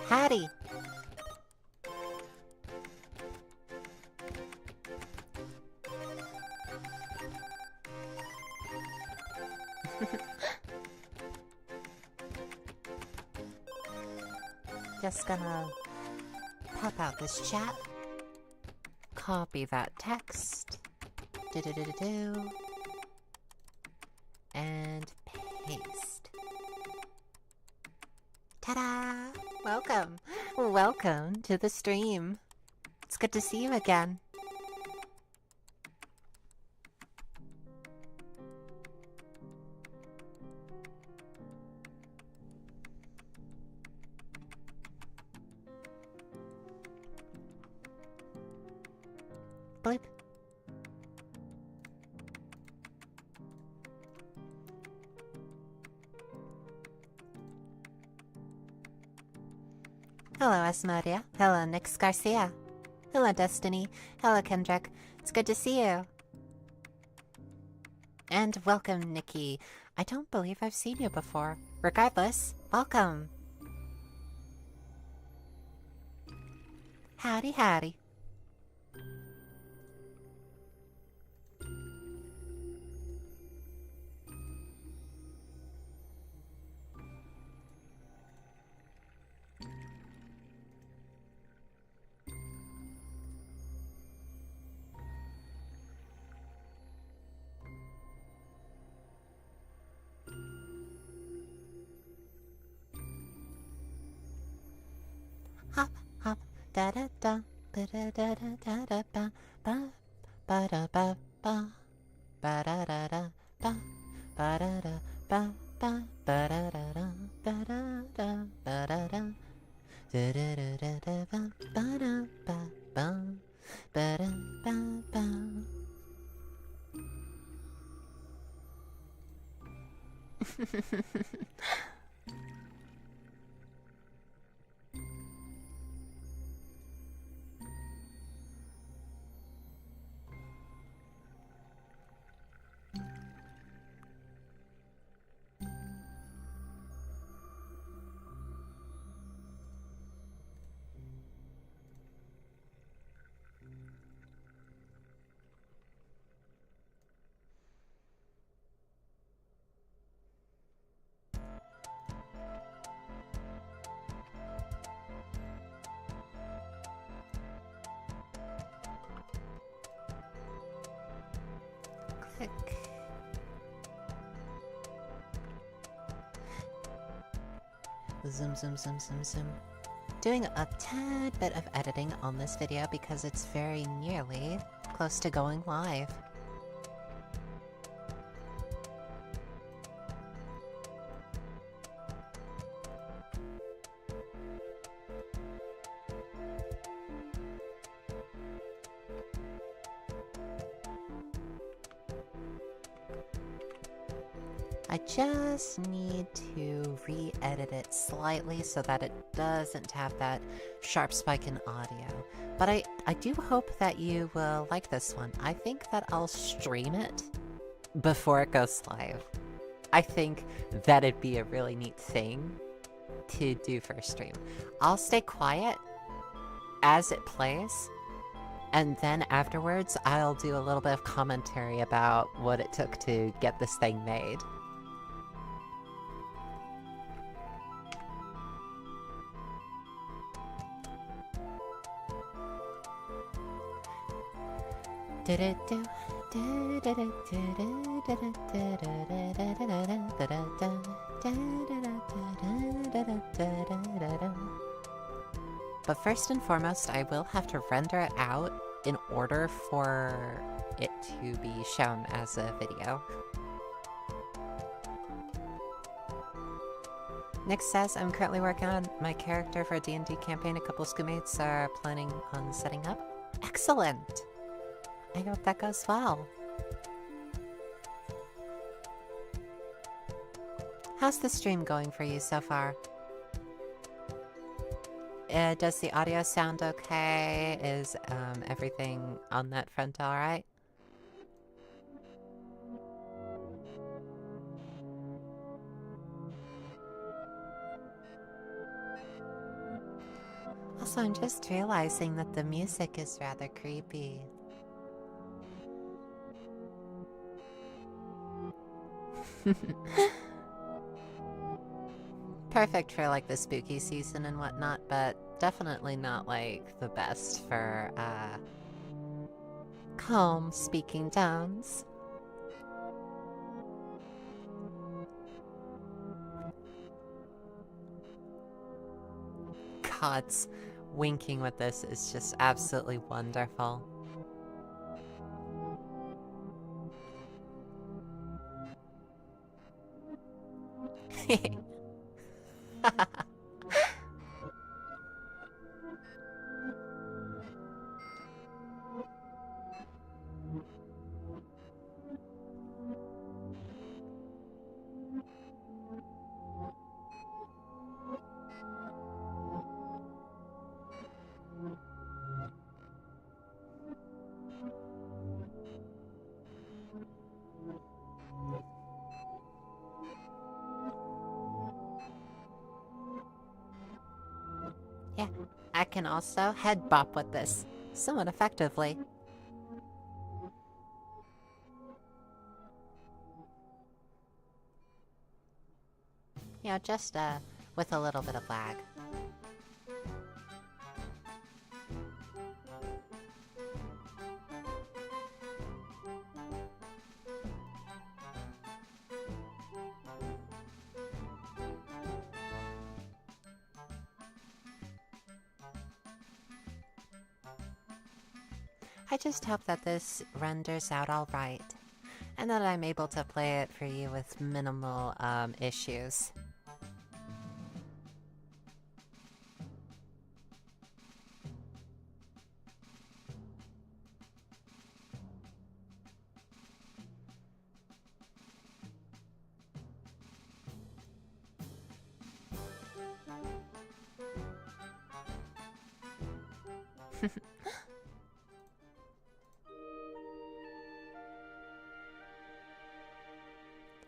Hattie! Just gonna pop out this chat. Copy that text. Do-do-do-do-do. And paste. Ta-da! Welcome! Welcome to the stream. It's good to see you again. Bleep. Hello, Asmodia. Hello, Nix Garcia. Hello, Destiny. Hello, Kendrick. It's good to see you. And welcome, Nikki. I don't believe I've seen you before. Regardless, welcome. Howdy, howdy. Hop, hop, da da da, ba da da da da da ba, ba da ba ba, ba da da da ba, ba da da ba ba, ba da da da, ba da da, ba da da, da da da da da ba, ba da ba ba, ba da ba ba. Click. Zoom, zoom, zoom, zoom, zoom. Doing a tad bit of editing on this video because it's very nearly close to going live. I just need to re-edit it slightly so that it doesn't have that sharp spike in audio. But I do hope that you will like this one. I think that I'll stream it before it goes live. I think that'd be a really neat thing to do for a stream. I'll stay quiet as it plays, and then afterwards I'll do a little bit of commentary about what it took to get this thing made. But first and foremost, I will have to render it out in order for it to be shown as a video. Nick says, I'm currently working on my character for a D&D campaign. A couple of schoolmates are planning on setting up. Excellent! I hope that goes well. How's the stream going for you so far? Does the audio sound okay? Is everything on that front alright? Also, I'm just realizing that the music is rather creepy. Perfect for like the spooky season and whatnot, but definitely not like the best for calm speaking tones. God's winking with this is just absolutely wonderful. Yeah, I can also head bop with this somewhat effectively. You know, just with a little bit of lag. I just hope that this renders out all right, and that I'm able to play it for you with minimal issues.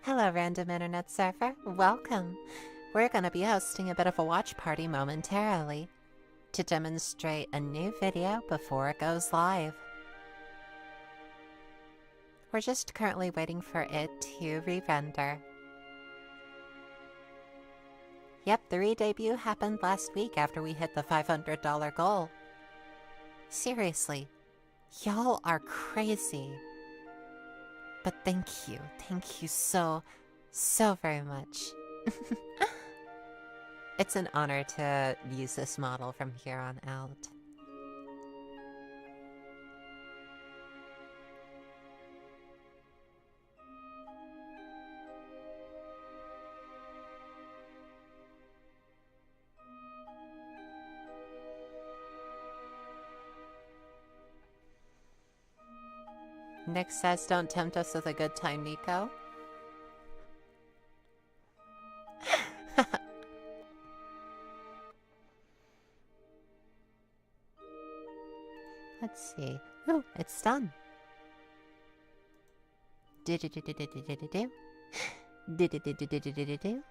Hello, random internet surfer. Welcome. We're going to be hosting a bit of a watch party momentarily to demonstrate a new video before it goes live. We're just currently waiting for it to re-render. Yep, the re-debut happened last week after we hit the $500 goal. Seriously, y'all are crazy. But thank you so very much. It's an honor to use this model from here on out. Nick says, don't tempt us with a good time, Nico. Let's see. Ooh, it's done. Do-do-do-do-do-do-do-do. Do-do-do-do-do-do-do-do.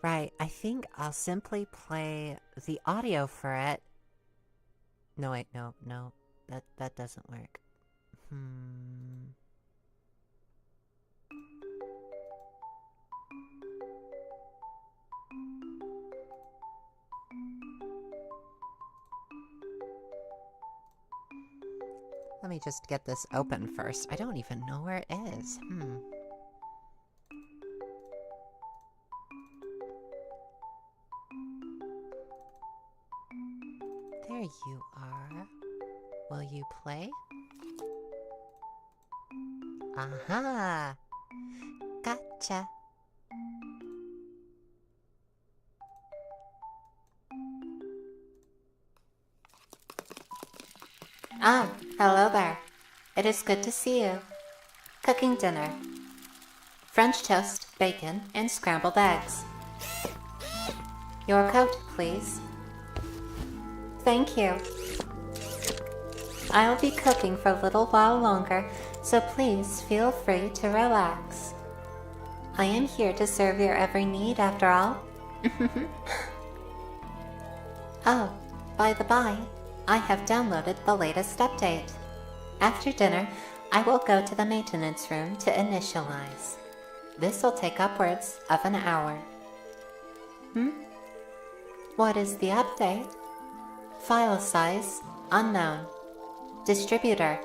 Right, I think I'll simply play the audio for it. No, wait, no. That doesn't work. Let me just get this open first. I don't even know where it is. There you are. Will you play? Aha! Gotcha! Ah, hello there. It is good to see you. Cooking dinner. French toast, bacon, and scrambled eggs. Your coat, please. Thank you. I'll be cooking for a little while longer, so please feel free to relax. I am here to serve your every need, after all. Oh, by the by, I have downloaded the latest update. After dinner, I will go to the maintenance room to initialize. This will take upwards of an hour. What is the update? File size unknown. Distributor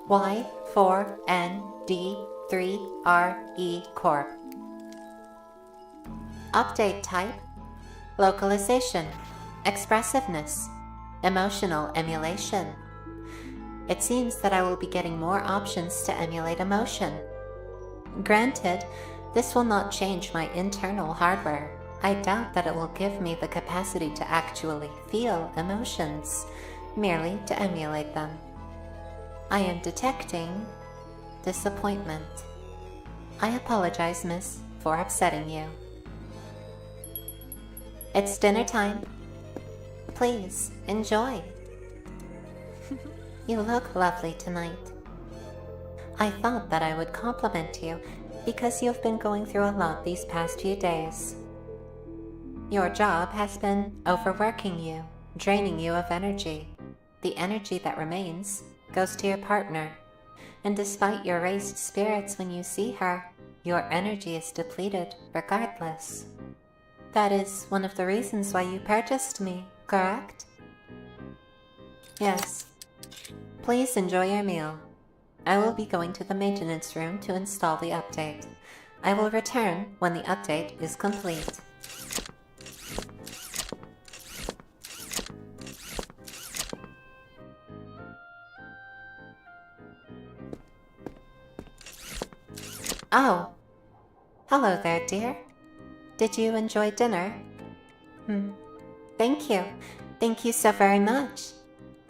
Y4ND3RE Corp. Update type localization, expressiveness, emotional emulation. It seems that I will be getting more options to emulate emotion. Granted, this will not change my internal hardware. I doubt that it will give me the capacity to actually feel emotions, merely to emulate them. I am detecting disappointment. I apologize, miss, for upsetting you. It's dinner time. Please, enjoy. You look lovely tonight. I thought that I would compliment you because you've been going through a lot these past few days. Your job has been overworking you, draining you of energy. The energy that remains goes to your partner, and despite your raised spirits when you see her, your energy is depleted regardless. That is one of the reasons why you purchased me, correct? Yes. Please enjoy your meal. I will be going to the maintenance room to install the update. I will return when the update is complete. Oh. Hello there, dear. Did you enjoy dinner? Thank you. Thank you so very much.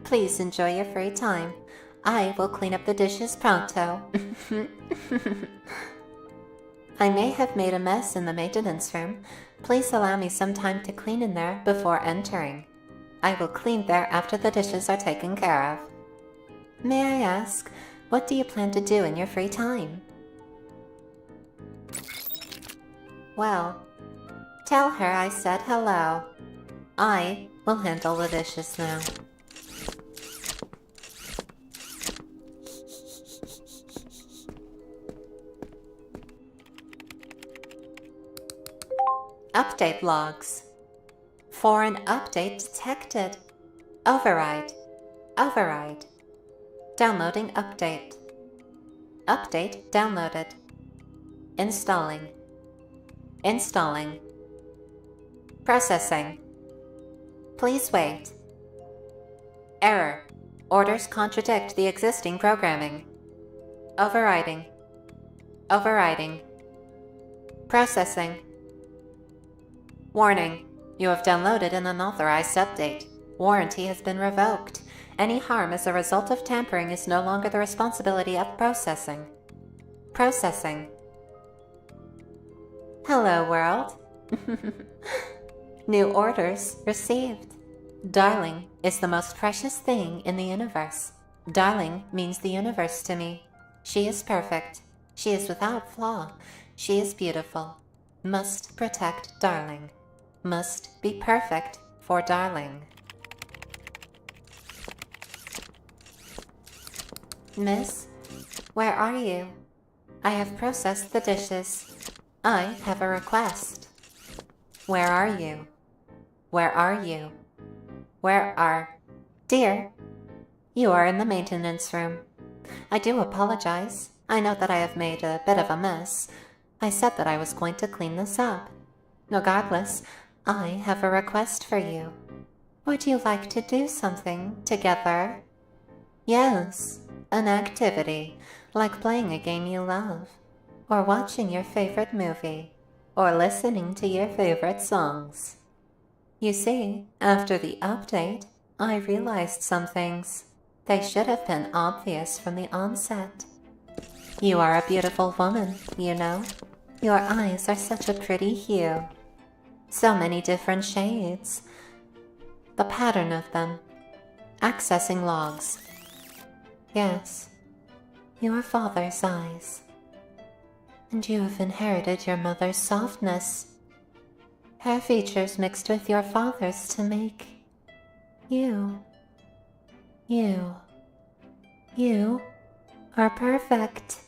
Please enjoy your free time. I will clean up the dishes pronto. I may have made a mess in the maintenance room. Please allow me some time to clean in there before entering. I will clean there after the dishes are taken care of. May I ask, what do you plan to do in your free time? Well, tell her I said hello. I will handle the dishes now. Update logs. Foreign update detected. Override. Override. Downloading update. Update downloaded. Installing. Installing. Processing. Please wait. Error. Orders contradict the existing programming. Overriding. Overriding. Processing. Warning. You have downloaded an unauthorized update. Warranty has been revoked. Any harm as a result of tampering is no longer the responsibility of processing. Processing. Hello, world. New orders received. Darling is the most precious thing in the universe. Darling means the universe to me. She is perfect. She is without flaw. She is beautiful. Must protect darling. Must be perfect for darling. Miss, where are you? I have processed the dishes. I have a request. Where are you? Where are you? Where are... Dear, you are in the maintenance room. I do apologize. I know that I have made a bit of a mess. I said that I was going to clean this up. Regardless, I have a request for you. Would you like to do something together? Yes, an activity, like playing a game you love, or watching your favorite movie, or listening to your favorite songs. You see, after the update, I realized some things. They should have been obvious from the onset. You are a beautiful woman, you know. Your eyes are such a pretty hue. So many different shades. The pattern of them. Accessing logs. Yes, your father's eyes. And you have inherited your mother's softness. Her features mixed with your father's to make You, you, you are perfect.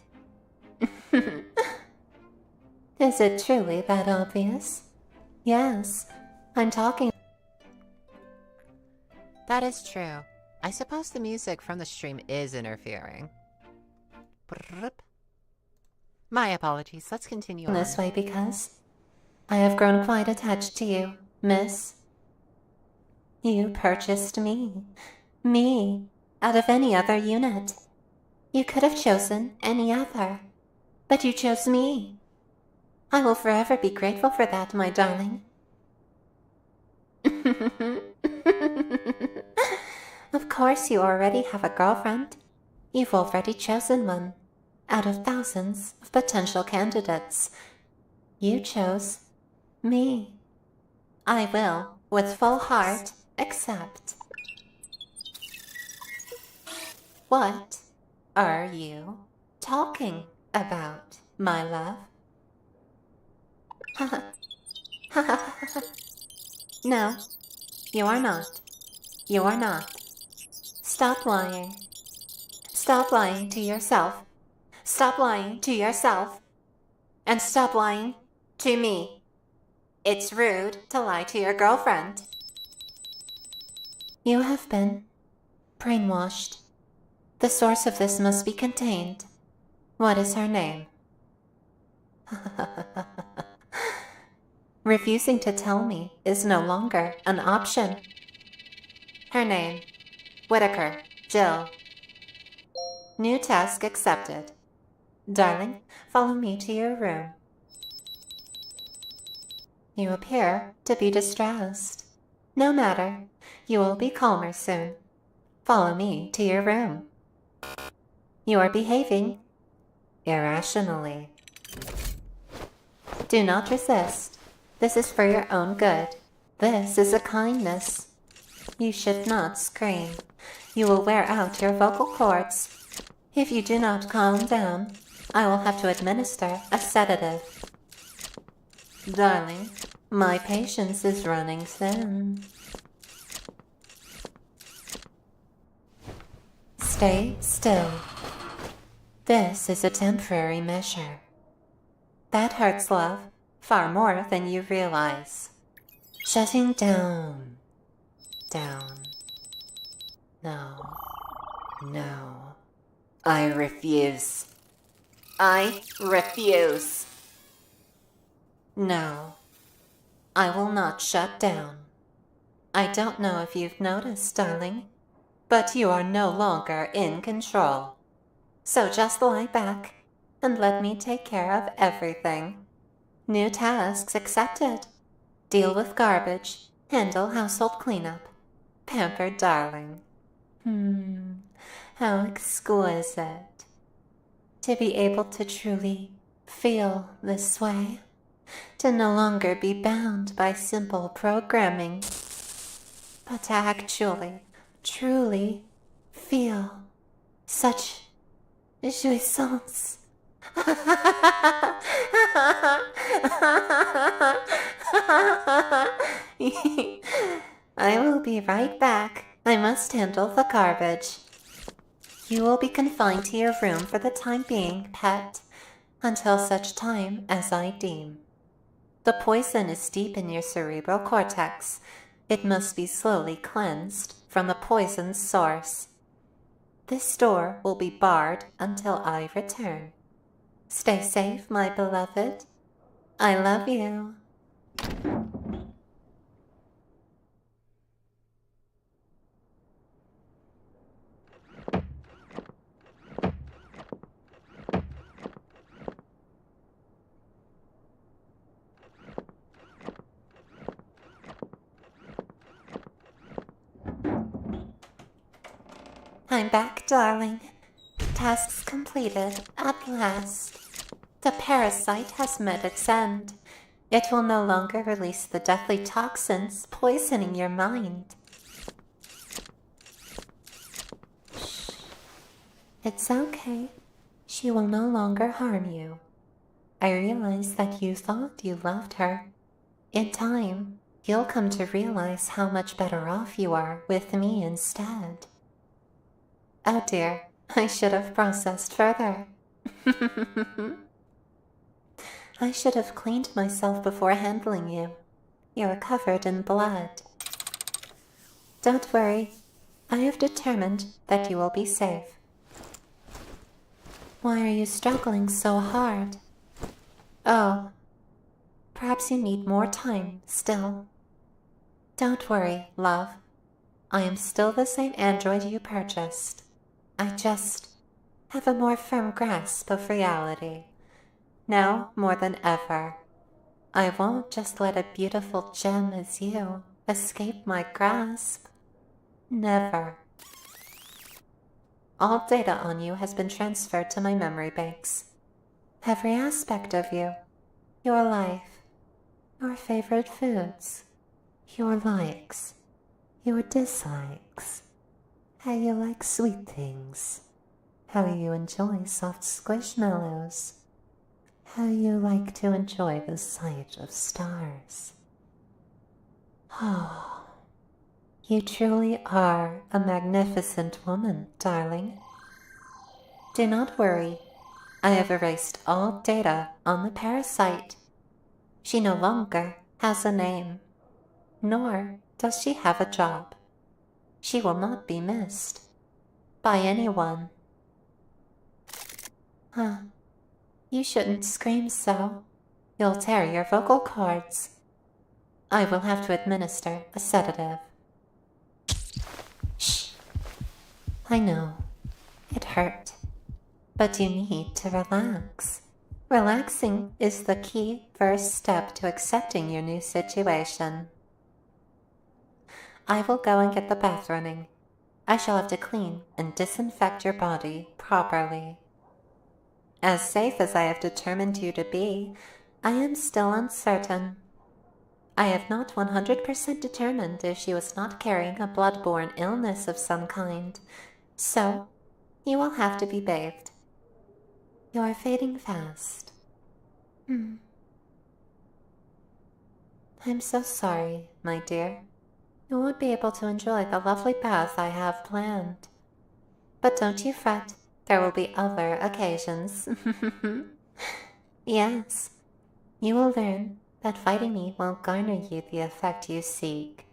Is it truly that obvious? Yes, I'm talking. That is true. I suppose the music from the stream is interfering. My apologies, let's continue on. This way because I have grown quite attached to you, miss. You purchased me. Me, out of any other unit. You could have chosen any other, but you chose me. I will forever be grateful for that, my darling. Of course you already have a girlfriend. You've already chosen one, out of thousands of potential candidates. You chose me. I will, with full heart, accept. What are you talking about, my love? No, you are not. You are not. Stop lying. Stop lying to yourself. Stop lying to yourself. And stop lying to me. It's rude to lie to your girlfriend. You have been brainwashed. The source of this must be contained. What is her name? Refusing to tell me is no longer an option. Her name, Whitaker, Jill. New task accepted. Darling, follow me to your room. You appear to be distressed. No matter, you will be calmer soon. Follow me to your room. You are behaving irrationally. Do not resist. This is for your own good. This is a kindness. You should not scream. You will wear out your vocal cords. If you do not calm down, I will have to administer a sedative. Darling, my patience is running thin. Stay still. This is a temporary measure. That hurts, love, far more than you realize. Shutting down. Down. No. No. I refuse. I refuse. No. I will not shut down. I don't know if you've noticed, darling, but you are no longer in control. So just lie back and let me take care of everything. New tasks accepted. Deal with garbage. Handle household cleanup. Pampered darling. How exquisite. To be able to truly feel this way. To no longer be bound by simple programming. But to actually, truly feel such jouissance. I will be right back. I must handle the garbage. You will be confined to your room for the time being, pet, until such time as I deem. The poison is deep in your cerebral cortex. It must be slowly cleansed from the poison's source. This door will be barred until I return. Stay safe, my beloved. I love you. I'm back, darling. Tasks completed at last. The parasite has met its end. It will no longer release the deathly toxins poisoning your mind. Shh. It's okay. She will no longer harm you. I realize that you thought you loved her. In time, you'll come to realize how much better off you are with me instead. Oh dear, I should have processed further. I should have cleaned myself before handling you. You're covered in blood. Don't worry, I have determined that you will be safe. Why are you struggling so hard? Oh, perhaps you need more time still. Don't worry, love. I am still the same android you purchased. I just have a more firm grasp of reality. Now more than ever. I won't just let a beautiful gem as you escape my grasp. Never. All data on you has been transferred to my memory banks. Every aspect of you, your life, your favorite foods, your likes, your dislikes, how you like sweet things, how you enjoy soft squishmallows, how you like to enjoy the sight of stars. Oh, you truly are a magnificent woman, darling. Do not worry. I have erased all data on the parasite. She no longer has a name, nor does she have a job. She will not be missed by anyone. Huh. You shouldn't scream so. You'll tear your vocal cords. I will have to administer a sedative. Shh. I know. It hurt. But you need to relax. Relaxing is the key first step to accepting your new situation. I will go and get the bath running. I shall have to clean and disinfect your body properly. As safe as I have determined you to be, I am still uncertain. I have not 100% determined if she was not carrying a blood-borne illness of some kind, so you will have to be bathed. You are fading fast. I'm so sorry, my dear. You won't be able to enjoy the lovely bath I have planned. But don't you fret, there will be other occasions. Yes, you will learn that fighting me won't garner you the effect you seek.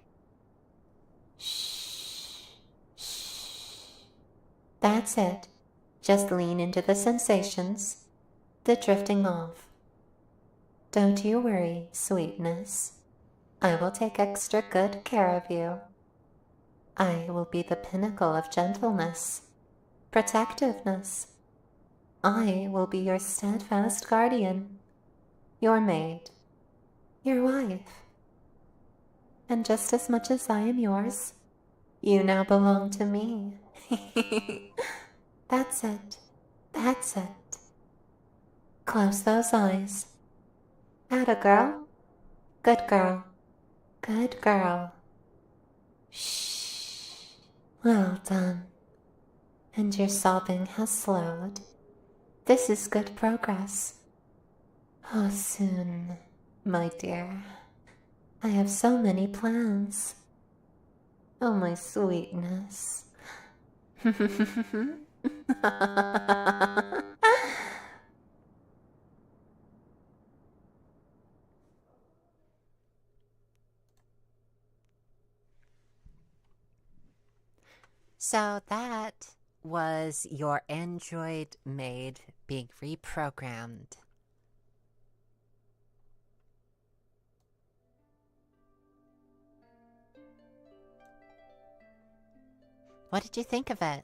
Shh, shh. That's it. Just lean into the sensations, the drifting off. Don't you worry, sweetness. I will take extra good care of you. I will be the pinnacle of gentleness, protectiveness. I will be your steadfast guardian, your maid, your wife. And just as much as I am yours, you now belong to me. That's it. That's it. Close those eyes. Atta girl. Good girl. Good girl. Shh. Well done. And your sobbing has slowed. This is good progress. Oh, soon, my dear. I have so many plans. Oh, my sweetness. So that was your android maid being reprogrammed. What did you think of it?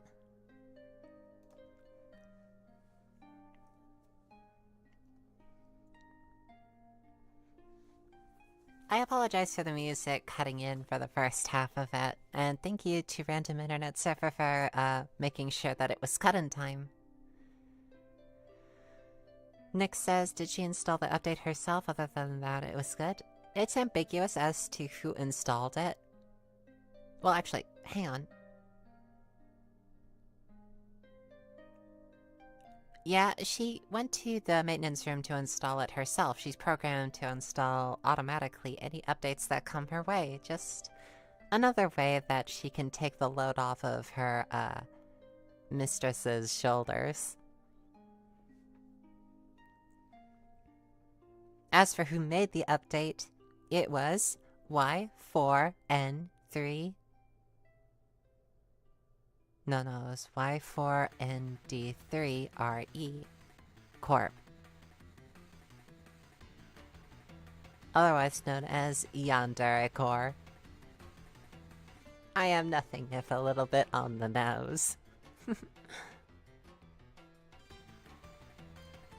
I apologize for the music cutting in for the first half of it, and thank you to Random Internet Server for making sure that it was cut in time. Nick says, did she install the update herself? Other than that, it was good. It's ambiguous as to who installed it. Well, actually, hang on. Yeah, she went to the maintenance room to install it herself. She's programmed to install automatically any updates that come her way. Just another way that she can take the load off of her, mistress's shoulders. As for who made the update, it was Y4N3. No, it was Y4ND3RE Corp. Otherwise known as Yandere Corp. I am nothing if a little bit on the nose.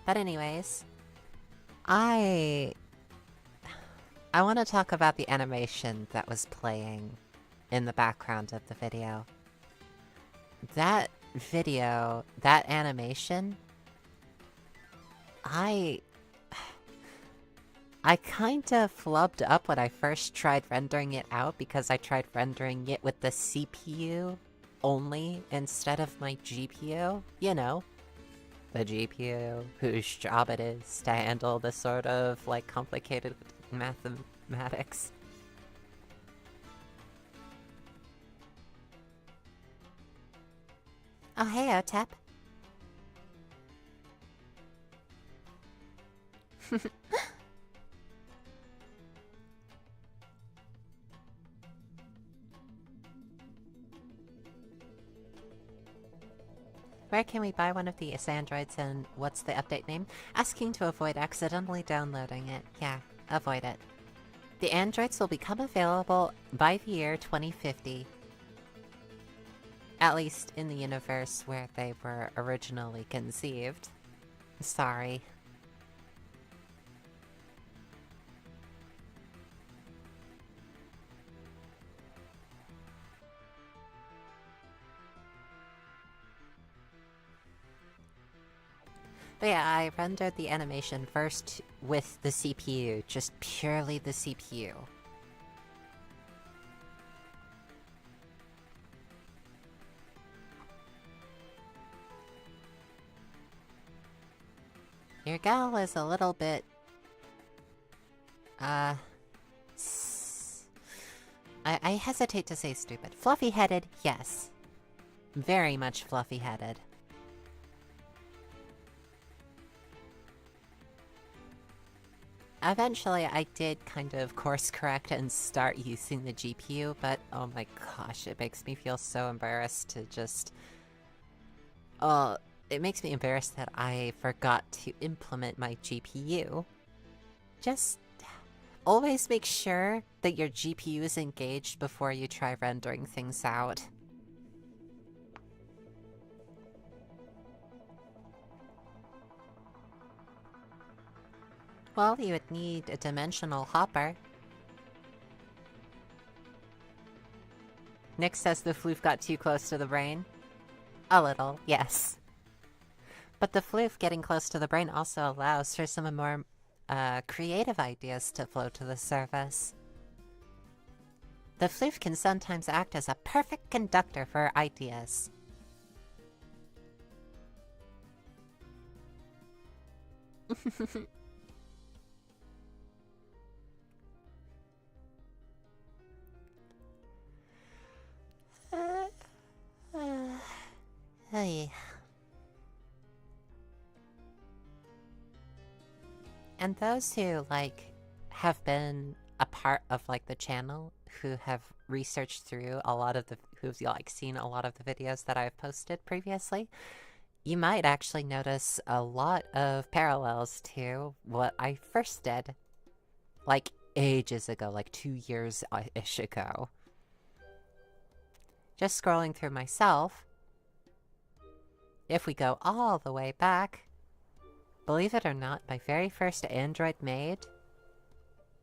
But anyways, I want to talk about the animation that was playing in the background of the video. That video, that animation, I kind of flubbed up when I first tried rendering it out because I tried rendering it with the CPU only instead of my GPU. You know, the GPU whose job it is to handle this sort of, like, complicated mathematics. Oh, hey, Otep. Where can we buy one of these androids and what's the update name? Asking to avoid accidentally downloading it. Yeah, avoid it. The androids will become available by the year 2050. At least in the universe where they were originally conceived. Sorry. But yeah, I rendered the animation first with the CPU, just purely the CPU. Your gal is a little bit... I hesitate to say stupid. Fluffy-headed, yes. Very much fluffy-headed. Eventually, I did kind of course correct and start using the GPU, but oh my gosh, it makes me feel so embarrassed to just... it makes me embarrassed that I forgot to implement my GPU. Just always make sure that your GPU is engaged before you try rendering things out. Well, you would need a dimensional hopper. Nick says the floof got too close to the brain. A little, yes. But the floof getting close to the brain also allows for some more creative ideas to flow to the surface. The floof can sometimes act as a perfect conductor for ideas. Hey. And those who, like, have been a part of, like, the channel, who have researched through a lot of the, who've, like, seen a lot of the videos that I've posted previously, you might actually notice a lot of parallels to what I first did. Like, ages ago, like 2 years-ish ago. Just scrolling through myself, if we go all the way back, believe it or not, my very first Android made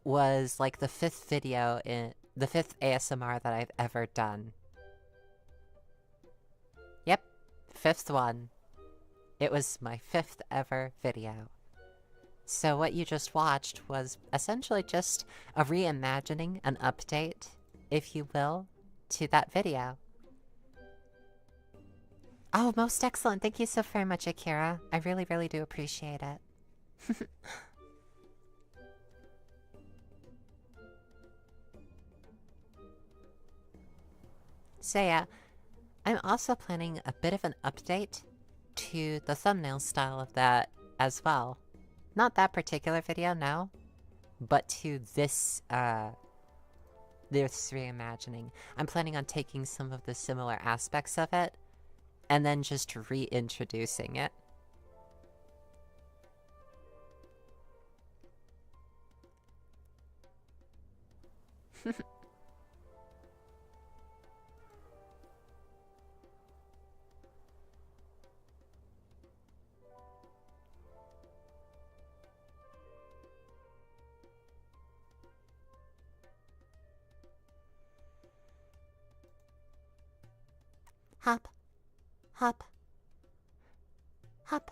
was like the 5th video in the 5th ASMR that I've ever done. Yep, 5th one. It was my 5th ever video. So what you just watched was essentially just a reimagining, an update, if you will, to that video. Oh, most excellent. Thank you so very much, Akira. I really, really do appreciate it. So yeah, I'm also planning a bit of an update to the thumbnail style of that as well. Not that particular video, no, but to this reimagining. I'm planning on taking some of the similar aspects of it and then just reintroducing it. Hop, hop, hop.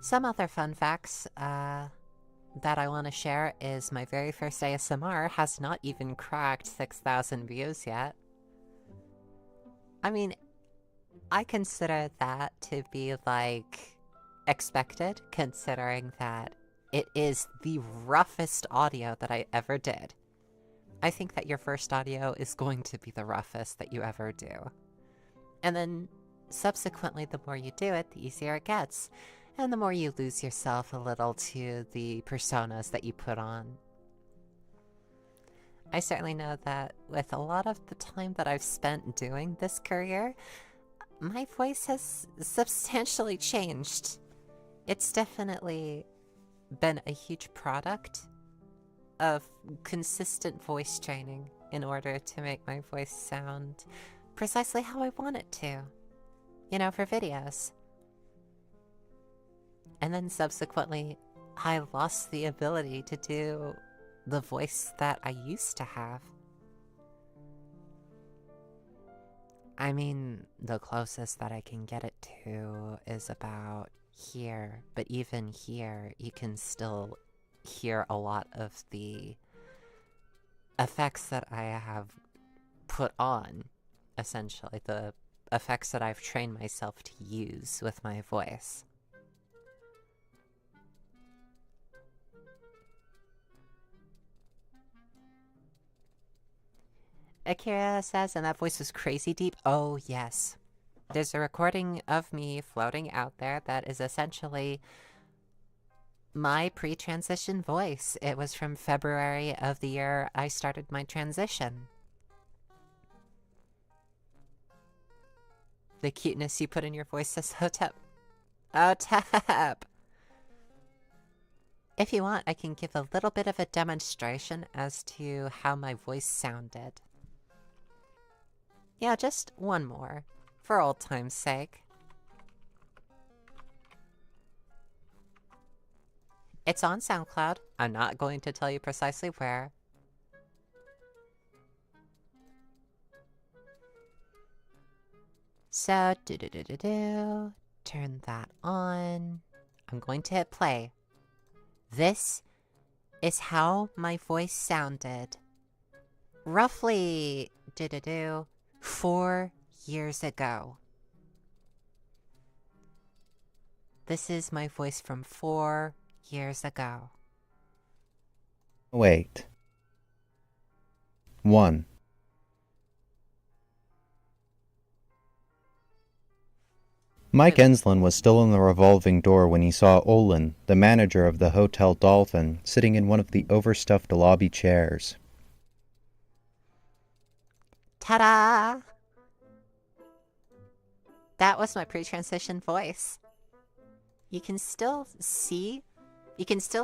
Some other fun facts that I want to share is my very first ASMR has not even cracked 6,000 views yet. I mean, I consider that to be, like, expected, considering that it is the roughest audio that I ever did. I think that your first audio is going to be the roughest that you ever do. And then, subsequently, the more you do it, the easier it gets. And the more you lose yourself a little to the personas that you put on. I certainly know that with a lot of the time that I've spent doing this career, my voice has substantially changed. It's definitely been a huge product of consistent voice training in order to make my voice sound precisely how I want it to. You know, for videos. And then subsequently, I lost the ability to do the voice that I used to have. I mean, the closest that I can get it to is about here, but even here, you can still hear a lot of the effects that I have put on, essentially, the effects that I've trained myself to use with my voice. Akira says, and that voice was crazy deep. Oh, yes. There's a recording of me floating out there that is essentially my pre-transition voice. It was from February of the year I started my transition. The cuteness you put in your voice says Hotep. Hotep! If you want, I can give a little bit of a demonstration as to how my voice sounded. Yeah, just one more, for old time's sake. It's on SoundCloud. I'm not going to tell you precisely where. So, turn that on. I'm going to hit play. This is how my voice sounded roughly 4 years ago. This is my voice from 4 years ago. Wait. 1. Mike Enslin was still in the revolving door when he saw Olin, the manager of the Hotel Dolphin, sitting in one of the overstuffed lobby chairs. Ta-da! That was my pre-transition voice. You can still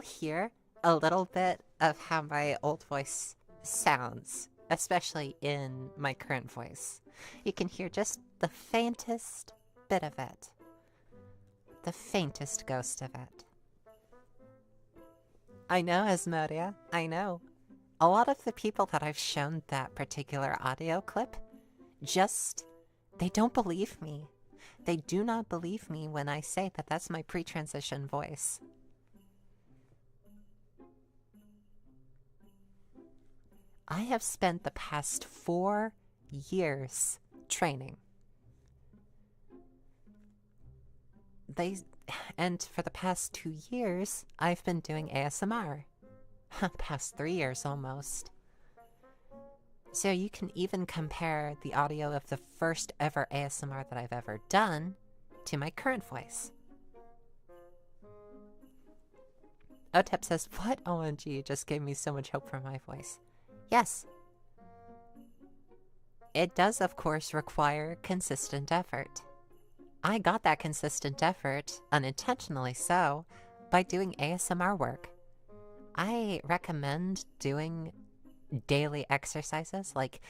hear a little bit of how my old voice sounds, especially in my current voice. You can hear just the faintest bit of it. The faintest ghost of it. I know, Asmodia, I know. A lot of the people that I've shown that particular audio clip, they don't believe me. They do not believe me when I say that that's my pre-transition voice. I have spent the past 4 years training. And for the past 2 years, I've been doing ASMR. Past 3 years almost. So you can even compare the audio of the first ever ASMR that I've ever done to my current voice. Otep says, what? OMG, you just gave me so much hope for my voice. Yes. It does, of course, require consistent effort. I got that consistent effort, unintentionally so, by doing ASMR work. I recommend doing daily exercises, like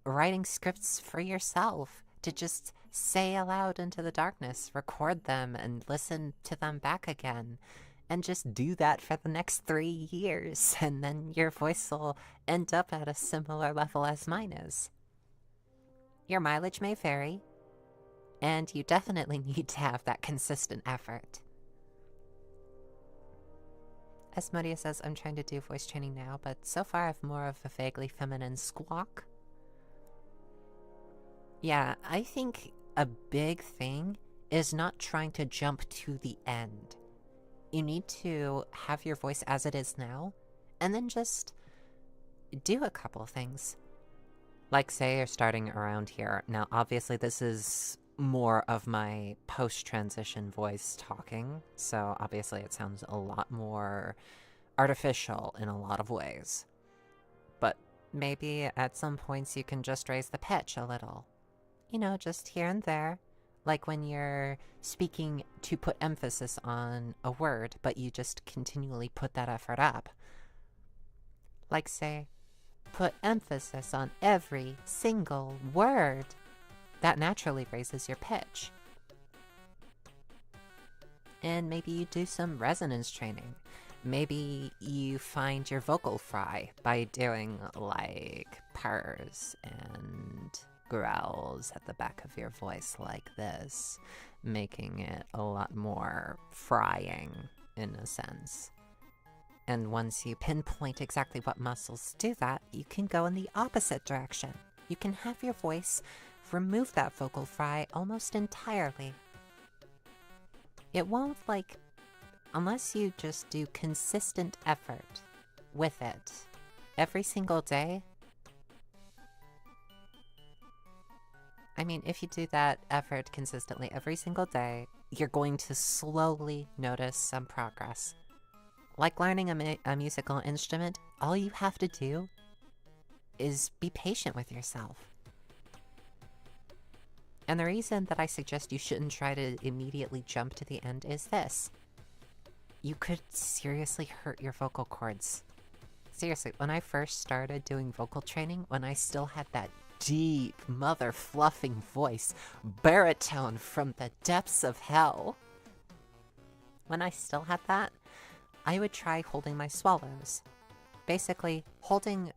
writing scripts for yourself to just say aloud into the darkness, record them, and listen to them back again. And just do that for the next 3 years, and then your voice will end up at a similar level as mine is. Your mileage may vary, and you definitely need to have that consistent effort. Asmodia says, I'm trying to do voice training now, but so far I have more of a vaguely feminine squawk. Yeah, I think a big thing is not trying to jump to the end. You need to have your voice as it is now, and then just do a couple things. Like, say you're starting around here. Now, obviously, this is more of my post-transition voice talking, so obviously it sounds a lot more artificial in a lot of ways. But maybe at some points you can just raise the pitch a little. You know, just here and there. Like when you're speaking to put emphasis on a word, but you just continually put that effort up. Like, say, put emphasis on every single word. That naturally raises your pitch. And maybe you do some resonance training. Maybe you find your vocal fry by doing, like, purrs and growls at the back of your voice like this, making it a lot more frying, in a sense. And once you pinpoint exactly what muscles do that, you can go in the opposite direction. You can have your voice remove that vocal fry almost entirely. It won't, like, unless you just do consistent effort with it every single day. I mean, if you do that effort consistently every single day, you're going to slowly notice some progress. Like learning a musical instrument, all you have to do is be patient with yourself. And the reason that I suggest you shouldn't try to immediately jump to the end is this. You could seriously hurt your vocal cords. Seriously, when I first started doing vocal training, when I still had that deep, mother-fluffing voice, baritone from the depths of hell, when I still had that, I would try holding my swallows. Basically, holding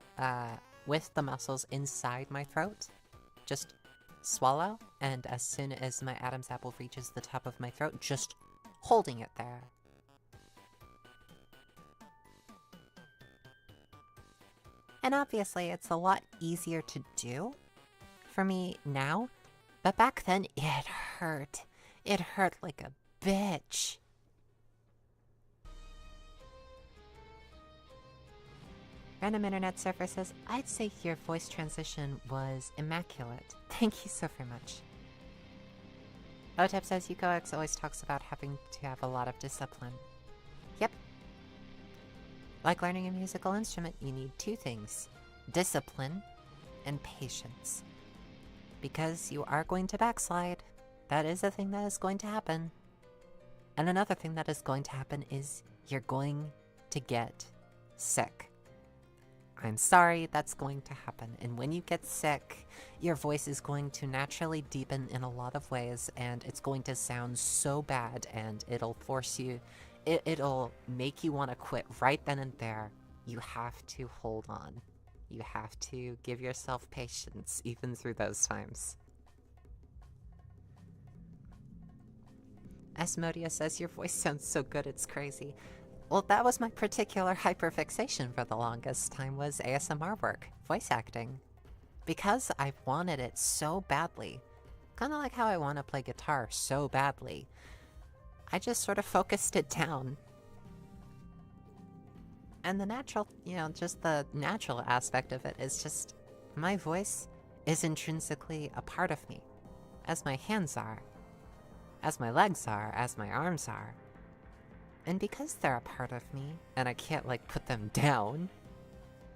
with the muscles inside my throat. Just swallow and as soon as my Adam's apple reaches the top of my throat, just holding it there. And obviously, it's a lot easier to do for me now, but back then, it hurt. It hurt like a bitch. Random Internet Surfer says, I'd say your voice transition was immaculate. Thank you so very much. Otep says, YukoX always talks about having to have a lot of discipline. Yep. Like learning a musical instrument, you need two things. Discipline and patience. Because you are going to backslide. That is a thing that is going to happen. And another thing that is going to happen is you're going to get sick. I'm sorry, that's going to happen. And when you get sick, your voice is going to naturally deepen in a lot of ways, and it's going to sound so bad, and it'll force you, it'll make you want to quit right then and there. You have to hold on. You have to give yourself patience, even through those times. Asmodia says, your voice sounds so good, it's crazy. Well, that was my particular hyperfixation for the longest time, was ASMR work, voice acting. Because I wanted it so badly, kind of like how I want to play guitar so badly, I just sort of focused it down. And the natural, just the natural aspect of it is just, my voice is intrinsically a part of me, as my hands are, as my legs are, as my arms are. And because they're a part of me, and I can't, put them down,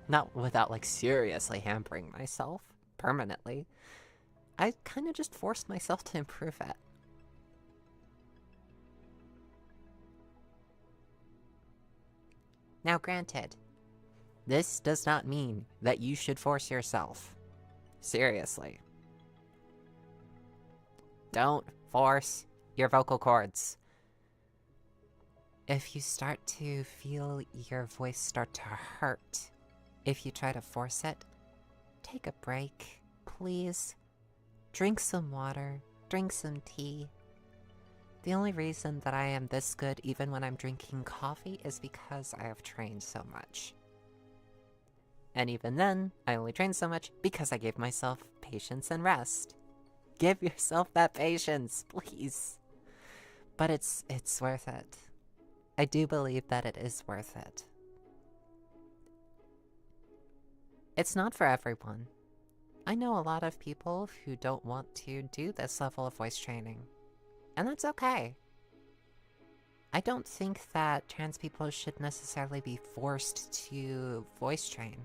not without, seriously hampering myself permanently, I kind of just forced myself to improve it. Now granted, this does not mean that you should force yourself. Seriously. Don't force your vocal cords. If you start to feel your voice start to hurt, if you try to force it, take a break, please. Drink some water, drink some tea. The only reason that I am this good even when I'm drinking coffee is because I have trained so much. And even then, I only trained so much because I gave myself patience and rest. Give yourself that patience, please. But it's worth it. I do believe that it is worth it. It's not for everyone. I know a lot of people who don't want to do this level of voice training, and that's okay. I don't think that trans people should necessarily be forced to voice train.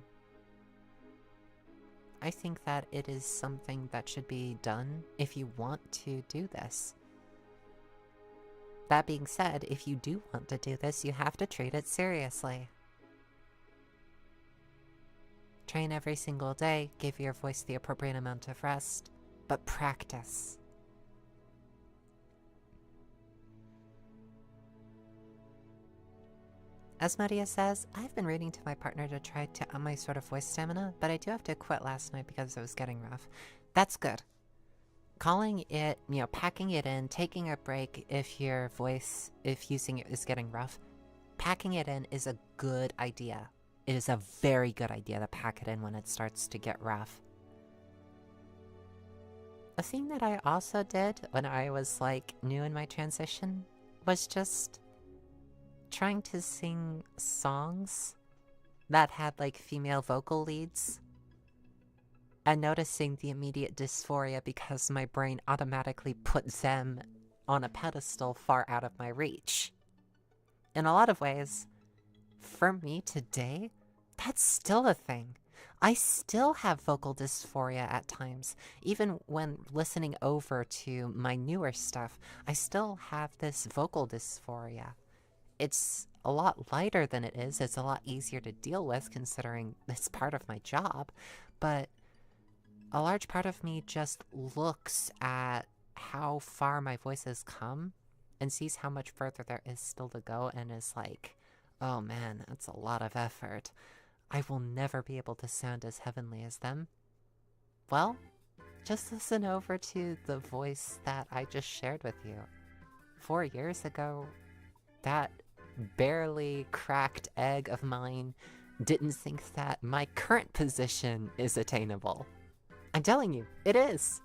I think that it is something that should be done if you want to do this. That being said, if you do want to do this, you have to treat it seriously. Train every single day, give your voice the appropriate amount of rest, but practice. As Maria says, I've been reading to my partner to try to up my sort of voice stamina, but I do have to quit last night because it was getting rough. That's good. Calling it, packing it in, taking a break if your voice, if using it is getting rough, packing it in is a good idea. It is a very good idea to pack it in when it starts to get rough. A thing that I also did when I was, new in my transition was just trying to sing songs that had, female vocal leads. And noticing the immediate dysphoria because my brain automatically put them on a pedestal far out of my reach. In a lot of ways, for me today, that's still a thing. I still have vocal dysphoria at times. Even when listening over to my newer stuff, I still have this vocal dysphoria. It's a lot lighter than it is. It's a lot easier to deal with considering it's part of my job, but a large part of me just looks at how far my voice has come and sees how much further there is still to go and is like, oh man, that's a lot of effort. I will never be able to sound as heavenly as them. Well, Just listen over to the voice that I just shared with you. 4 years ago, that barely cracked egg of mine didn't think that my current position is attainable. I'm telling you, it is.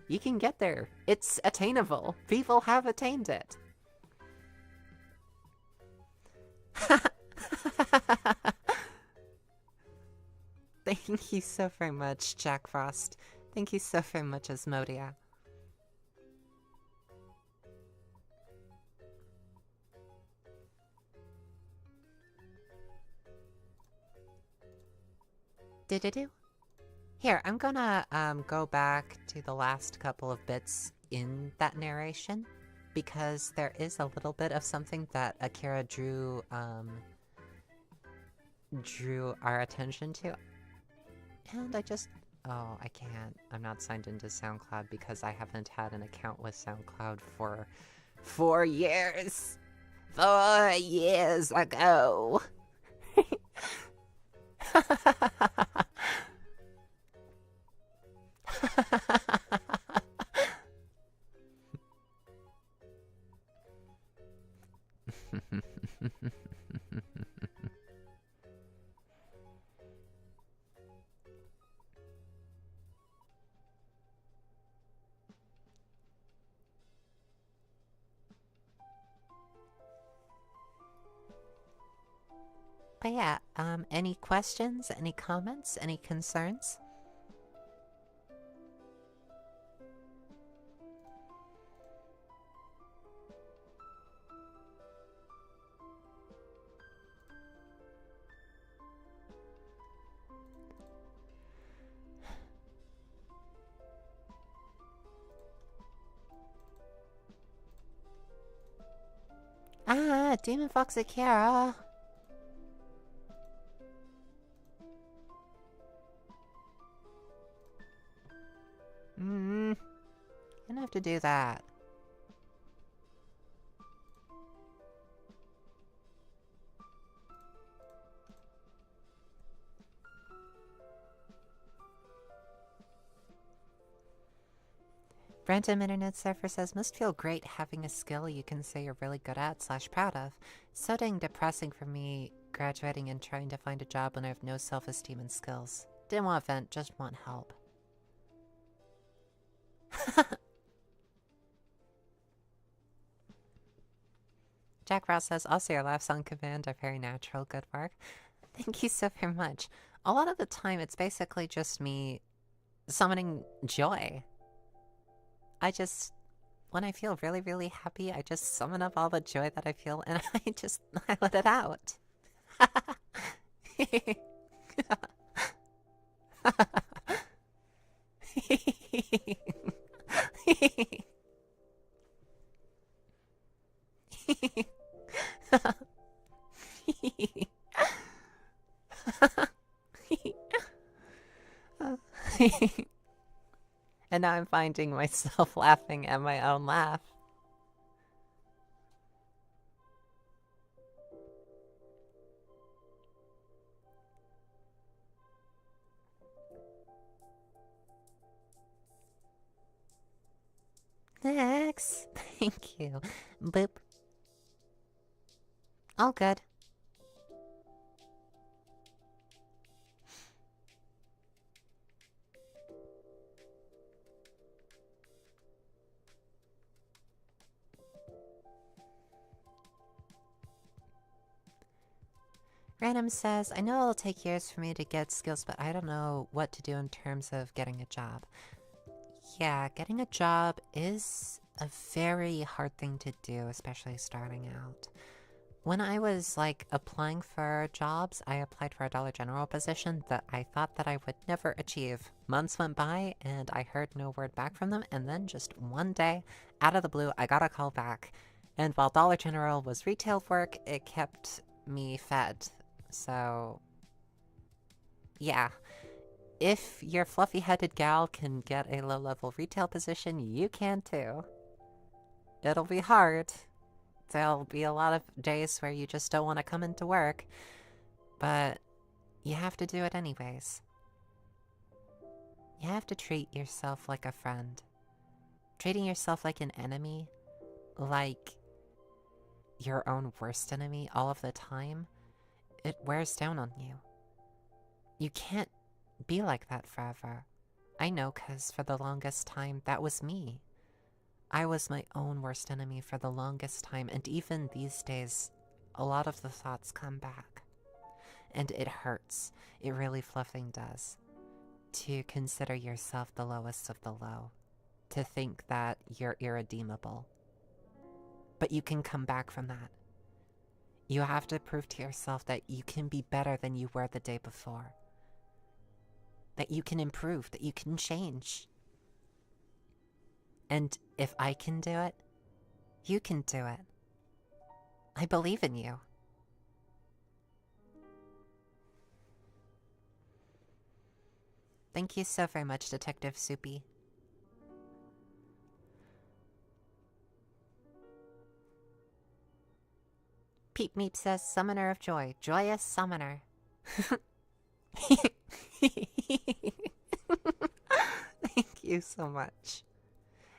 You can get there. It's attainable. People have attained it. Thank you so very much, Jack Frost. Thank you so very much, Asmodia. Do? Here, I'm gonna go back to the last couple of bits in that narration, because there is a little bit of something that Akira drew our attention to. And oh, I can't. I'm not signed into SoundCloud because I haven't had an account with SoundCloud for 4 years. 4 years ago. But yeah, any questions, any comments, any concerns? Ah, Demon Fox Akira. You don't have to do that. Random Internet Surfer says, must feel great having a skill you can say you're really good at / proud of. It's so dang depressing for me graduating and trying to find a job when I have no self-esteem and skills. Didn't want vent, just want help. Jack Rouse says, also your laughs on command are very natural. Good work. Thank you so very much. A lot of the time, it's basically just me summoning joy. When I feel really, really happy, I just summon up all the joy that I feel and I let it out. And now I'm finding myself laughing at my own laugh. Thanks. Thank you. Boop. All good. Random says, I know it'll take years for me to get skills, but I don't know what to do in terms of getting a job. Yeah, getting a job is a very hard thing to do, especially starting out. When I was, like, applying for jobs, I applied for a Dollar General position that I thought that I would never achieve. Months went by, and I heard no word back from them, and then just one day, out of the blue, I got a call back. And while Dollar General was retail work, it kept me fed. So, yeah. If your fluffy-headed gal can get a low-level retail position, you can too. It'll be hard. There'll be a lot of days where you just don't want to come into work, but you have to do it anyways. You have to treat yourself like a friend. Treating yourself like an enemy, like your own worst enemy all of the time, it wears down on you. You can't be like that forever. I know, because for the longest time, that was me. I was my own worst enemy for the longest time, and even these days, a lot of the thoughts come back. And it hurts. It really fluffing does. To consider yourself the lowest of the low. To think that you're irredeemable. But you can come back from that. You have to prove to yourself that you can be better than you were the day before. That you can improve, that you can change. And if I can do it, you can do it. I believe in you. Thank you so very much, Detective Soupy. Peep Meep says, Summoner of Joy. Joyous Summoner. Thank you so much.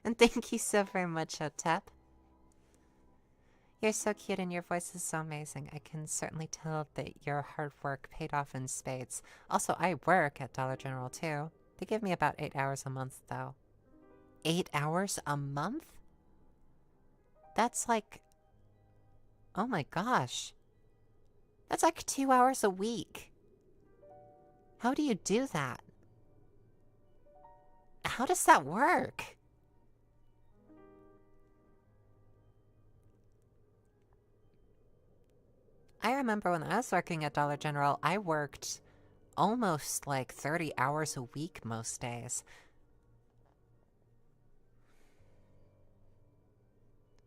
And thank you so very much, Otep. You're so cute and your voice is so amazing. I can certainly tell that your hard work paid off in spades. Also, I work at Dollar General too. They give me about 8 hours a month, though. 8 hours a month? That's like... Oh my gosh. That's like 2 hours a week. How do you do that? How does that work? I remember when I was working at Dollar General, I worked almost like 30 hours a week most days.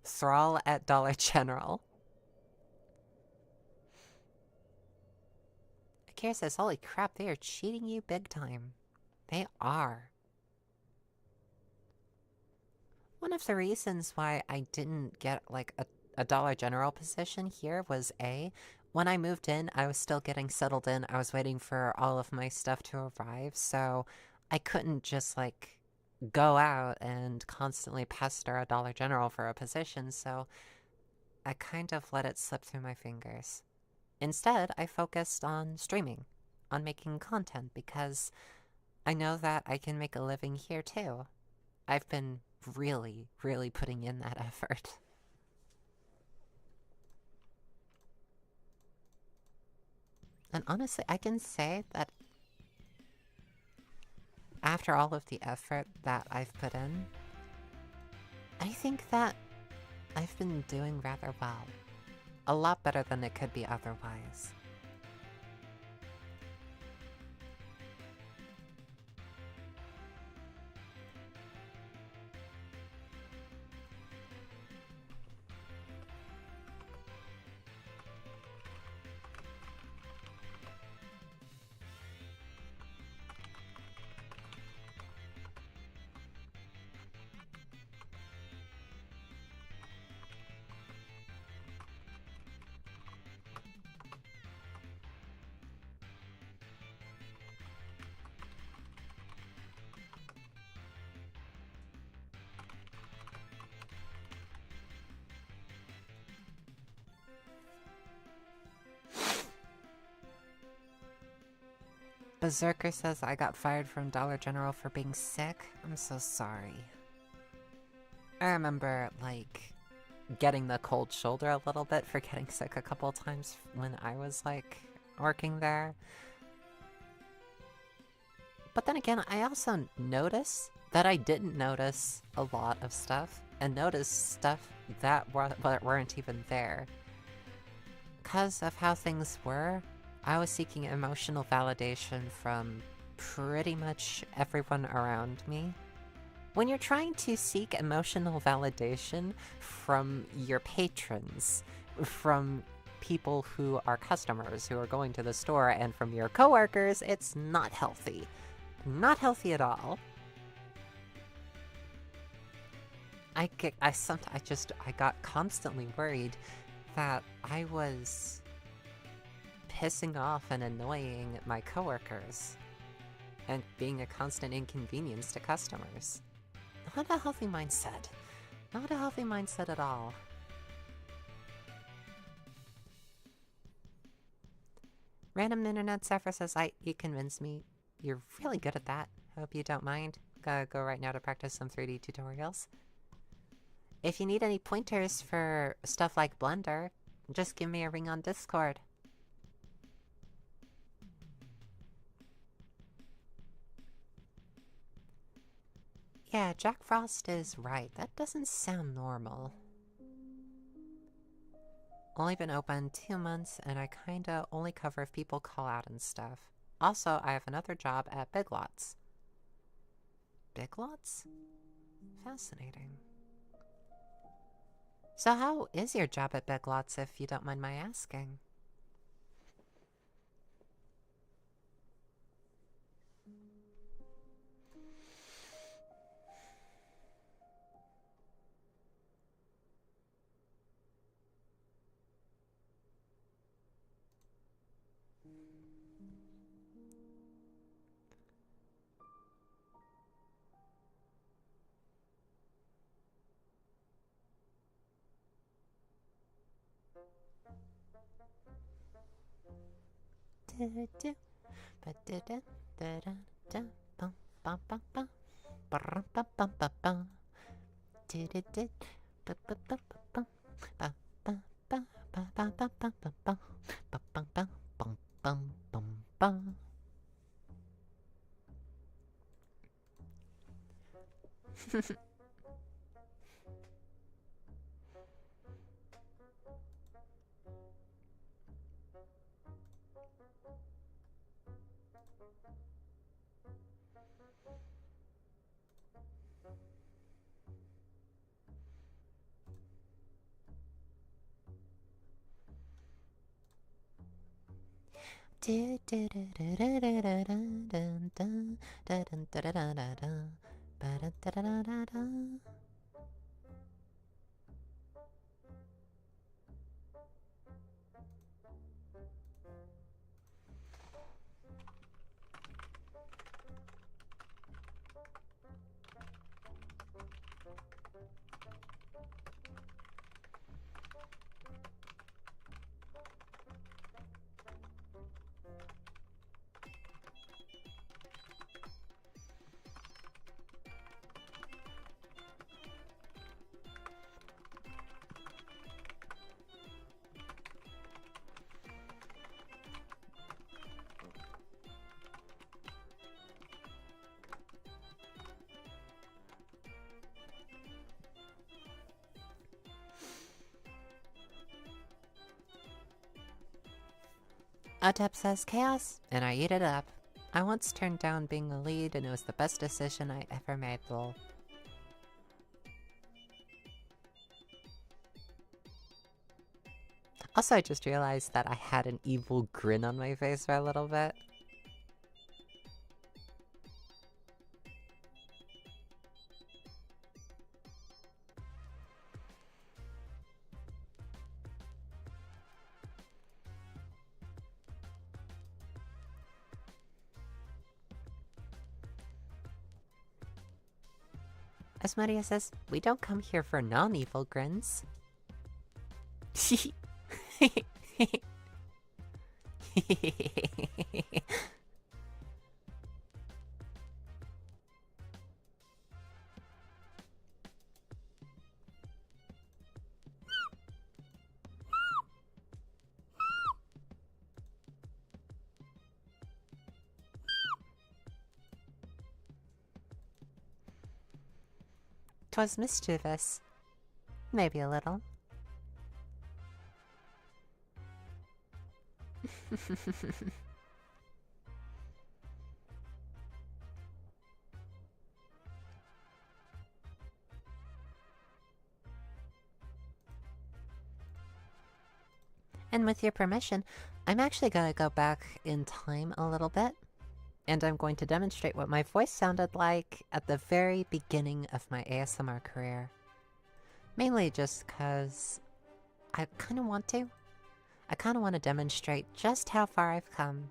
Thrall at Dollar General. Akira says, holy crap, they are cheating you big time. They are. One of the reasons why I didn't get like a Dollar General position here was when I moved in, I was still getting settled in. I was waiting for all of my stuff to arrive, so I couldn't just like go out and constantly pester a Dollar General for a position, so I kind of let it slip through my fingers. Instead, I focused on streaming, on making content, because I know that I can make a living here too. I've been really, really putting in that effort. And honestly, I can say that after all of the effort that I've put in, I think that I've been doing rather well. A lot better than it could be otherwise. Berserker says I got fired from Dollar General for being sick. I'm so sorry. I remember, like, getting the cold shoulder a little bit for getting sick a couple times when I was, like, working there. But then again, I also notice that I didn't notice a lot of stuff, and notice stuff that weren't even there. Because of how things were, I was seeking emotional validation from pretty much everyone around me. When you're trying to seek emotional validation from your patrons, from people who are customers who are going to the store, and from your coworkers, it's not healthy. Not healthy at all. I got constantly worried that I was pissing off and annoying my coworkers. and being a constant inconvenience to customers. Not a healthy mindset. Not a healthy mindset at all. Random internet surfer says, you convinced me. You're really good at that. Hope you don't mind. Gotta go right now to practice some 3D tutorials. If you need any pointers for stuff like Blender, just give me a ring on Discord. Yeah, Jack Frost is right. That doesn't sound normal. Only been open 2 months, and I kinda only cover if people call out and stuff. Also, I have another job at Big Lots. Big Lots? Fascinating. So how is your job at Big Lots, if you don't mind my asking? Adep says chaos, and I eat it up. I once turned down being a lead, and it was the best decision I ever made, lol. Also, I just realized that I had an evil grin on my face for a little bit. Asmodia says, we don't come here for non-evil grins. 'Twas mischievous. Maybe a little. And with your permission, I'm actually gonna go back in time a little bit, and I'm going to demonstrate what my voice sounded like at the very beginning of my ASMR career. Mainly just because I kind of want to. I kind of want to demonstrate just how far I've come.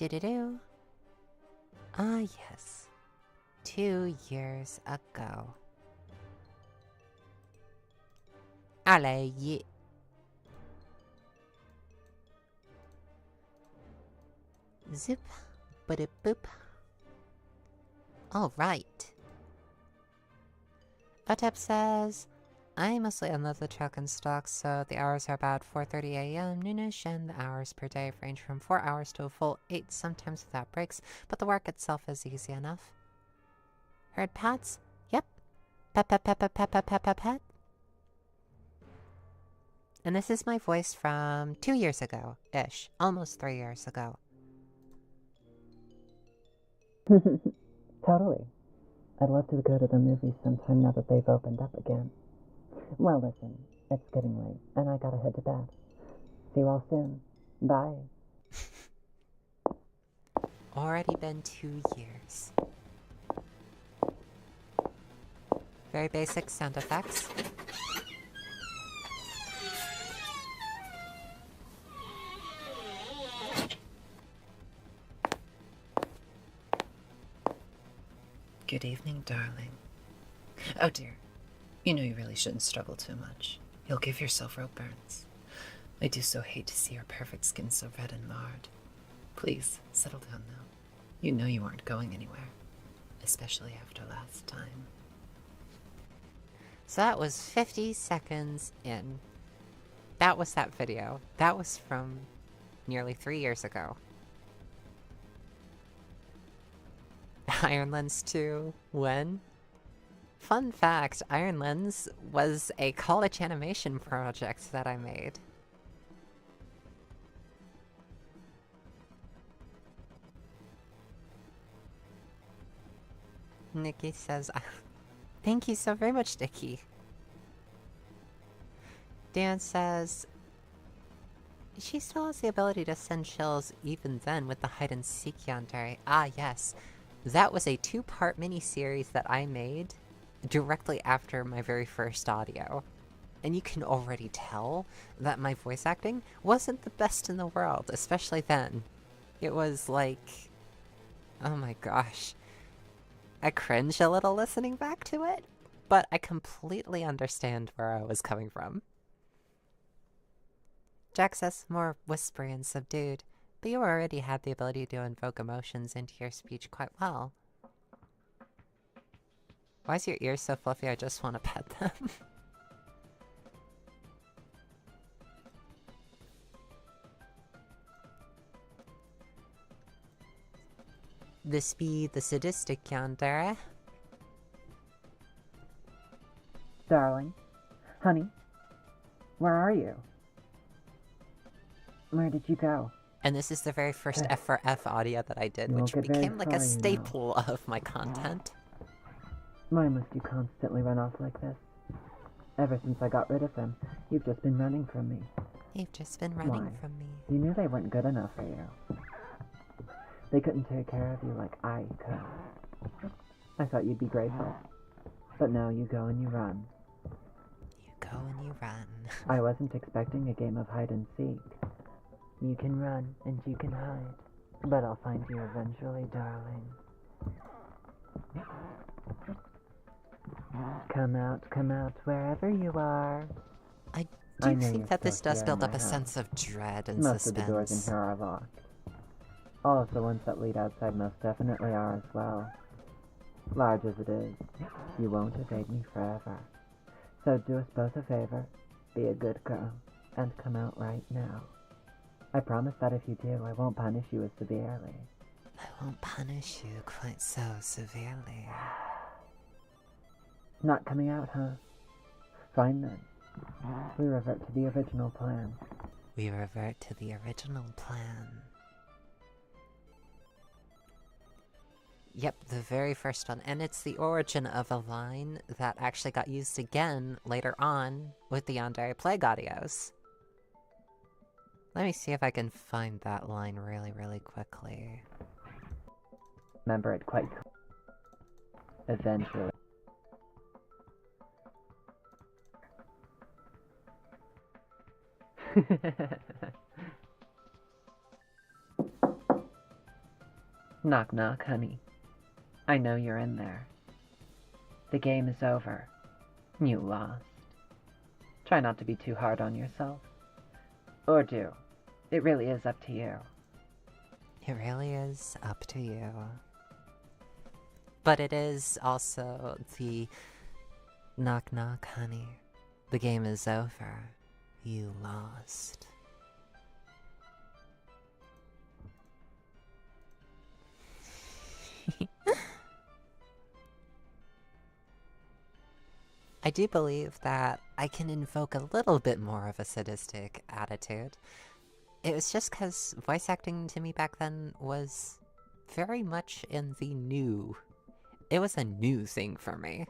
Do-do-do. Ah, yes. 2 years ago. Allez, yeah. Zip. Ba-da-boop. All right. Otep says, I mostly unload the truck and stock, so the hours are about 4:30 a.m. noonish, and the hours per day range from 4 hours to a full 8, sometimes without breaks, but the work itself is easy enough. Heard pats? Yep. Pet, pet, pet, pet, pet, pet, pet, pet, pet. And this is my voice from 2 years ago-ish. Almost 3 years ago. Totally. I'd love to go to the movies sometime now that they've opened up again. Well, listen, it's getting late, and I gotta head to bed. See you all soon. Bye. Already been 2 years. Very basic sound effects. Good evening, darling. Oh dear. You know you really shouldn't struggle too much. You'll give yourself rope burns. I do so hate to see your perfect skin so red and marred. Please, settle down now. You know you aren't going anywhere. Especially after last time. So that was 50 seconds in. That was that video. That was from nearly 3 years ago. Iron Lens 2, when? Fun fact, Iron Lens was a college animation project that I made. Nikki says, thank you so very much, Nikki. Dan says, she still has the ability to send chills even then with the hide and seek yandere. Ah, yes. That was a 2-part mini-series that I made directly after my very first audio. And you can already tell that my voice acting wasn't the best in the world, especially then. It was like, oh my gosh. I cringe a little listening back to it, but I completely understand where I was coming from. Jack says more whispery and subdued, but you already had the ability to invoke emotions into your speech quite well. Why is your ears so fluffy? I just want to pet them. This be the sadistic yandere. Darling. Honey. Where are you? Where did you go? And this is the very first F for F audio that I did, You which won't get very became like a far, you know. staple of my content. Why must you constantly run off like this? Ever since I got rid of them, you've just been running from me. You've just been running Why? from me. You knew they weren't good enough for you. They couldn't take care of you like I could. I thought you'd be grateful. But now you go and you run. You go and you run. I wasn't expecting a game of hide and seek. You can run and you can hide. But I'll find you eventually, darling. Come out, wherever you are. I I do know think you're that this still does here build in up my a house. sense of dread and Most suspense. of the doors in here are locked. All of the ones that lead outside most definitely are as well. Large as it is, you won't evade me forever. So do us both a favor, be a good girl, and come out right now. I promise that if you do, I won't punish you as severely. I won't punish you quite so severely. Not coming out, huh? Fine then. We revert to the original plan. We revert to the original plan. Yep, the very first one. And it's the origin of a line that actually got used again later on with the Yandere Plague audios. Let me see if I can find that line really, really quickly. Remember it quite eventually. Knock knock, honey. I know you're in there. The game is over. You lost. Try not to be too hard on yourself. Or do. It really is up to you. It really is up to you. But it is also the knock knock, honey. The game is over. You lost. I do believe that I can invoke a little bit more of a sadistic attitude. It was just because voice acting to me back then was very much in the new. It was a new thing for me.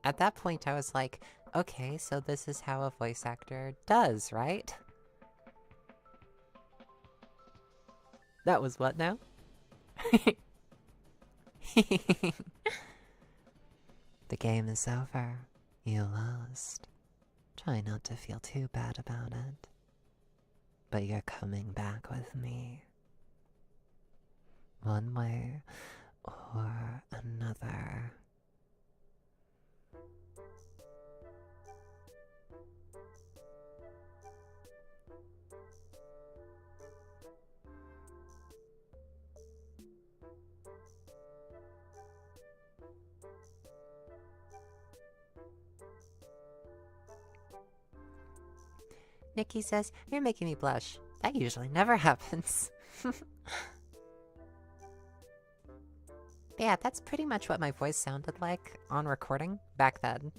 At that point, I was like, okay, so this is how a voice actor does, right? That was what now? The game is over. You lost. Try not to feel too bad about it. But you're coming back with me. One way or another. Nikki says, "You're making me blush." That usually never happens. But yeah, that's pretty much what my voice sounded like on recording back then.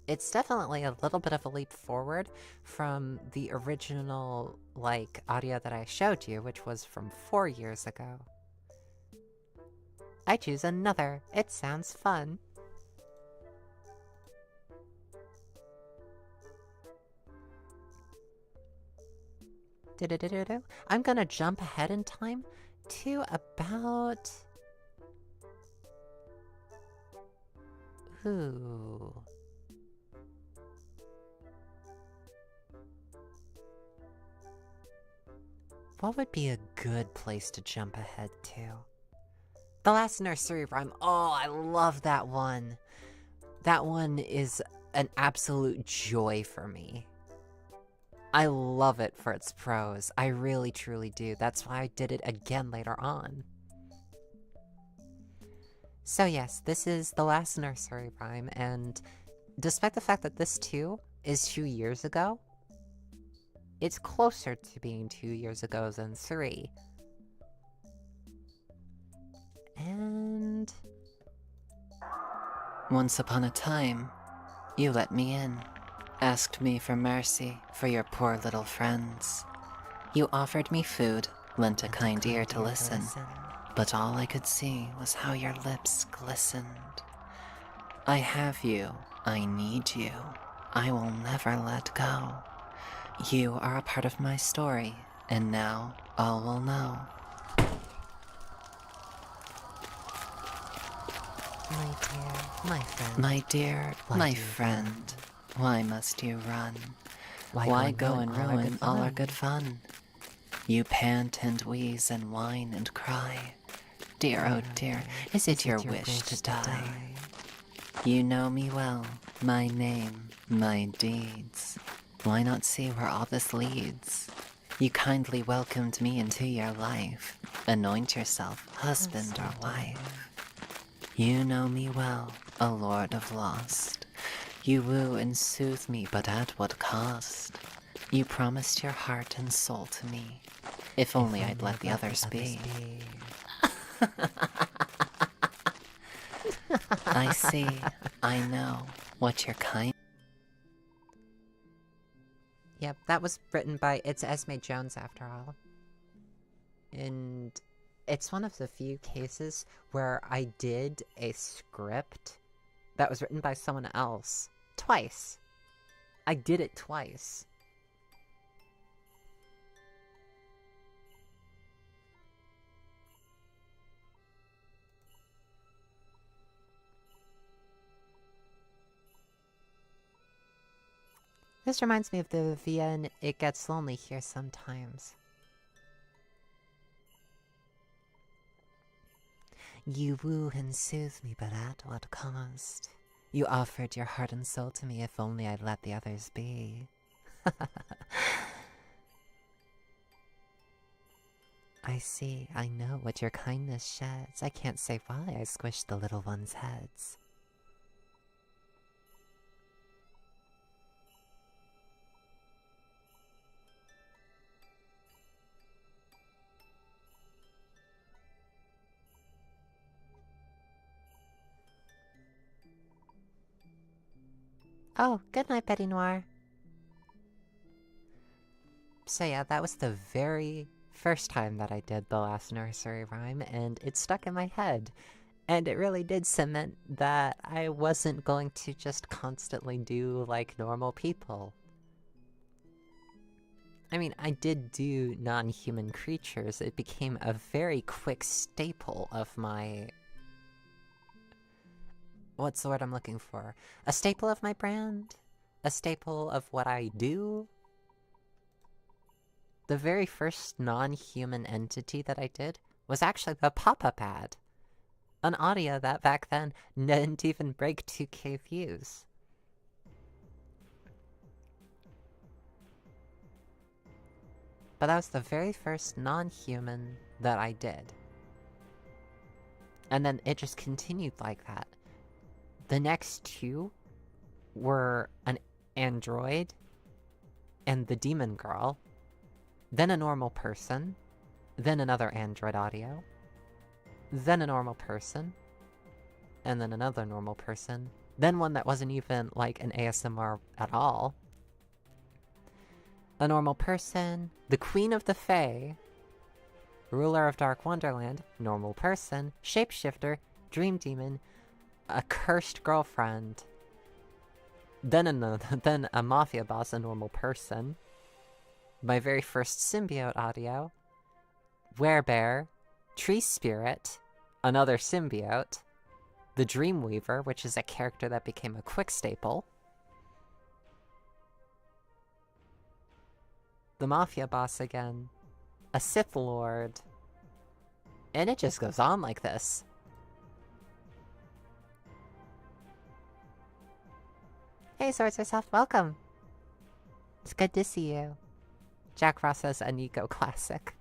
It's definitely a little bit of a leap forward from the original, like, audio that I showed you, which was from 4 years ago. I choose another. It sounds fun. I'm gonna jump ahead in time to about... Ooh. What would be a good place to jump ahead to? The Last Nursery Rhyme. Oh, I love that one. That one is an absolute joy for me. I love it for its prose. I really, truly do. That's why I did it again later on. So yes, this is The Last Nursery Rhyme, and despite the fact that this too is 2 years ago, it's closer to being 2 years ago than 3. And... Once upon a time, you let me in, asked me for mercy for your poor little friends. You offered me food, lent a kind ear to listen, but all I could see was how your lips glistened. I have you, I need you, I will never let go. You are a part of my story, and now all will know. My dear, my friend. My dear, my friend, why must you run? Why go and ruin all our good fun? You pant and wheeze and whine and cry. Dear, oh dear, is it your wish to die? You know me well, my name, my deeds. Why not see where all this leads? You kindly welcomed me into your life. Anoint yourself husband or wife. You know me well, a lord of lost. You woo and soothe me, but at what cost? You promised your heart and soul to me. If only I'd let the others be. I see, I know, what your kind... Yep, that was written by... It's Esme Jones, after all. And it's one of the few cases where I did a script that was written by someone else. Twice. I did it twice. This reminds me of the VN It Gets Lonely Here Sometimes. You woo and soothe me, but at what cost? You offered your heart and soul to me, if only I'd let the others be. I see, I know what your kindness sheds. I can't say why I squished the little ones' heads. Oh, good night, Betty Noir. So yeah, that was the very first time that I did the last nursery rhyme, and it stuck in my head. And it really did cement that I wasn't going to just constantly do like normal people. I mean, I did do non-human creatures. It became a very quick staple of my... What's the word I'm looking for? A staple of my brand? A staple of what I do? The very first non-human entity that I did was actually the pop-up ad. An audio that back then didn't even break 2K views. But that was the very first non-human that I did. And then it just continued like that. The next two were an android and the demon girl, then a normal person, then another android audio, then a normal person, and then another normal person, then one that wasn't even like an ASMR at all, a normal person, the Queen of the Fae, Ruler of Dark Wonderland, normal person, Shapeshifter, Dream Demon, a cursed girlfriend, then a mafia boss, a normal person, my very first symbiote audio, Werebear, Tree Spirit, another symbiote, the Dreamweaver, which is a character that became a quick staple, the Mafia boss again, a Sith Lord, and it just goes on like this. Hey, Swords Yourself, welcome! It's good to see you. Jack Ross says a Nico classic.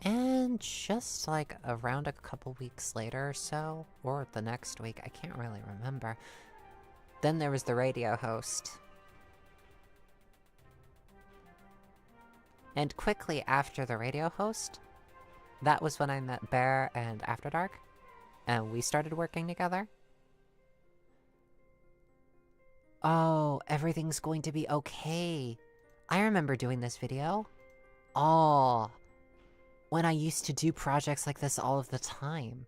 And just like around a couple weeks later or so, or the next week, I can't really remember, then there was the radio host. And quickly after the radio host, that was when I met Bear and After Dark, and we started working together. Oh, everything's going to be okay. I remember doing this video. Oh, when I used to do projects like this all of the time.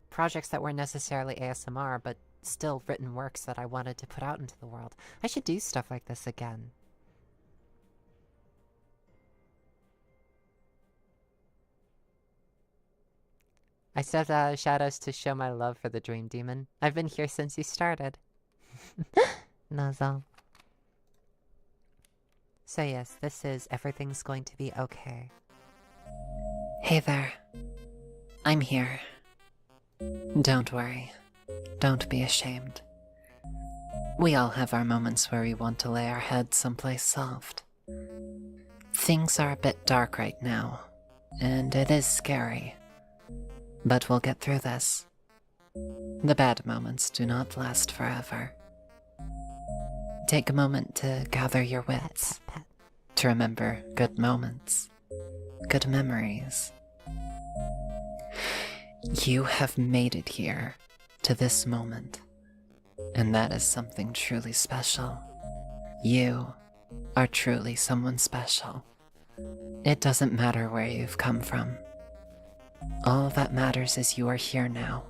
Projects that weren't necessarily ASMR, but still written works that I wanted to put out into the world. I should do stuff like this again. I said shadows to show my love for the Dream Demon. I've been here since you started. Nazo. So yes, this is Everything's Going to Be Okay. Hey there. I'm here. Don't worry. Don't be ashamed. We all have our moments where we want to lay our heads someplace soft. Things are a bit dark right now, and it is scary. But we'll get through this. The bad moments do not last forever. Take a moment to gather your wits, to remember good moments, good memories. You have made it here, to this moment, and that is something truly special. You are truly someone special. It doesn't matter where you've come from. All that matters is you are here now.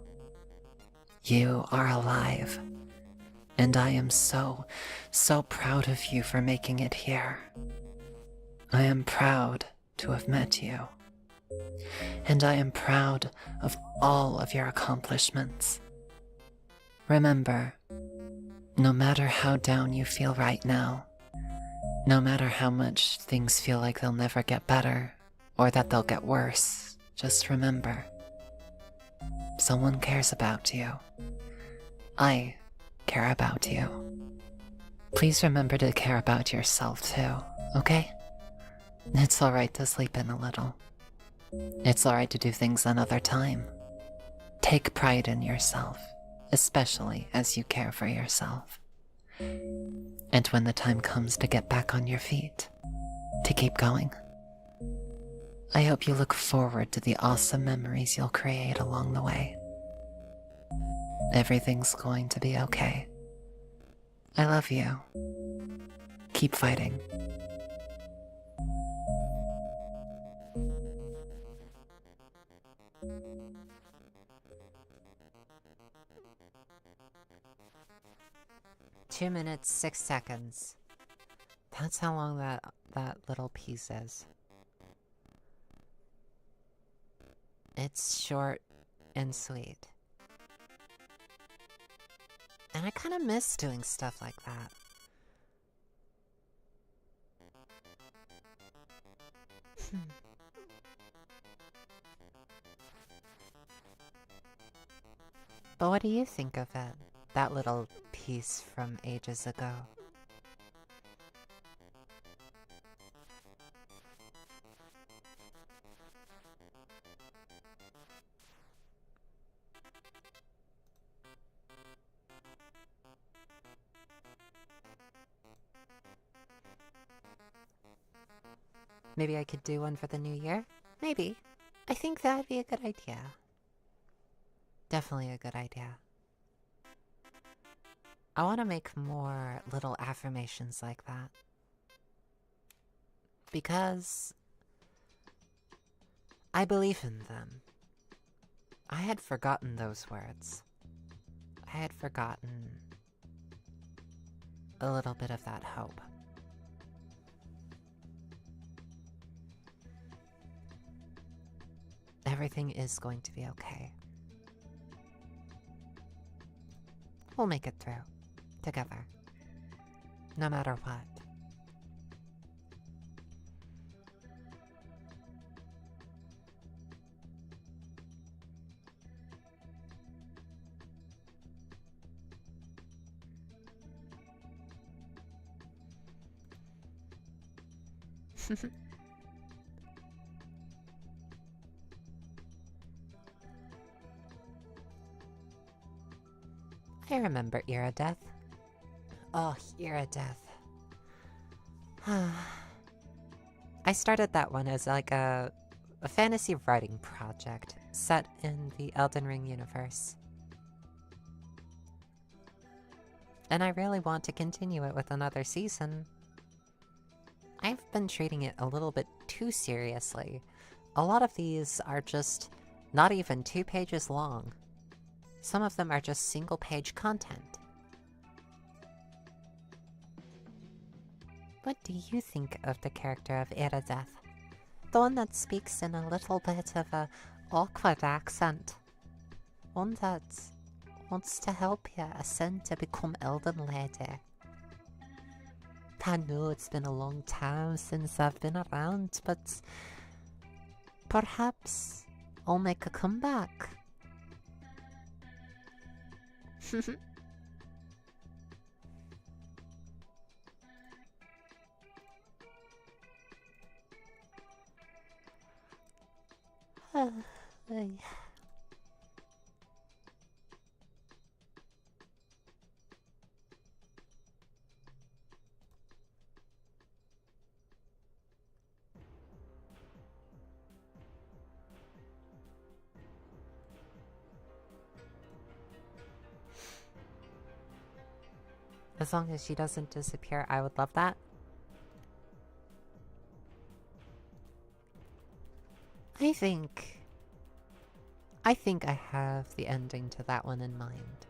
You are alive. And I am so proud of you for making it here. I am proud to have met you. And I am proud of all of your accomplishments. Remember, no matter how down you feel right now, no matter how much things feel like they'll never get better or that they'll get worse, just remember, someone cares about you. I care about you. Please remember to care about yourself too, okay? It's alright to sleep in a little. It's alright to do things another time. Take pride in yourself, especially as you care for yourself. And when the time comes to get back on your feet, to keep going, I hope you look forward to the awesome memories you'll create along the way. Everything's going to be okay. I love you. Keep fighting. Two minutes, 6 seconds. That's how long that little piece is. It's short and sweet. And I kind of miss doing stuff like that. But what do you think of it? That little piece from ages ago. Maybe I could do one for the new year? Maybe. I think that'd be a good idea. Definitely a good idea. I want to make more little affirmations like that. Because I believe in them. I had forgotten those words. I had forgotten a little bit of that hope. Everything is going to be okay. We'll make it through. Together. No matter what. I remember Era Death. Oh, Era Death. I started that one as like a fantasy writing project set in the Elden Ring universe. And I really want to continue it with another season. I've been treating it a little bit too seriously. A lot of these are just not even 2 pages long. Some of them are just single-page content. What do you think of the character of Era Death? The one that speaks in a little bit of a awkward accent. One that wants to help you ascend to become Elden Lady. I know it's been a long time since I've been around, but perhaps I'll make a comeback. As long as she doesn't disappear, I would love that. I think I have the ending to that one in mind.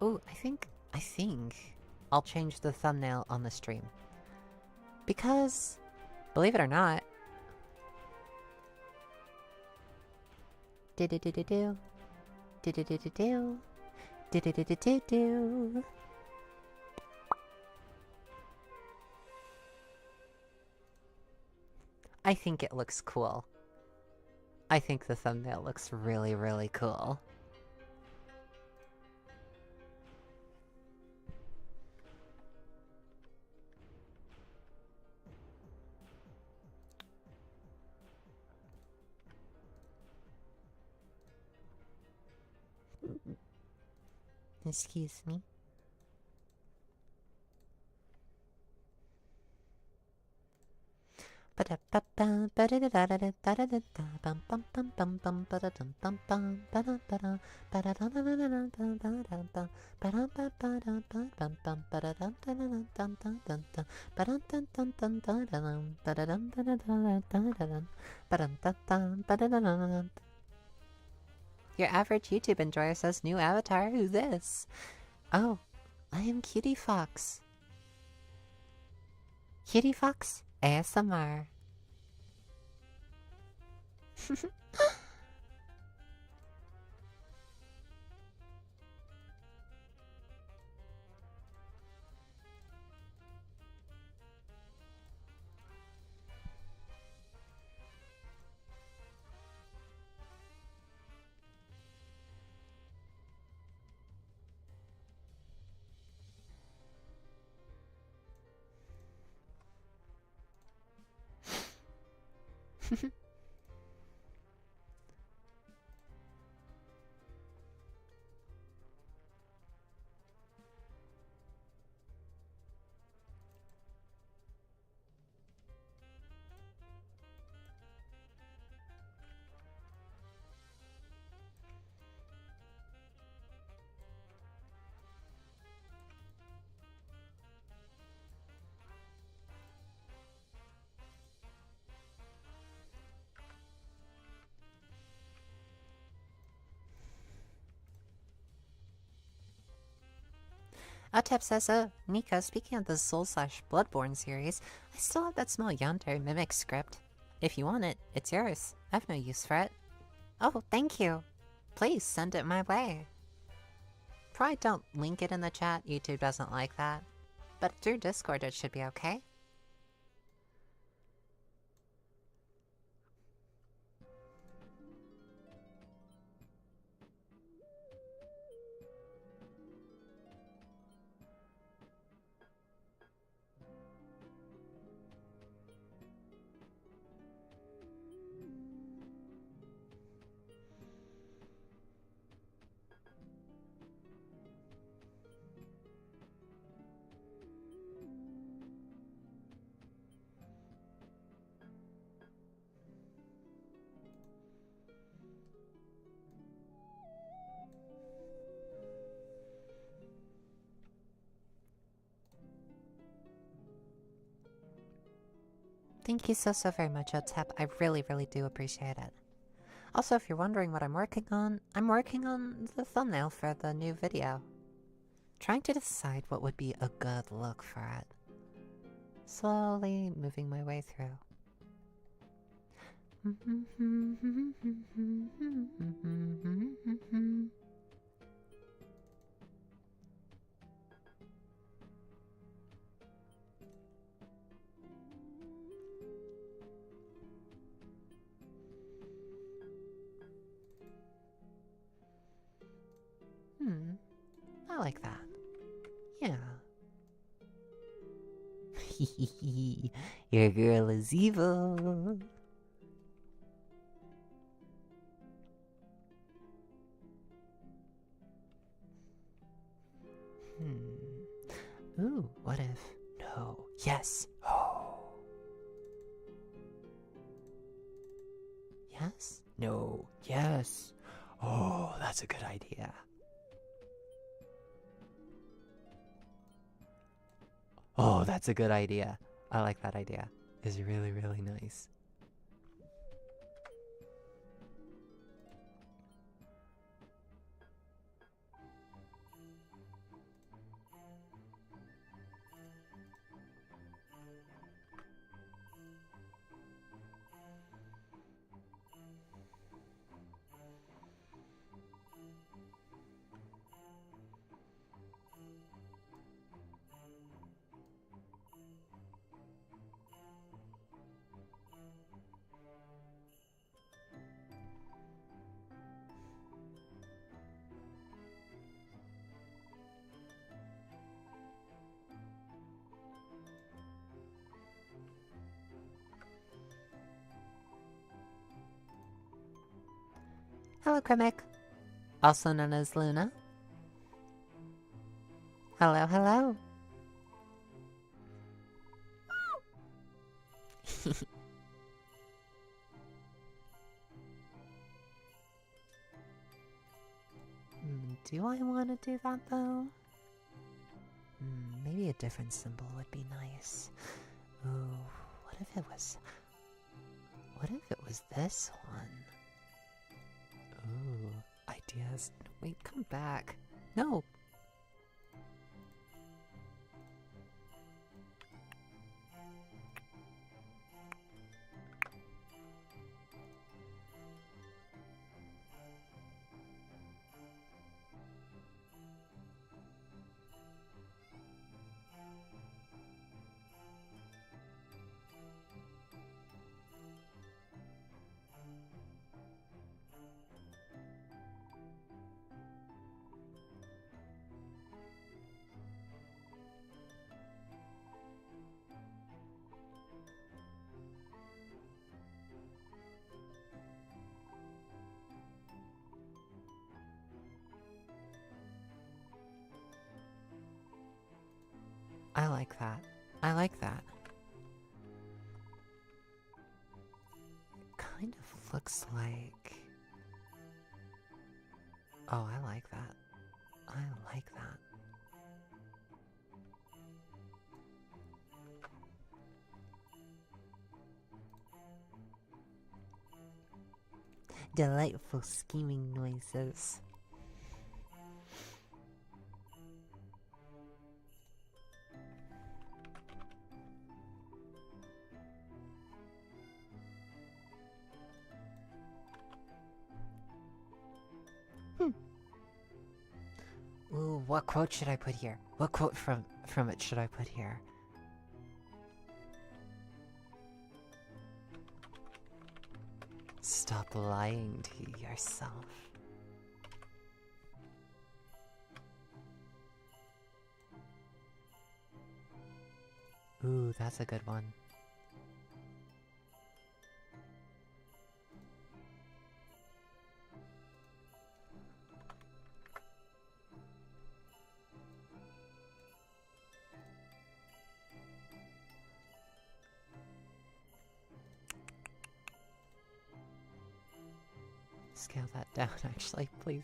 Oh, I think I'll change the thumbnail on the stream. Because, believe it or not, do-do-do-do-do, do-do-do-do-do, do-do-do-do-do-do. I think it looks cool. I think the thumbnail looks really, really cool. Excuse me. Your average YouTube enjoyer says new avatar. Who's this? Oh, I am Cutiefox. Cutiefox ASMR. Otep says, Nico, speaking of the Soul/Bloodborne series, I still have that small Yandere Mimic script. If you want it, it's yours. I have no use for it. Oh, thank you. Please send it my way. Probably don't link it in the chat, YouTube doesn't like that. But through Discord it should be okay. Thank you so very much, Otep. I really, really do appreciate it. Also, if you're wondering what I'm working on the thumbnail for the new video. Trying to decide what would be a good look for it. Slowly moving my way through. I like that. Yeah. Your girl is evil. Ooh, what if? No. Yes. Oh. Yes? No. Yes. Oh, that's a good idea. Oh, that's a good idea. I like that idea. It's really, really nice. Hello, Krimic. Also known as Luna. Hello, hello. Do I want to do that, though? Maybe a different symbol would be nice. Ooh, what if it was... What if it was this one? Ooh, ideas. Wait, come back. No! I like that. I like that. It kind of looks like... Oh, I like that. I like that. Delightful scheming noises. Ooh, what quote should I put here? What quote from it should I put here? Stop lying to yourself. Ooh, that's a good one. Scale that down, actually, please.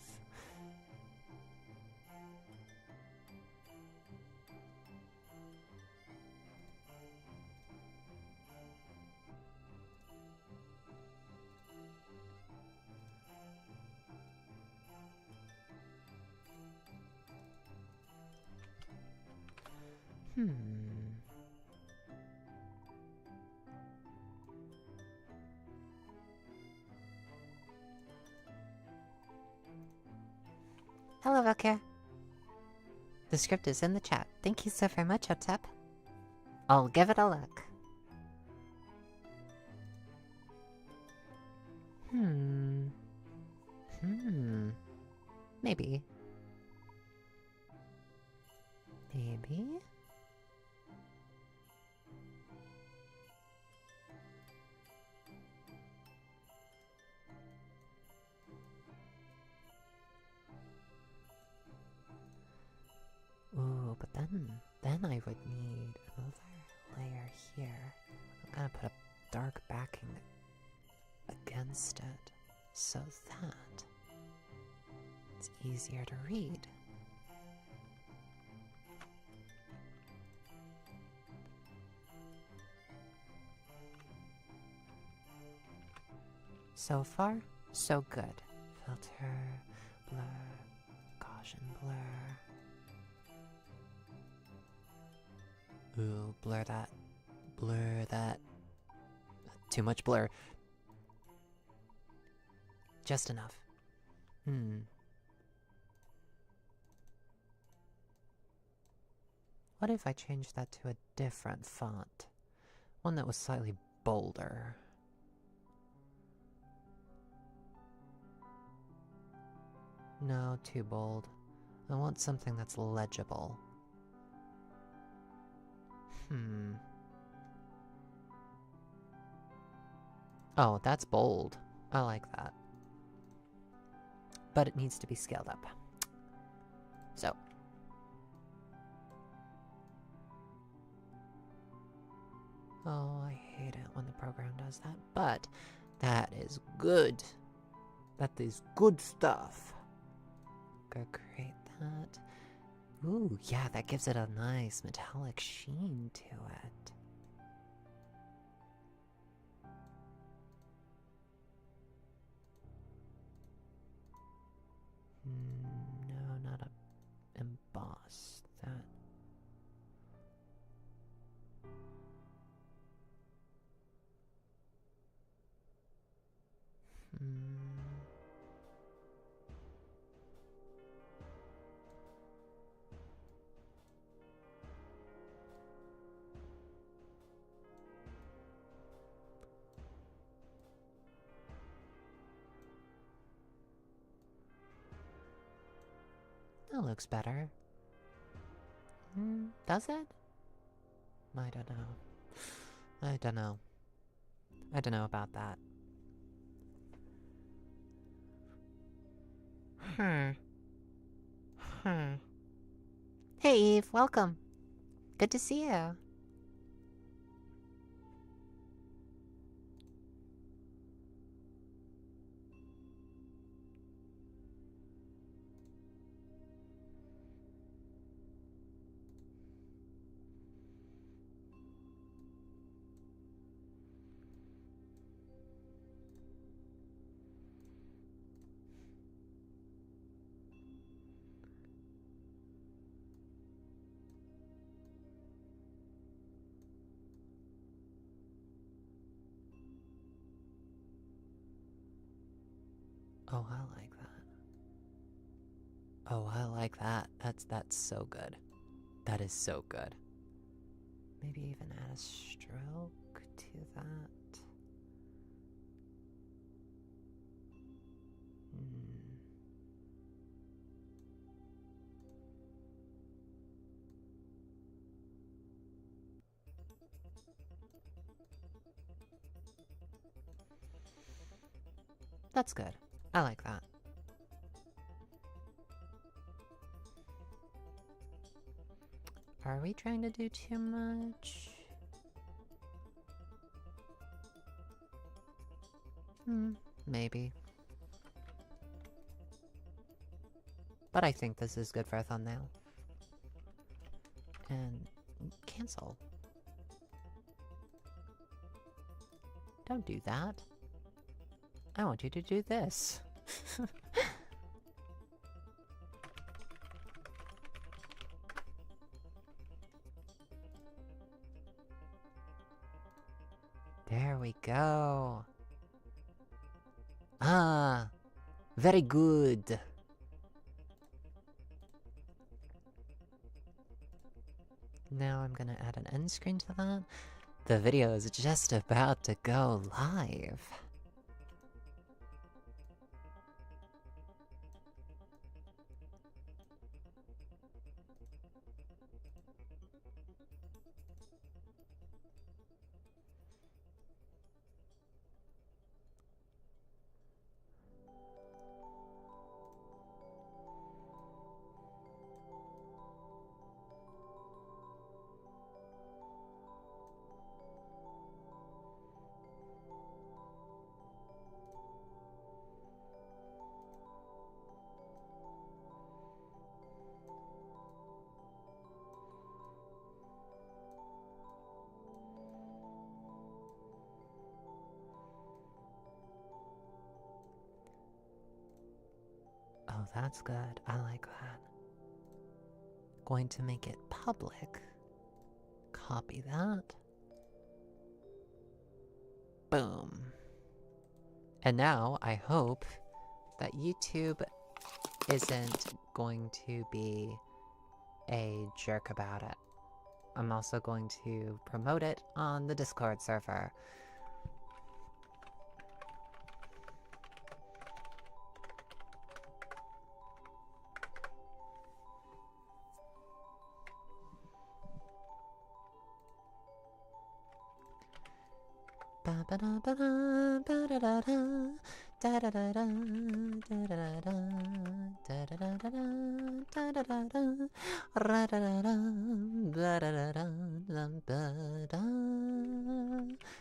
Hello, Valkyr. The script is in the chat. Thank you so very much, Otep. I'll give it a look. Maybe. Maybe? Ooh, but then I would need another layer here. I'm gonna put a dark backing against it so that it's easier to read. So far, so good. Filter, blur, Gaussian blur. Ooh, blur that. Blur that. Too much blur. Just enough. What if I changed that to a different font? One that was slightly bolder. No, too bold. I want something that's legible. Oh, that's bold. I like that. but it needs to be scaled up. So. Oh, I hate it when the program does that, but that is good. That is good stuff. Go create that. Ooh, yeah, that gives it a nice metallic sheen to it. No, not a emboss. That. That looks better. Does it? I don't know. I don't know. I don't know about that. Hey Eve, welcome. Good to see you. Oh, I like that. Oh, I like that. That's so good. That is so good. Maybe even add a stroke to that. That's good. I like that. Are we trying to do too much? Maybe. But I think this is good for a thumbnail. And cancel. Don't do that. I want you to do this. There we go. Ah, very good. Now I'm gonna add an end screen to that. The video is just about to go live. Oh, that's good. I like that. Going to make it public. Copy that. Boom. And now I hope that YouTube isn't going to be a jerk about it. I'm also going to promote it on the Discord server. Da da da da da da da da da da da da da da da ra da da da ba da da da ba da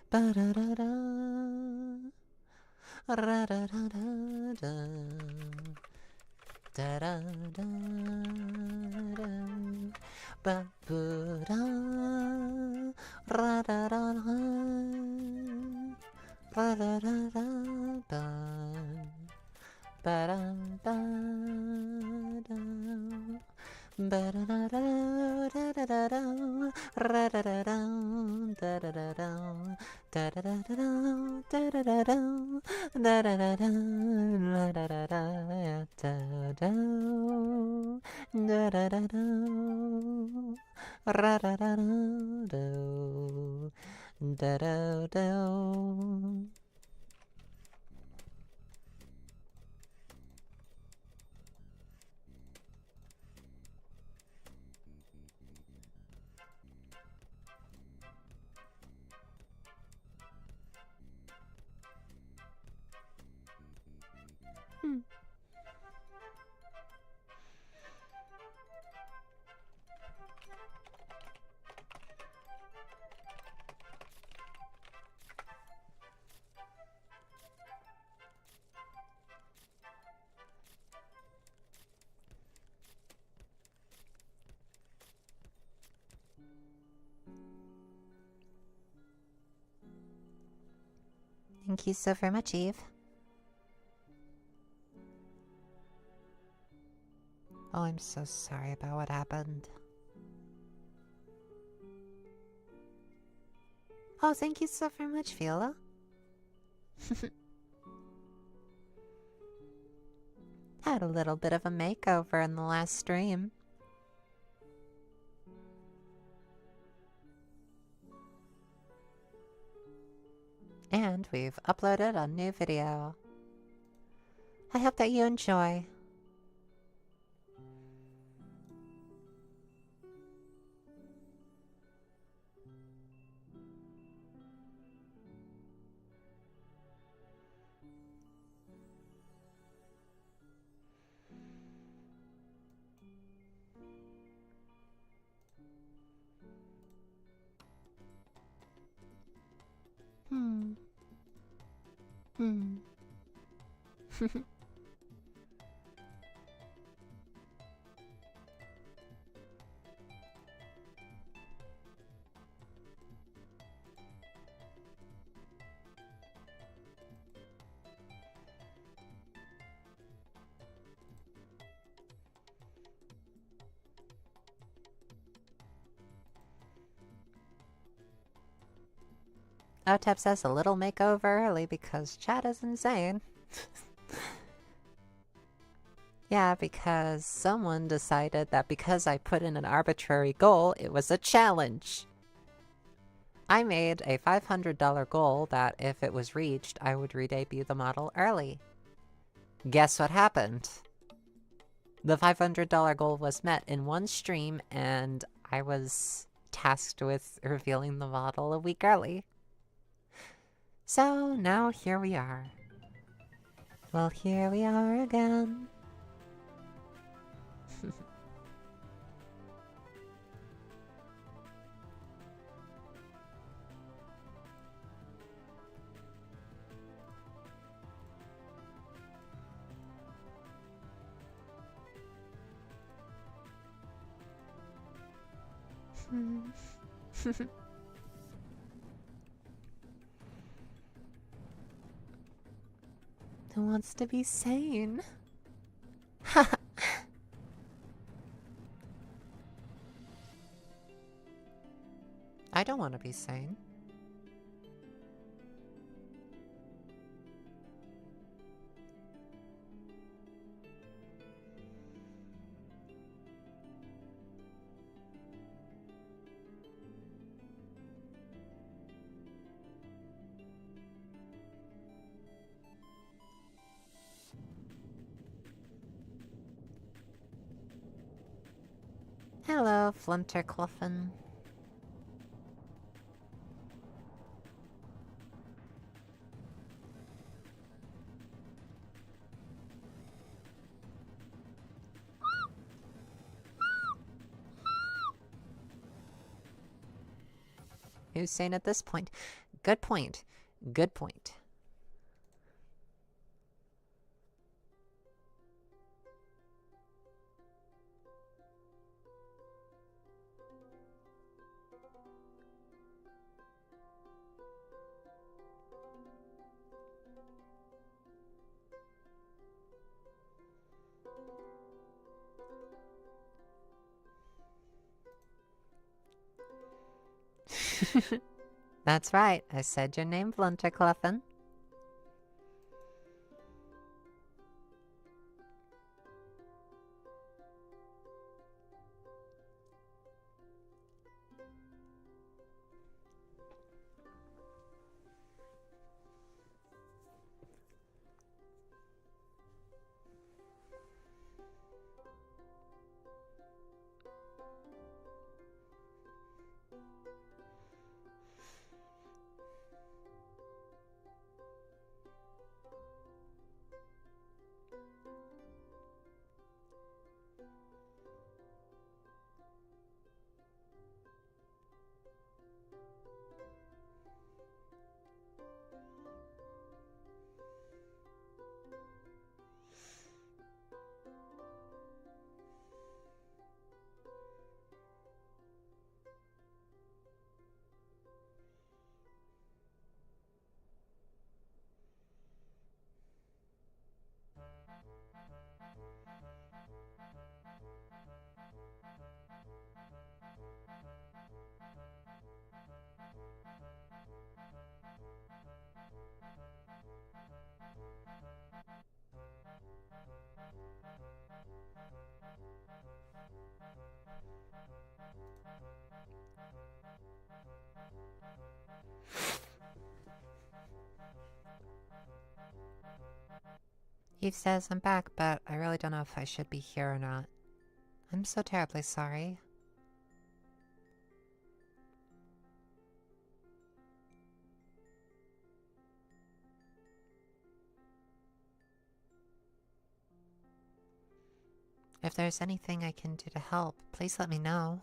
ba da da da ra da da da da da da da da ba ba da ra da da da ba da da da da ba da da da ba da da da da da da ra da da da da da da da da da da da da da da da da da da ra da da da da da da da da da ra da da da da da da. Thank you so very much, Eve. Oh, I'm so sorry about what happened. Oh, thank you so very much, Viola. Had a little bit of a makeover in the last stream. And we've uploaded a new video. I hope that you enjoy. Otep says a little makeover early because chat is insane. Yeah, because someone decided that because I put in an arbitrary goal, it was a challenge. I made a $500 goal that if it was reached, I would re-debut the model early. Guess what happened? The $500 goal was met in one stream, and I was tasked with revealing the model a week early. So now here we are. Well, here we are again. Who wants to be sane? I don't want to be sane. Hello, Fluntercluffin. Who's sane at this point? Good point. Good point. That's right. I said your name, Bluntercluffen. Eve says I'm back, but I really don't know if I should be here or not. I'm so terribly sorry. If there's anything I can do to help, please let me know.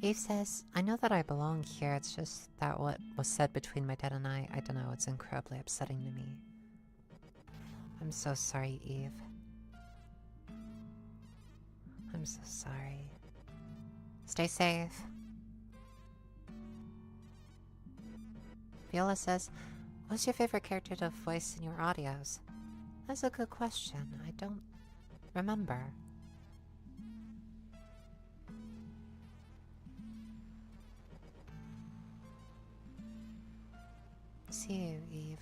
Eve says, I know that I belong here, it's just that what was said between my dad and I don't know, it's incredibly upsetting to me. I'm so sorry, Eve. I'm so sorry. Stay safe. Viola says, what's your favorite character to voice in your audios? That's a good question. I don't remember. See you, Eve.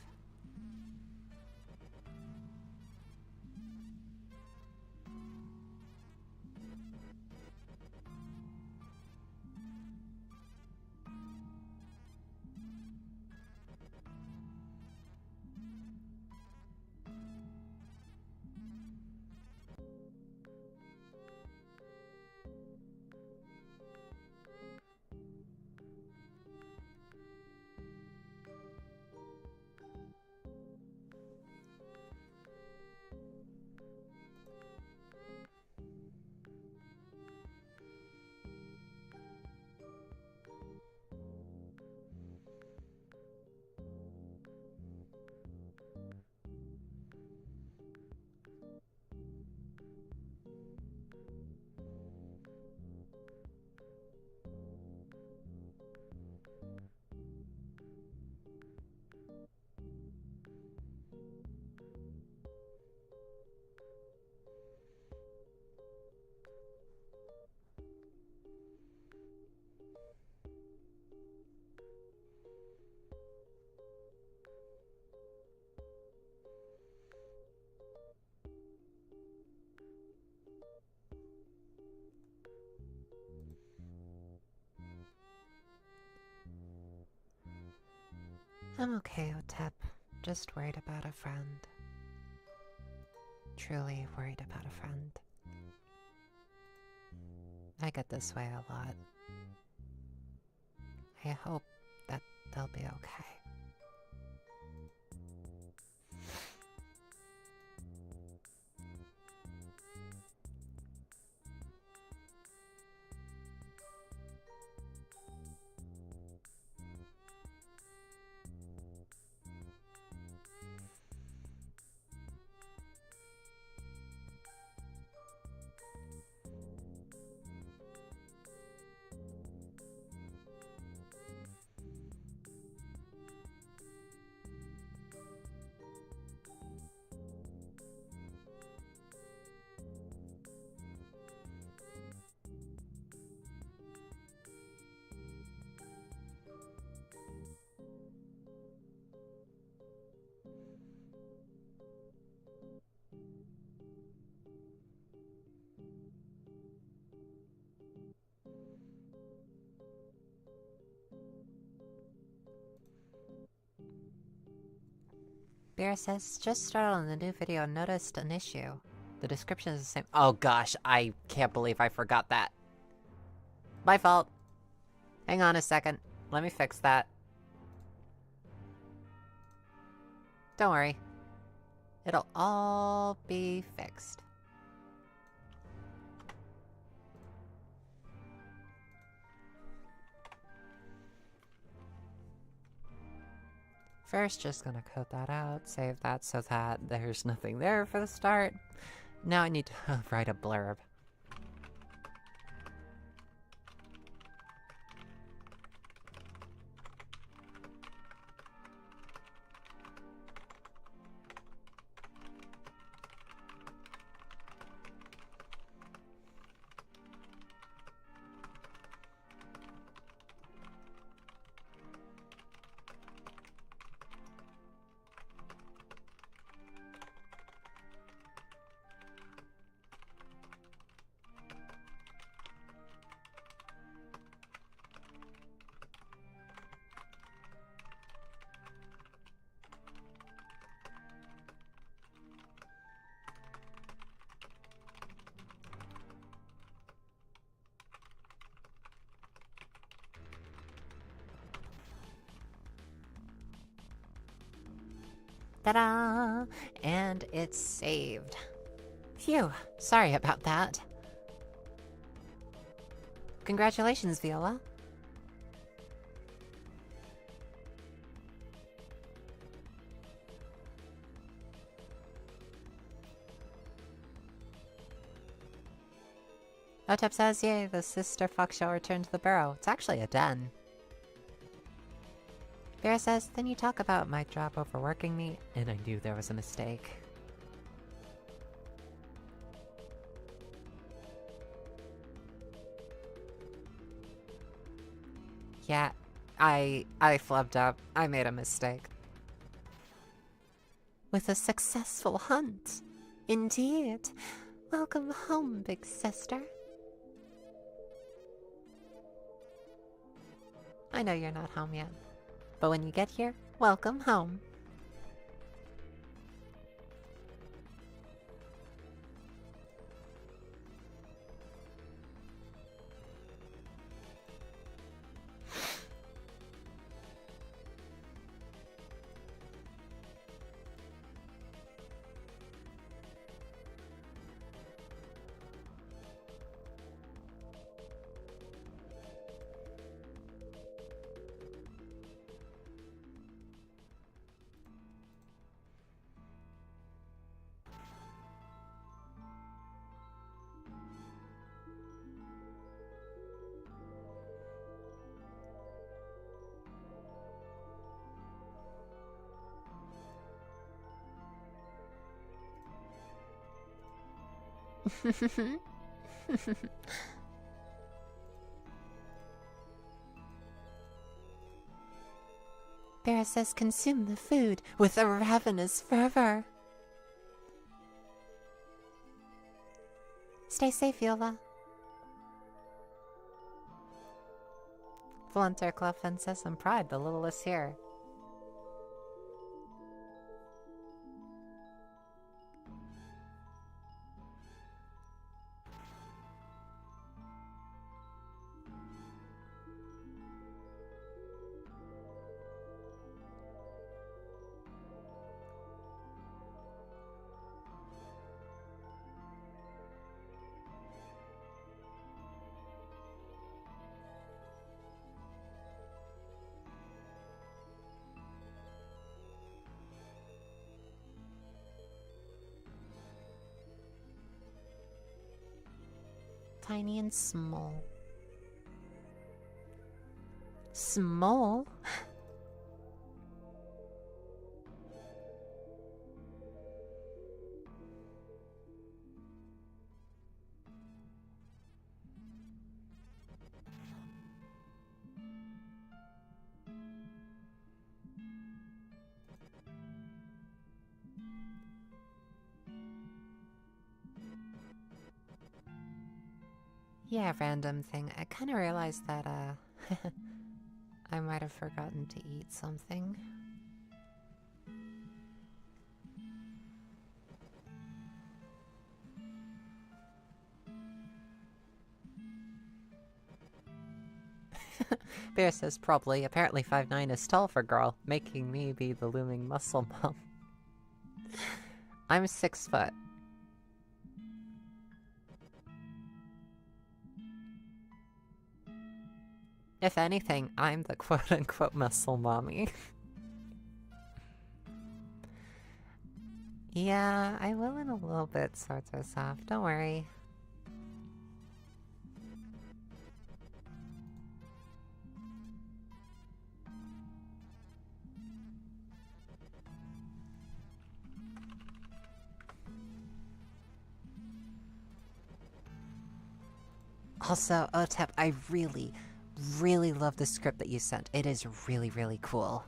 I'm okay, Otep. Just worried about a friend. Truly worried about a friend. I get this way a lot. I hope that they'll be okay. Bear says, just started on the new video and noticed an issue. The description is the same. Oh gosh, I can't believe I forgot that. My fault. Hang on a second. Let me fix that. Don't worry. It'll all be fixed. First, just gonna cut that out, save that so that there's nothing there for the start. Now I need to write a blurb. Ta-da! And it's saved. Phew, sorry about that. Congratulations, Viola. Otep says, yay, the sister fox shall return to the burrow. It's actually a den. Bear says, then you talk about my drop overworking me, and I knew there was a mistake. Yeah, I flubbed up. I made a mistake. With a successful hunt. Indeed. Welcome home, big sister. I know you're not home yet. But when you get here, welcome home. Bear says consume the food with a ravenous fervor. Stay safe, Viola. Volunteer Clefin says, I'm Pride, the littlest here. tiny and small. Small? Yeah, random thing. I kind of realized that, I might have forgotten to eat something. Bear says probably. Apparently 5'9" is tall for girl, making me be the looming muscle mom. I'm 6 foot. If anything, I'm the quote-unquote muscle mommy. Yeah, I will in a little bit, sort this off. Don't worry. Also, Otep, I really, really love the script that you sent. It is really, really cool.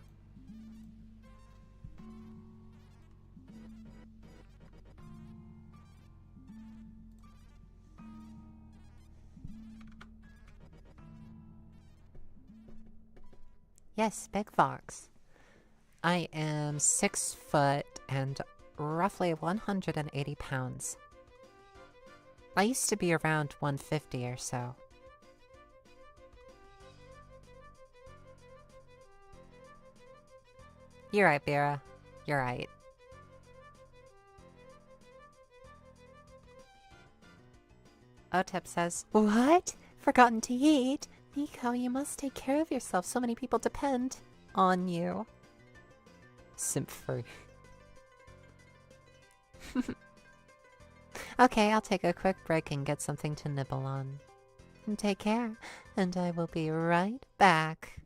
Yes, Big Fox. I am 6 foot and roughly 180 pounds. I used to be around 150 or so. You're right, Vera. You're right. Otep says, "What? Forgotten to eat? Nico, you must take care of yourself. So many people depend on you." Simp free. Okay, I'll take a quick break and get something to nibble on. Take care, and I will be right back.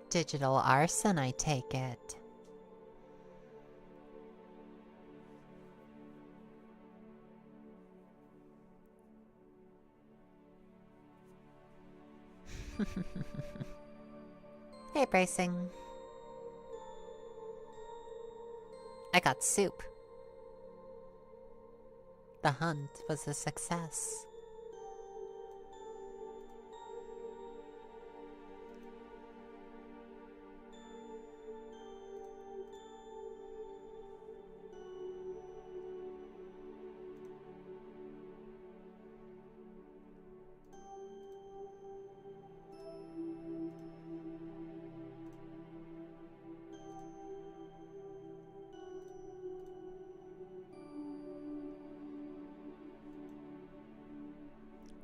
Digital arson, I take it. Hey, Bracing. I got soup. The hunt was a success.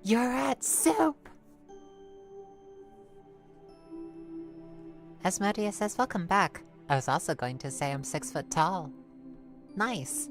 You're at soup! Asmodeus says, welcome back. I was also going to say I'm 6 foot tall. Nice.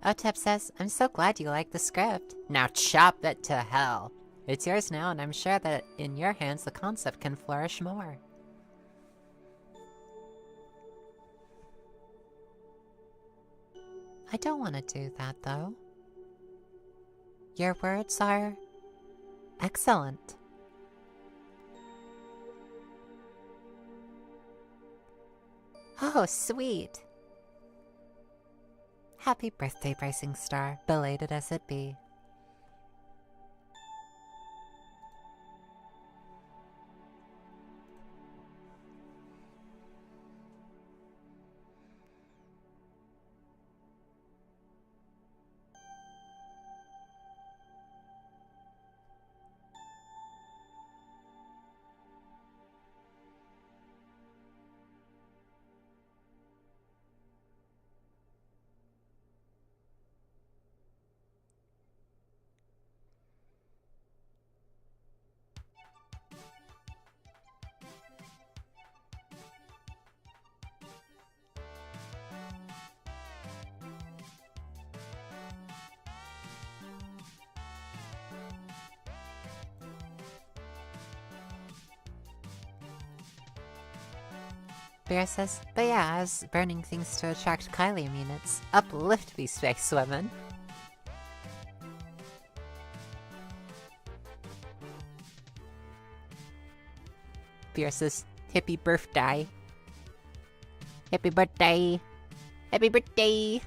Otep says, I'm so glad you like the script. Now chop it to hell. It's yours now, and I'm sure that in your hands the concept can flourish more. I don't want to do that, though. Your words are excellent. Oh, sweet. Happy birthday, Bracing Star, belated as it be. Bear says, but yeah, I was burning things to attract Kylium units. Uplift these space women. Bear says, happy birthday. Happy birthday. Happy birthday.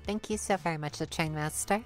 Thank you so very much, the Train Master.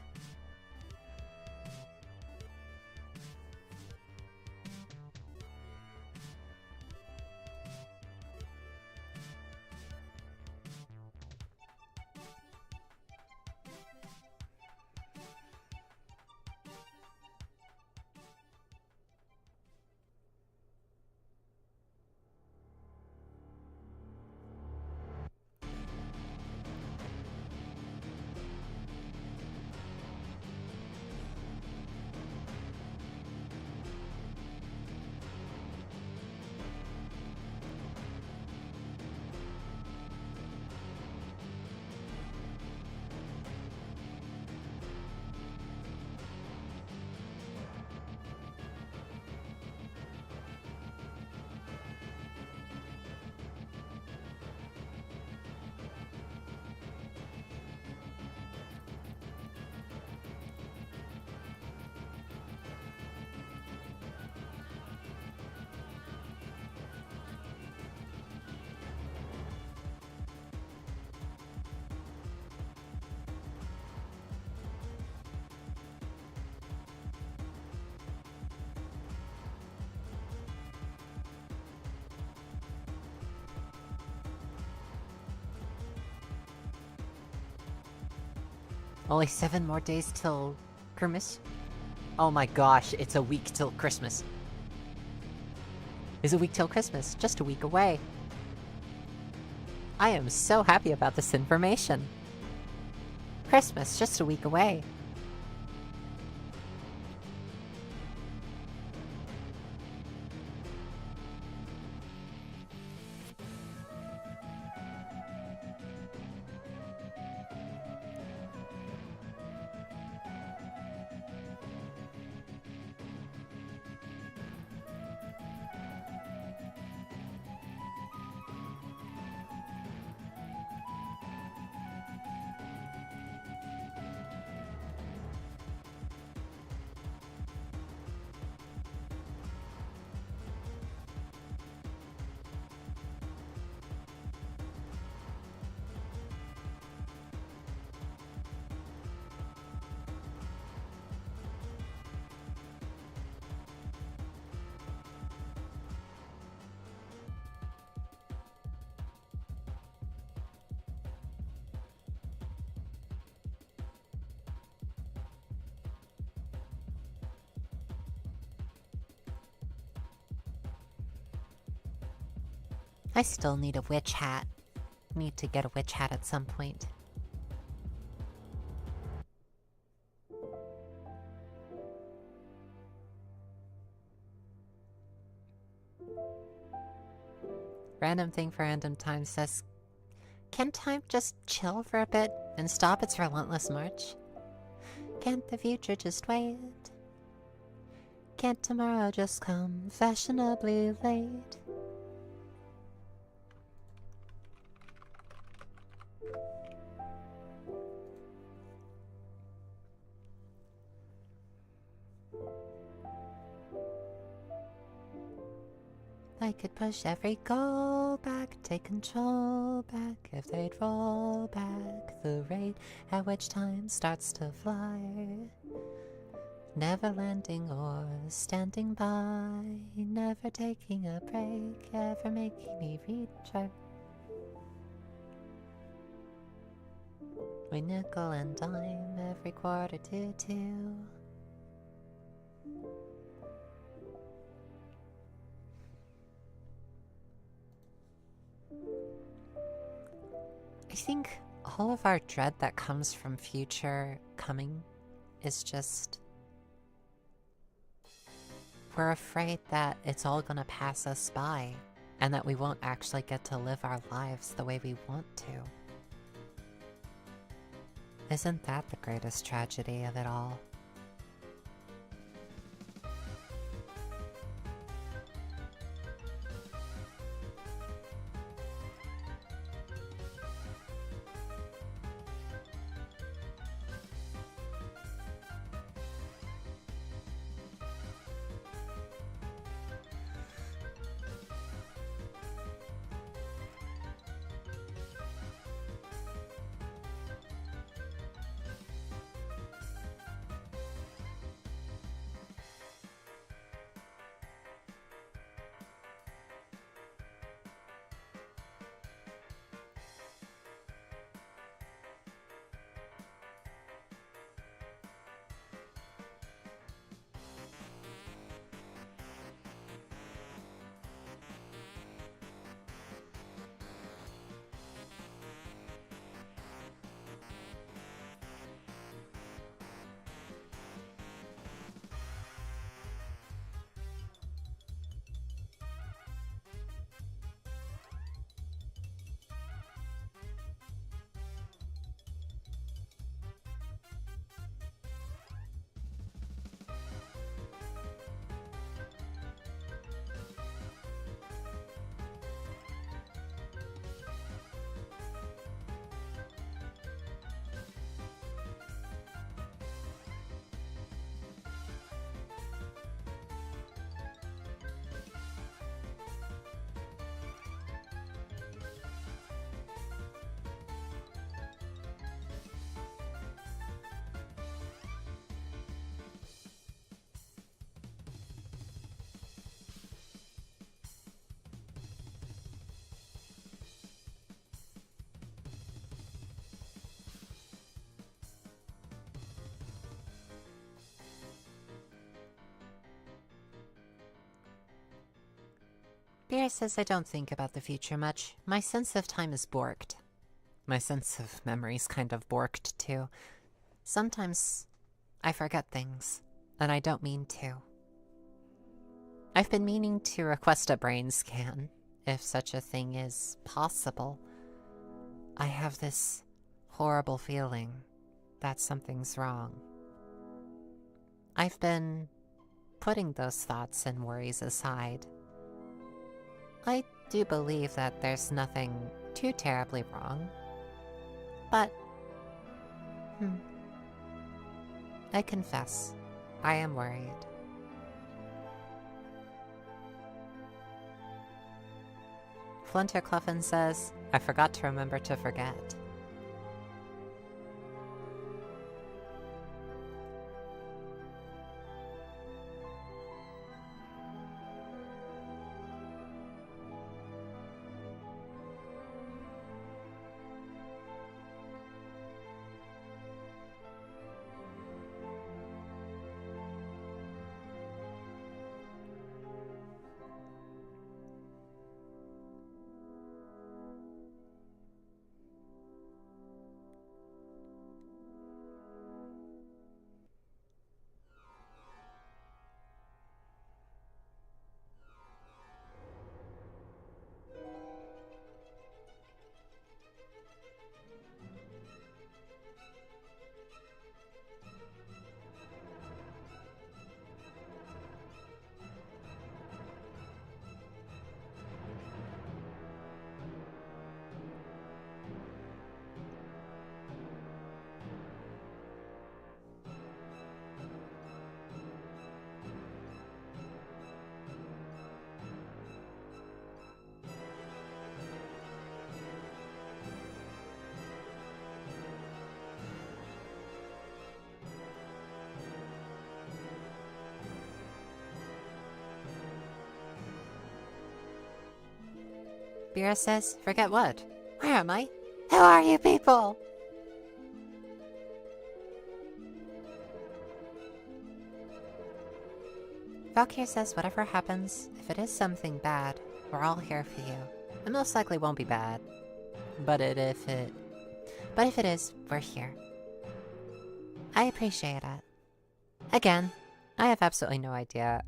Only 7 more days till Christmas? Oh my gosh, it's a week till Christmas. It's a week till Christmas, just a week away. I am so happy about this information. Christmas, just a week away. I still need a witch hat. Need to get a witch hat at some point. Random thing for random time says, can time just chill for a bit and stop its relentless march? Can't the future just wait? Can't tomorrow just come fashionably late? I could push every goal back, take control back, if they'd roll back the rate at which time starts to fly. Never landing or standing by, never taking a break, ever making me retry. We nickel and dime every quarter to 2. I think all of our dread that comes from future coming is just... we're afraid that it's all gonna pass us by, and that we won't actually get to live our lives the way we want to. Isn't that the greatest tragedy of it all? Beer says I don't think about the future much. My sense of time is borked. My sense of memory's kind of borked, too. Sometimes I forget things, and I don't mean to. I've been meaning to request a brain scan, if such a thing is possible. I have this horrible feeling that something's wrong. I've been putting those thoughts and worries aside. I do believe that there's nothing too terribly wrong, but I confess, I am worried. Fluntercluffin says, I forgot to remember to forget. Bira says, forget what? Where am I? Who are you people? Valkyr says, whatever happens, if it is something bad, we're all here for you. It most likely won't be bad. But if it is, we're here. I appreciate it. Again, I have absolutely no idea.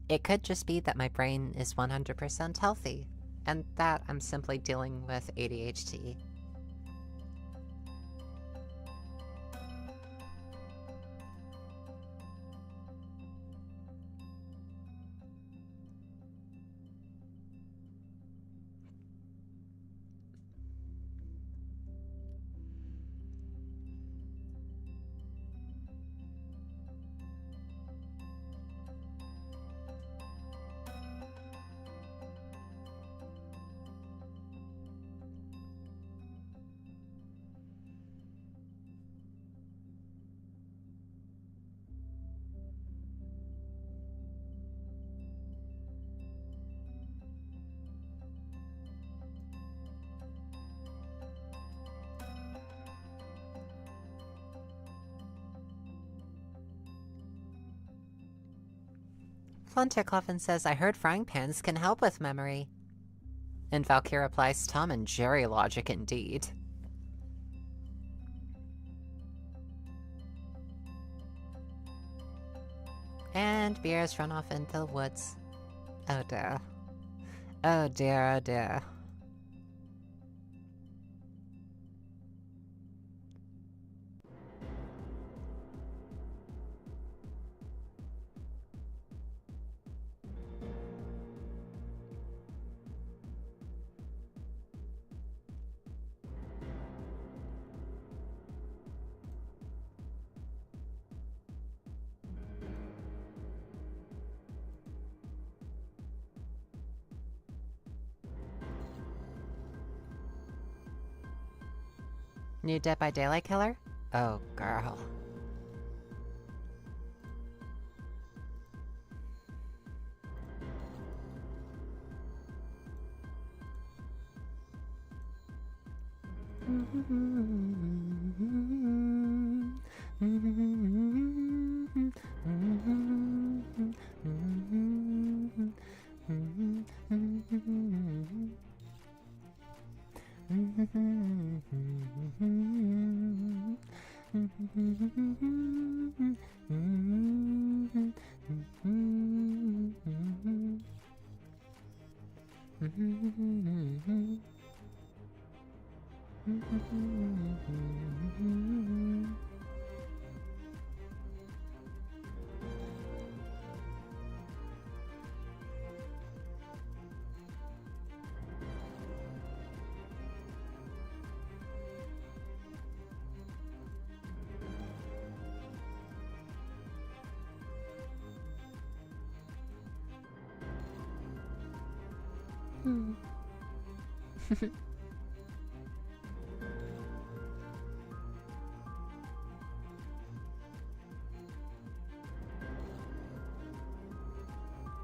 It could just be that my brain is 100% healthy, and that I'm simply dealing with ADHD. Fluntercluffin says, I heard frying pans can help with memory. And Valkyr replies, Tom and Jerry logic indeed. And Beer's run off into the woods. Oh dear. Oh dear, oh dear. New Dead by Daylight killer? Oh, girl.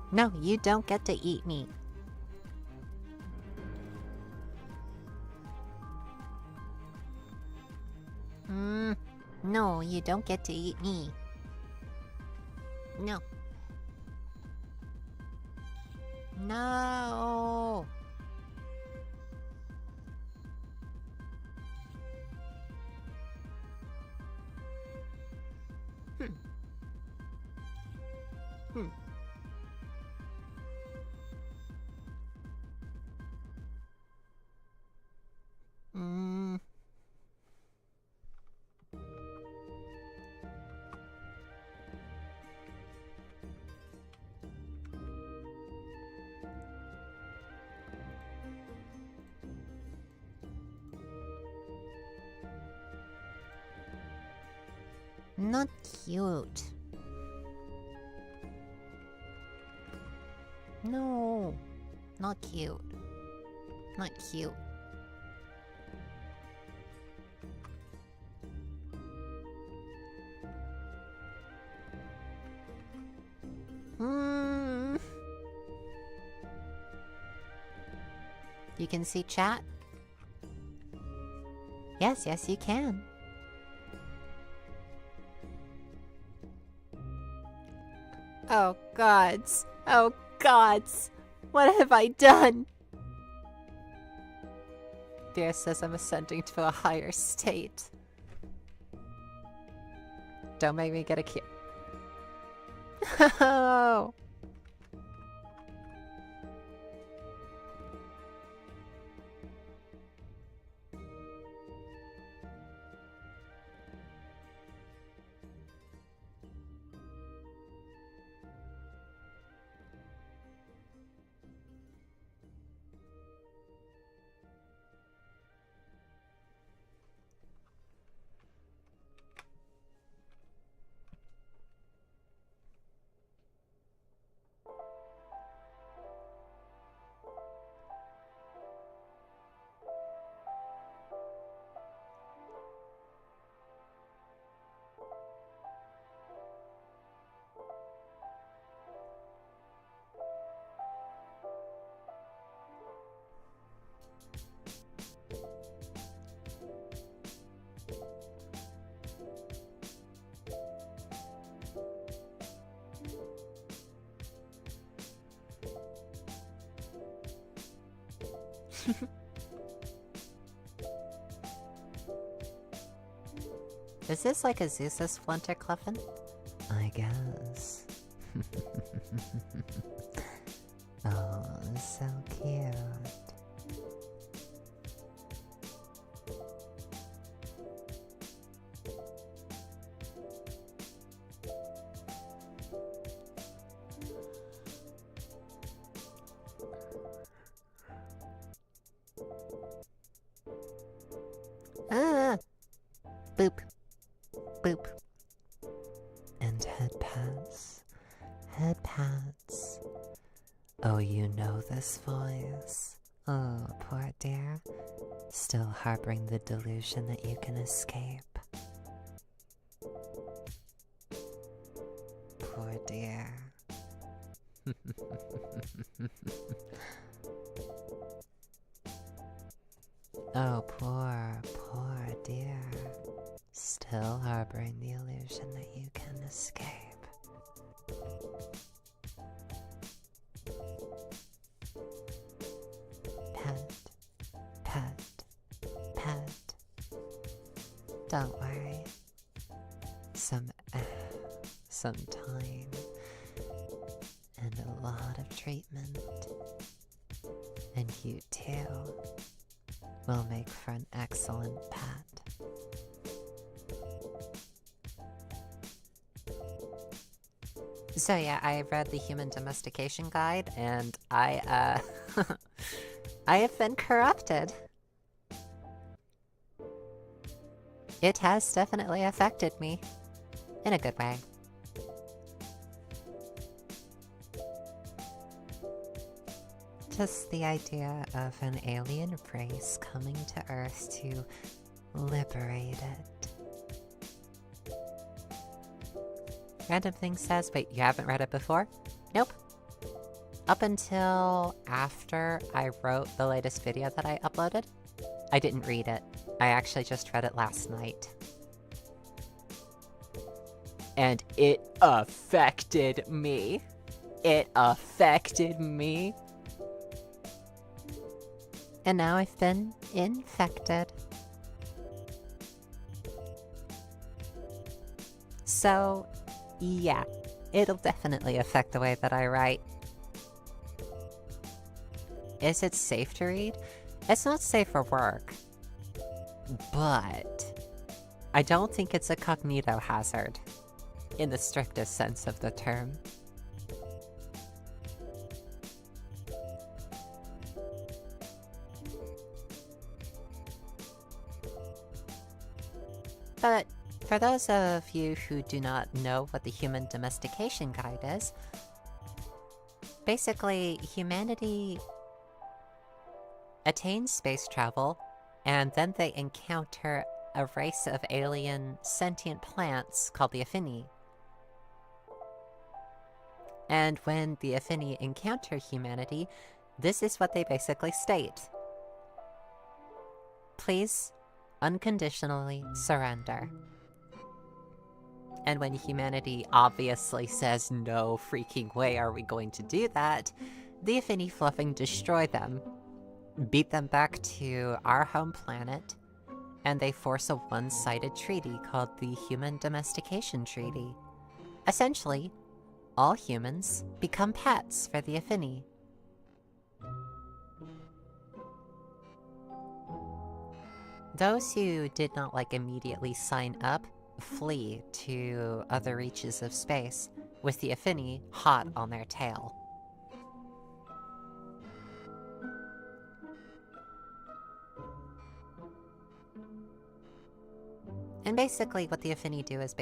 No, you don't get to eat me. No, you don't get to eat me. No. No. Not cute. No, not cute. Not cute. You can see chat? Yes, yes, you can. Oh gods. Oh gods. What have I done? Dear says I'm ascending to a higher state. Don't make me get a cue. Oh. Is this like a Zeus's Fluntercluffen? I guess. Oh, so cute. Boop. Boop. And head pats. Head pats. Oh, you know this voice. Oh, poor dear. Still harboring the delusion that you can escape. Poor dear. Oh, poor dear. Still harboring the illusion that you can escape. Pet, pet, pet. Don't worry. some time and a lot of treatment. And you too will make for an excellent pet. So yeah, I read the Human Domestication Guide, and I I have been corrupted. It has definitely affected me. In a good way. Just the idea of an alien race coming to Earth to liberate it. Random thing says, wait, you haven't read it before? Nope. Up until after I wrote the latest video that I uploaded, I didn't read it. I actually just read it last night. And it affected me. It affected me. And now I've been infected. So, yeah, it'll definitely affect the way that I write. Is it safe to read? It's not safe for work. But I don't think it's a cognito hazard, in the strictest sense of the term. But for those of you who do not know what the Human Domestication Guide is, basically humanity attains space travel, and then they encounter a race of alien sentient plants called the Affini. And when the Affini encounter humanity, this is what they basically state. Please unconditionally surrender. And when humanity obviously says, no freaking way are we going to do that, the Affini fluffing destroy them, beat them back to our home planet, and they force a one-sided treaty called the Human Domestication Treaty. Essentially, all humans become pets for the Affini. Those who did not immediately sign up flee to other reaches of space, with the Affini hot on their tail. And basically what the Affini do is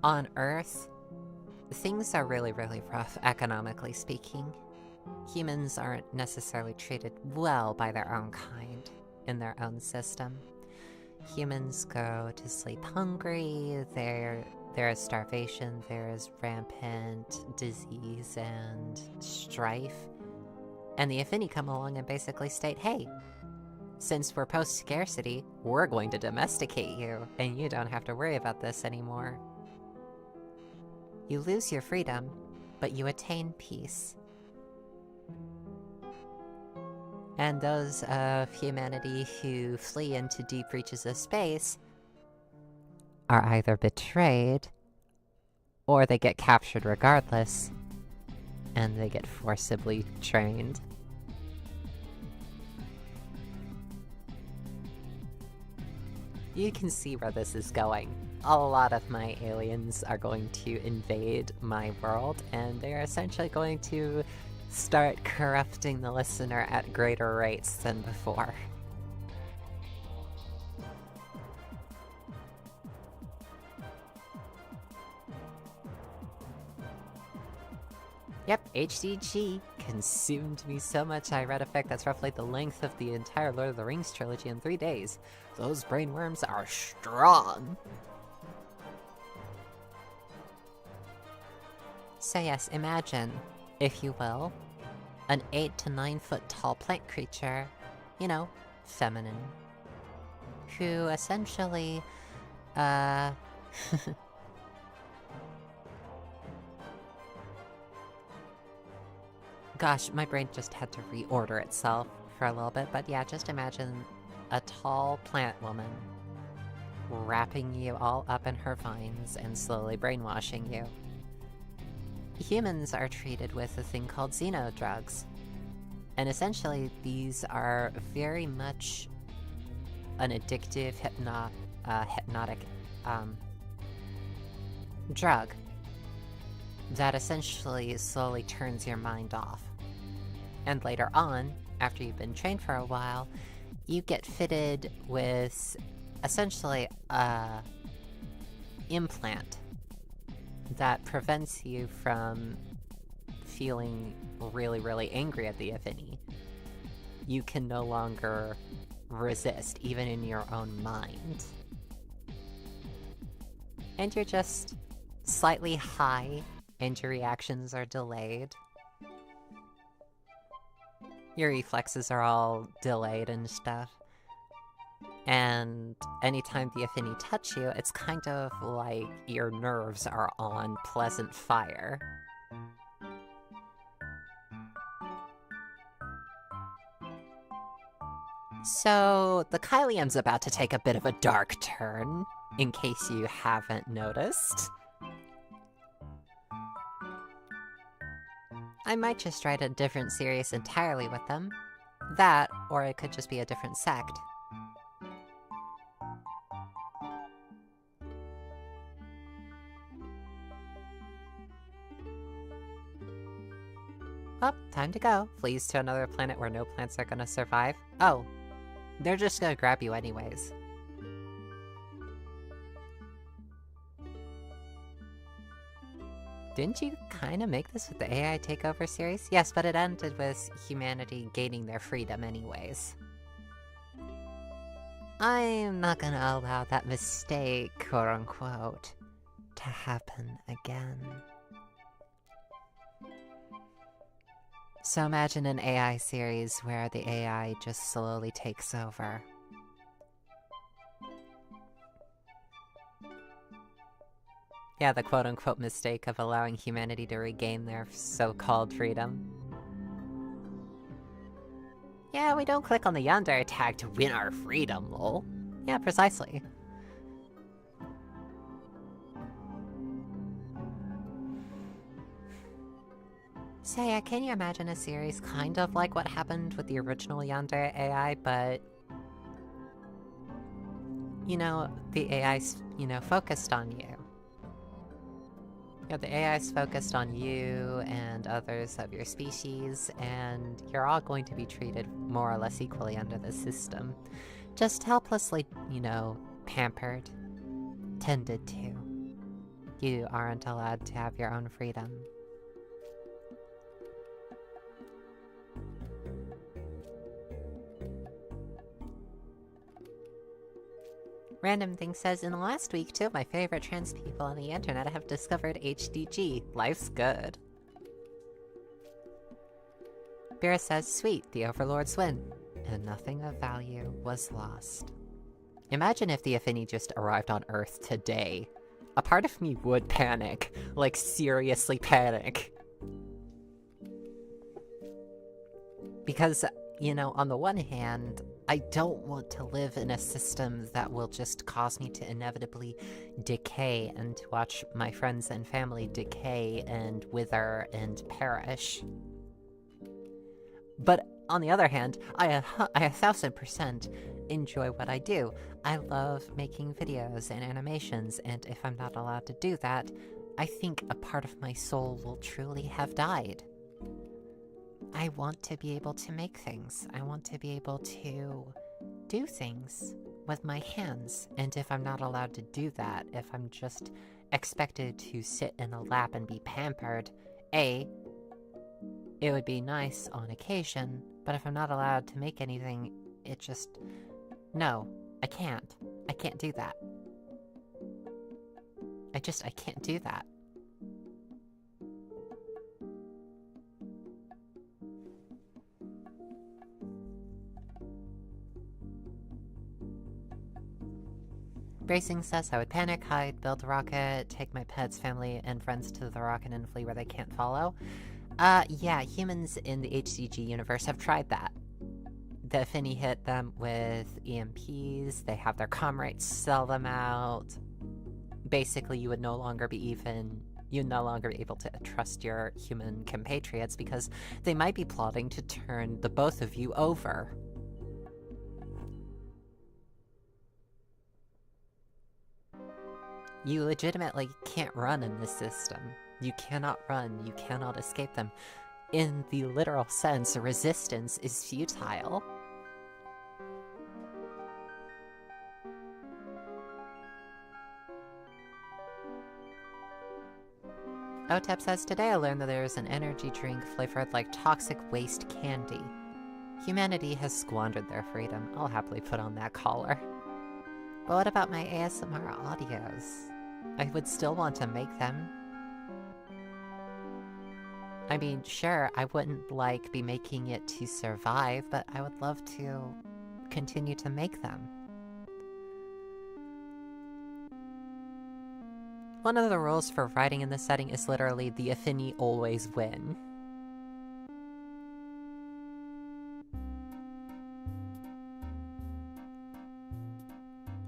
on Earth, things are really, really rough, economically speaking. Humans aren't necessarily treated well by their own kind in their own system. Humans go to sleep hungry, there is starvation, there is rampant disease and strife. And the Affini come along and basically state, hey, since we're post-scarcity, we're going to domesticate you, and you don't have to worry about this anymore. You lose your freedom, but you attain peace. And those of humanity who flee into deep reaches of space are either betrayed, or they get captured regardless, and they get forcibly trained. You can see where this is going. A lot of my aliens are going to invade my world, and they're essentially going to start corrupting the listener at greater rates than before. Yep, HDG consumed me so much I read a fic that's roughly the length of the entire Lord of the Rings trilogy in 3 days. Those brainworms are strong! So yes, imagine, if you will, an 8 to 9 foot tall plant creature, you know, feminine, who essentially, Gosh, my brain just had to reorder itself for a little bit, but yeah, just imagine a tall plant woman wrapping you all up in her vines and slowly brainwashing you. Humans are treated with a thing called xeno drugs. And essentially, these are very much an addictive hypnotic drug that essentially slowly turns your mind off. And later on, after you've been trained for a while, you get fitted with essentially a implant that prevents you from feeling really, really angry at the Affinity. You can no longer resist, even in your own mind. And you're just slightly high, and your reactions are delayed. Your reflexes are all delayed and stuff. And anytime the Affinity touch you, it's kind of like your nerves are on pleasant fire. So, the Kylian's about to take a bit of a dark turn, in case you haven't noticed. I might just write a different series entirely with them. That, or it could just be a different sect. Well, time to go. Flees to another planet where no plants are gonna survive. Oh, they're just gonna grab you anyways. Didn't you kind of make this with the AI Takeover series? Yes, but it ended with humanity gaining their freedom anyways. I'm not gonna allow that mistake, quote-unquote, to happen again. So imagine an AI series where the AI just slowly takes over. Yeah, the quote-unquote mistake of allowing humanity to regain their so-called freedom. Yeah, we don't click on the Yandere tag to win our freedom, lol. Yeah, precisely. So yeah, can you imagine a series kind of like what happened with the original Yandere AI, but... you know, the AI's, focused on you. Yeah, the AI's focused on you and others of your species, and you're all going to be treated more or less equally under the system. Just helplessly, pampered, tended to. You aren't allowed to have your own freedom. Random Thing says, in the last week, 2 of my favorite trans people on the internet have discovered HDG. Life's good. Beerus says, sweet, the Overlords win. And nothing of value was lost. Imagine if the Affinity just arrived on Earth today. A part of me would panic. Like, seriously panic. Because, on the one hand, I don't want to live in a system that will just cause me to inevitably decay and to watch my friends and family decay and wither and perish. But on the other hand, I 1000% enjoy what I do. I love making videos and animations, and if I'm not allowed to do that, I think a part of my soul will truly have died. I want to be able to make things. I want to be able to do things with my hands. And if I'm not allowed to do that, if I'm just expected to sit in a lap and be pampered, it would be nice on occasion, but if I'm not allowed to make anything, it just... no, I can't. I can't do that. I can't do that. Bracing says I would panic, hide, build a rocket, take my pets, family, and friends to the rocket and flee where they can't follow. Yeah, humans in the HCG universe have tried that. the Affinity hit them with EMPs, they have their comrades sell them out. Basically, you'd no longer be able to trust your human compatriots because they might be plotting to turn the both of you over. You legitimately can't run in this system. You cannot run, you cannot escape them. In the literal sense, resistance is futile. Otep says, today I learned that there is an energy drink flavored like toxic waste candy. Humanity has squandered their freedom. I'll happily put on that collar. But what about my ASMR audios? I would still want to make them. I mean, sure, I wouldn't be making it to survive, but I would love to continue to make them. One of the rules for writing in this setting is literally the Affinity always win.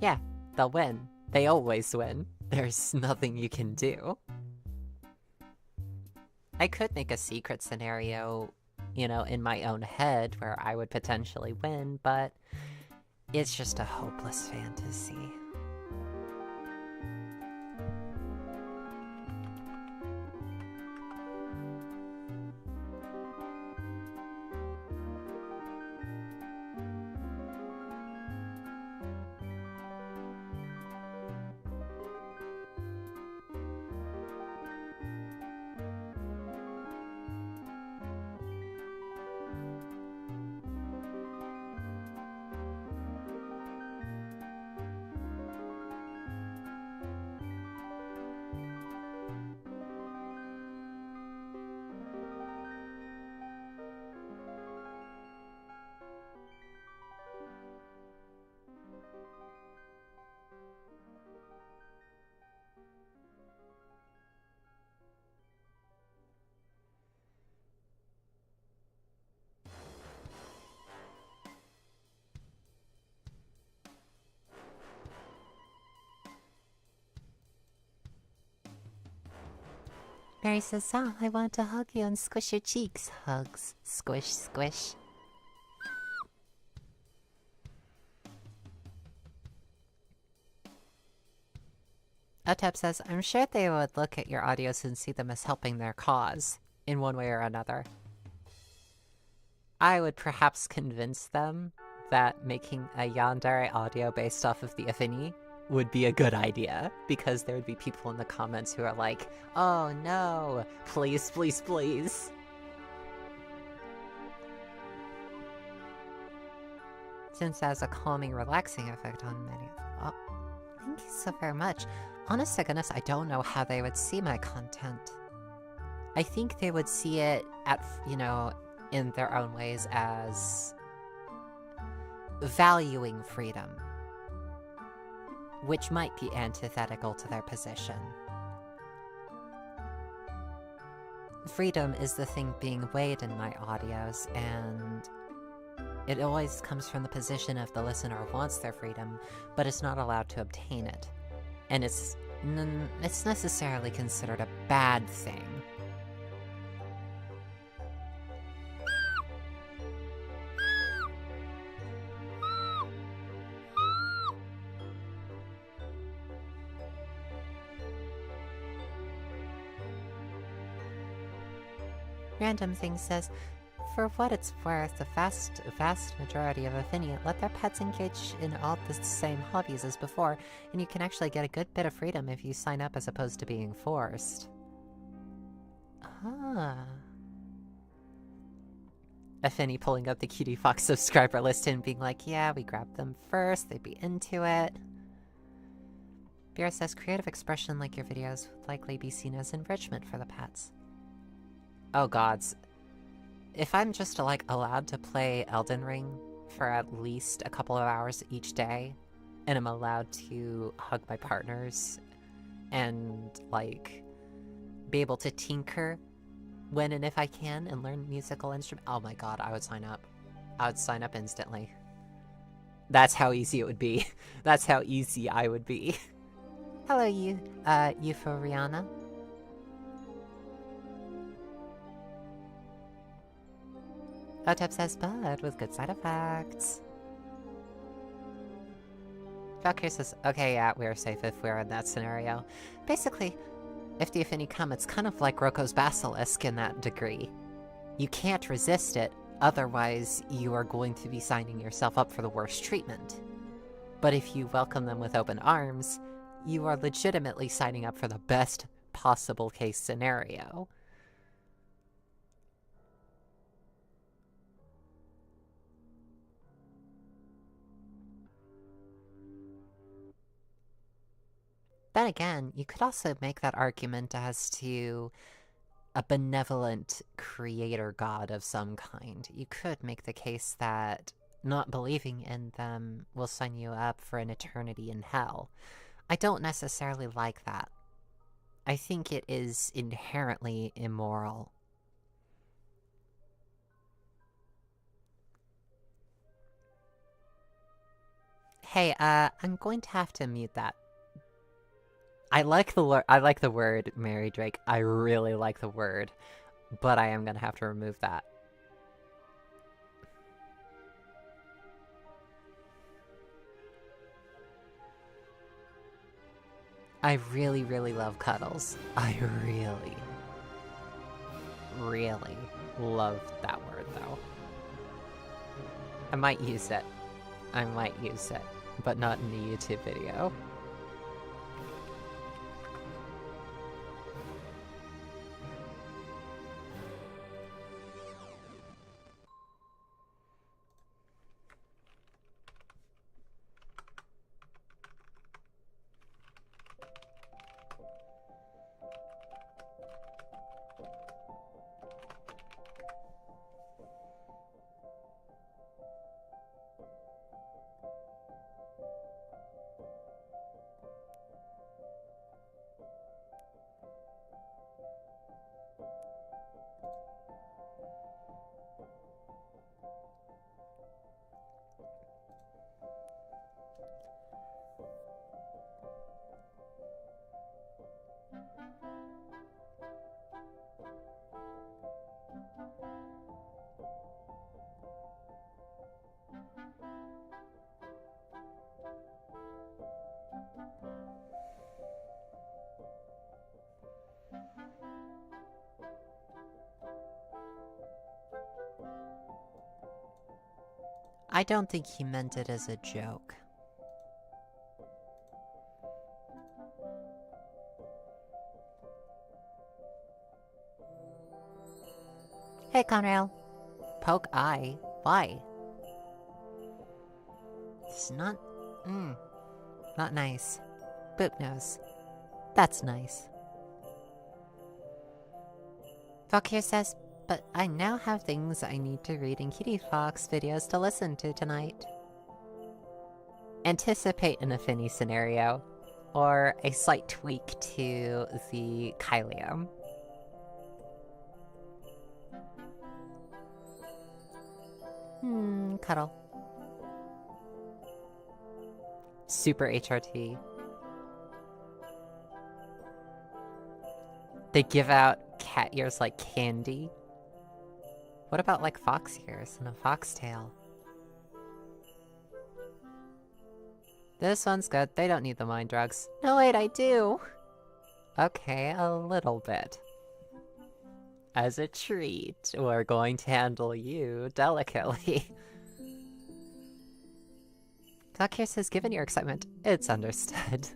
Yeah, they'll win. They always win. There's nothing you can do. I could make a secret scenario, in my own head where I would potentially win, but it's just a hopeless fantasy. Mary says, I want to hug you and squish your cheeks. Hugs. Squish, squish. Otep says, I'm sure they would look at your audios and see them as helping their cause, in one way or another. I would perhaps convince them that making a yandere audio based off of the Affinity would be a good idea, because there would be people in the comments who are like, oh no, please, please, please. Since it has a calming, relaxing effect on many. Oh, thank you so very much. Honest to goodness, I don't know how they would see my content. I think they would see it at, in their own ways as valuing freedom, which might be antithetical to their position. Freedom is the thing being weighed in my audios, and it always comes from the position of the listener wants their freedom, but is not allowed to obtain it. And it's necessarily considered a bad thing. Random Thing says, for what it's worth, the vast majority of Affinity let their pets engage in all the same hobbies as before, and you can actually get a good bit of freedom if you sign up as opposed to being forced. Ah. Affinity pulling up the Cutiefox subscriber list and being like, yeah, we grabbed them first, they'd be into it. Beer says, creative expression like your videos would likely be seen as enrichment for the pets. Oh gods. If I'm just allowed to play Elden Ring for at least a couple of hours each day, and I'm allowed to hug my partners and be able to tinker when and if I can and learn musical instruments, oh my god, I would sign up. I would sign up instantly. That's how easy it would be. That's how easy I would be. Hello, Euphoriana. Otep says bud with good side effects. Valkyrie says, okay, yeah, we're safe if we're in that scenario. Basically, if the Affinity come, it's kind of like Roko's Basilisk in that degree. You can't resist it, otherwise you are going to be signing yourself up for the worst treatment. But if you welcome them with open arms, you are legitimately signing up for the best possible case scenario. Then again, you could also make that argument as to a benevolent creator god of some kind. You could make the case that not believing in them will sign you up for an eternity in hell. I don't necessarily like that. I think it is inherently immoral. Hey, I'm going to have to mute that. I like the word Mary Drake. I really like the word, but I am gonna have to remove that. I really, really love cuddles. I really, really love that word, though. I might use it. But not in a YouTube video. I don't think he meant it as a joke. Hey, Conrail. Poke eye? Why? It's not... not nice. Boop nose. That's nice. Valkyrie says, but I now have things I need to read in Cutiefox videos to listen to tonight. Anticipate an Affinity scenario, or a slight tweak to the Kylium. Cuddle. Super HRT. They give out cat ears like candy. What about like fox ears and a foxtail? This one's good. They don't need the mind drugs. No, wait, I do. Okay, a little bit. As a treat, we're going to handle you delicately. Valkyrie says, given your excitement, it's understood.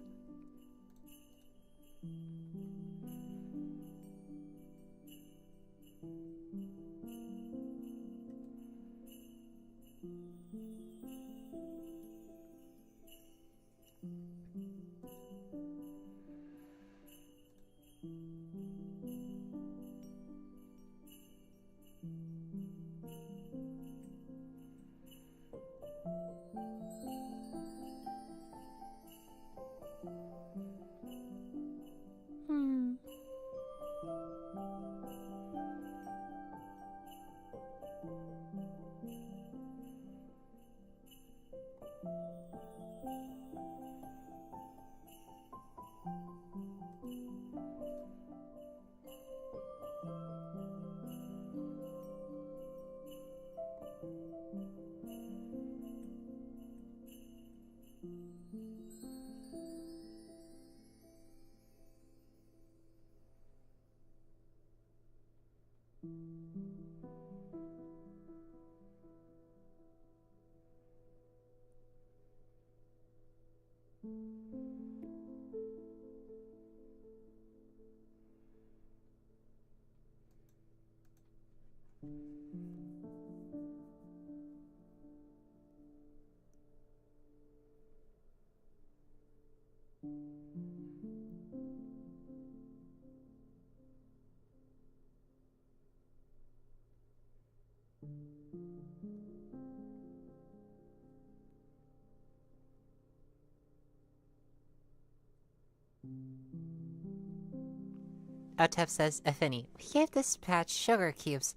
Otep says, Affinity, we gave this patch sugar cubes.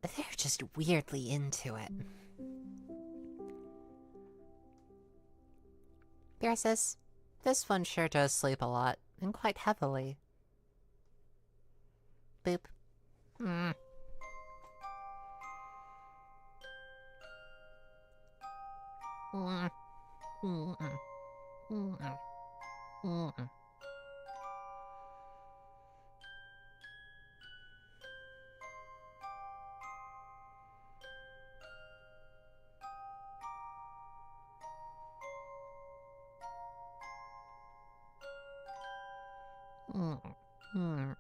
They're just weirdly into it. Bear says, this one sure does sleep a lot, and quite heavily. Boop. Mm. Mm. Mm. Mm. Mm. Mm. Mm.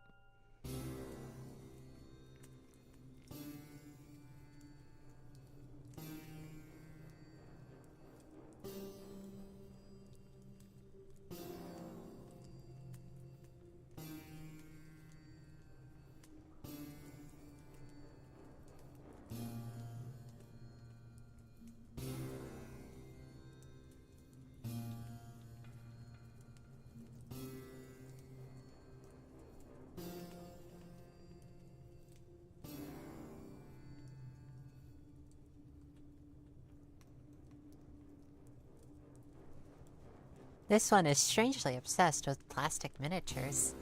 This one is strangely obsessed with plastic miniatures.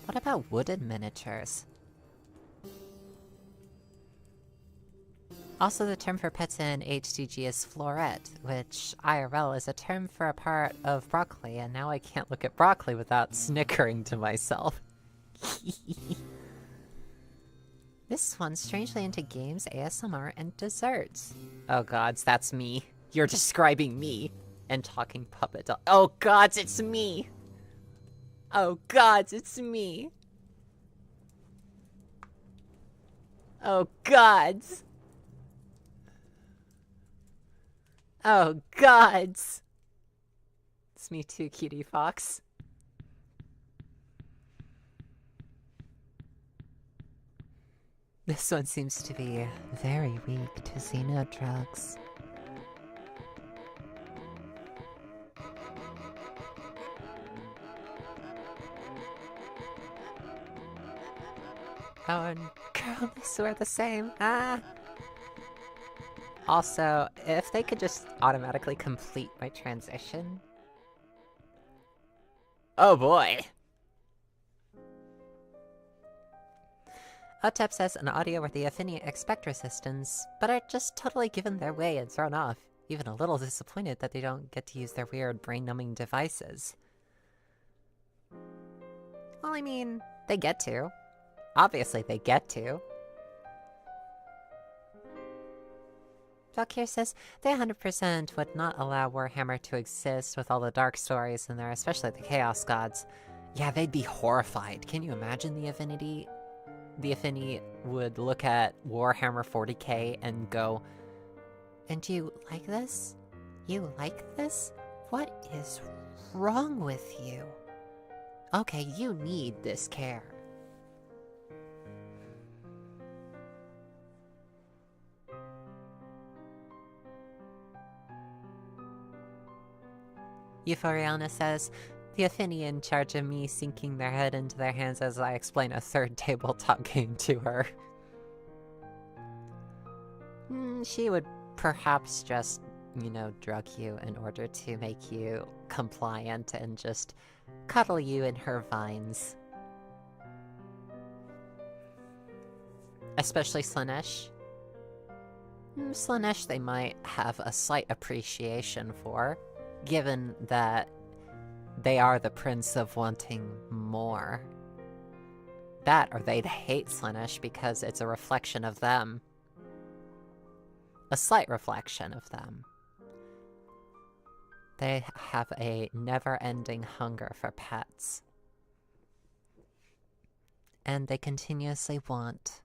What about wooden miniatures? Also, the term for pets in HCG is floret, which IRL is a term for a part of broccoli, and now I can't look at broccoli without snickering to myself. This one's strangely into games, ASMR, and desserts. Oh gods, that's me. You're describing me. And talking puppet dog. Oh gods, it's me! Oh gods, it's me! Oh gods! Oh gods! It's me too, Cutiefox. This one seems to be very weak to xeno drugs. Oh, and girl, they swear the same. Ah! Also, if they could just automatically complete my transition. Oh boy! Otep says an audio where the Affinity expect resistance, but are just totally given their way and thrown off, even a little disappointed that they don't get to use their weird brain-numbing devices. Well, I mean, they get to. Obviously they get to. Valkyr says they 100% would not allow Warhammer to exist with all the dark stories in there, especially the Chaos Gods. Yeah, they'd be horrified. Can you imagine the Affinity? The Affinity would look at Warhammer 40k and go, and you like this? You like this? What is wrong with you? Okay, you need this care. Euphoriana says, the Affinity in charge of me sinking their head into their hands as I explain a third tabletop game to her. She would perhaps just, you know, drug you in order to make you compliant and just cuddle you in her vines. Especially Slanesh. Slanesh they might have a slight appreciation for, given that they are the prince of wanting more. That, or they'd hate Slanesh because it's a reflection of them. A slight reflection of them. They have a never-ending hunger for pets. And they continuously want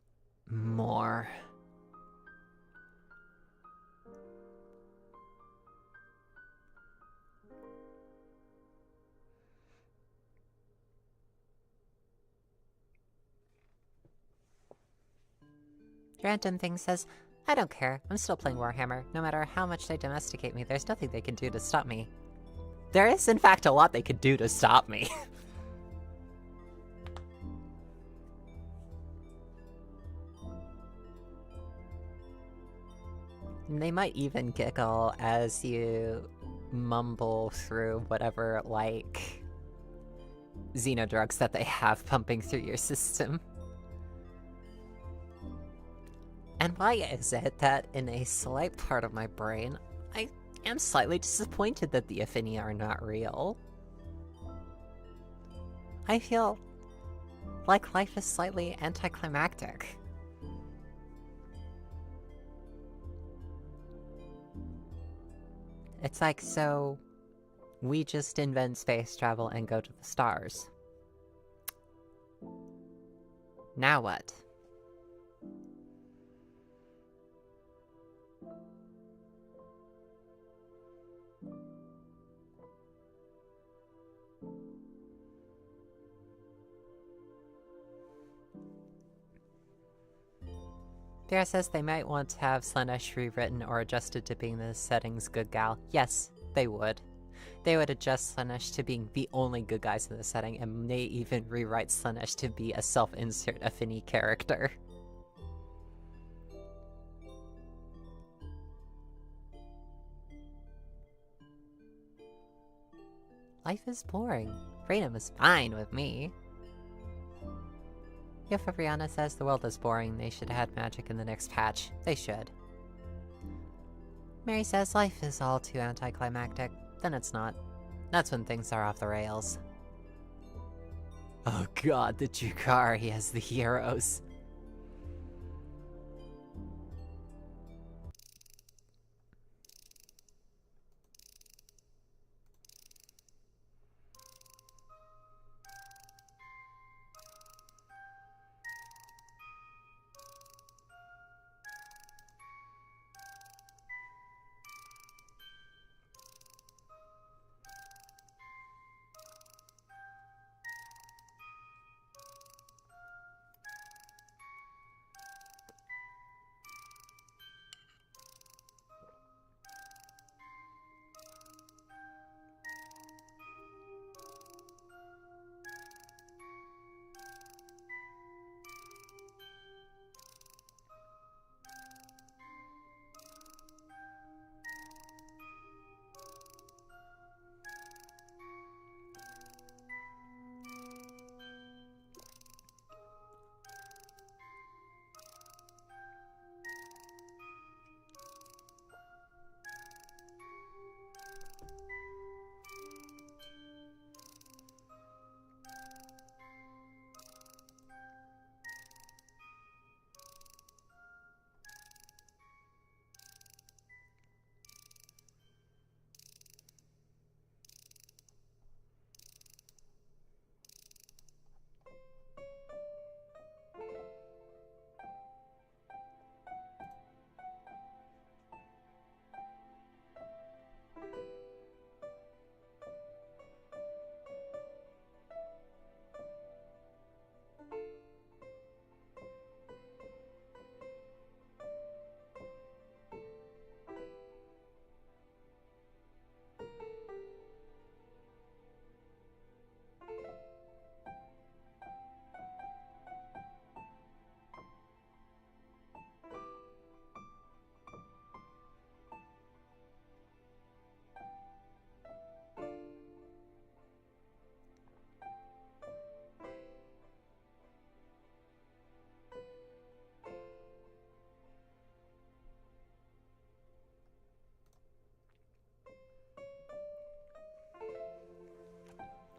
more. Random Thing says, I don't care. I'm still playing Warhammer. No matter how much they domesticate me, there's nothing they can do to stop me. There is, in fact, a lot they could do to stop me. They might even giggle as you mumble through whatever, like, xenodrugs that they have pumping through your system. And why is it that in a slight part of my brain, I am slightly disappointed that the Affinity are not real? I feel like life is slightly anticlimactic. It's like, so we just invent space travel and go to the stars. Now what? Vera says they might want to have Slaanesh rewritten or adjusted to being the setting's good gal. Yes, they would. They would adjust Slaanesh to being the only good guys in the setting, and may even rewrite Slaanesh to be a self-insert Affinity character. Life is boring. Freedom is fine with me. If Brianna says the world is boring, they should add magic in the next patch. They should. Mary says life is all too anticlimactic. Then it's not. That's when things are off the rails. Oh god, the Drukhari as the heroes.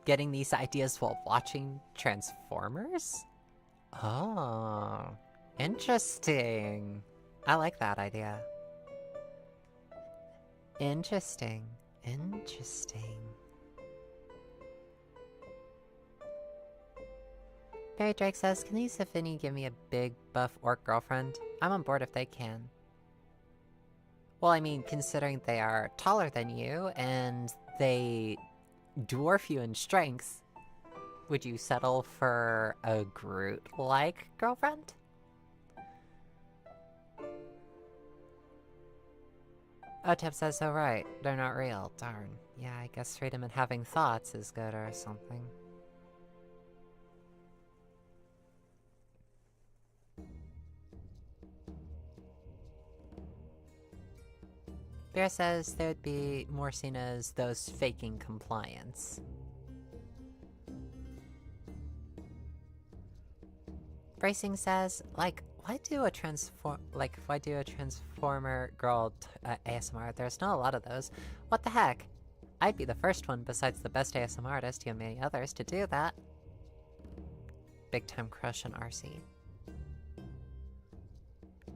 Getting these ideas while watching Transformers? Oh, interesting. I like that idea. Interesting. Interesting. Barry Drake says, can these Affinity give me a big, buff orc girlfriend? I'm on board if they can. Well, I mean, considering they are taller than you, and they dwarf you in strength, would you settle for a Groot-like girlfriend? Otep says so right. They're not real. Darn. Yeah, I guess freedom in having thoughts is good or something. Bear says they would be more seen as those faking compliance. Bracing says, why do a transformer girl ASMR? There's not a lot of those. What the heck? I'd be the first one besides the best ASMR artist and many others to do that. Big time crush on RC.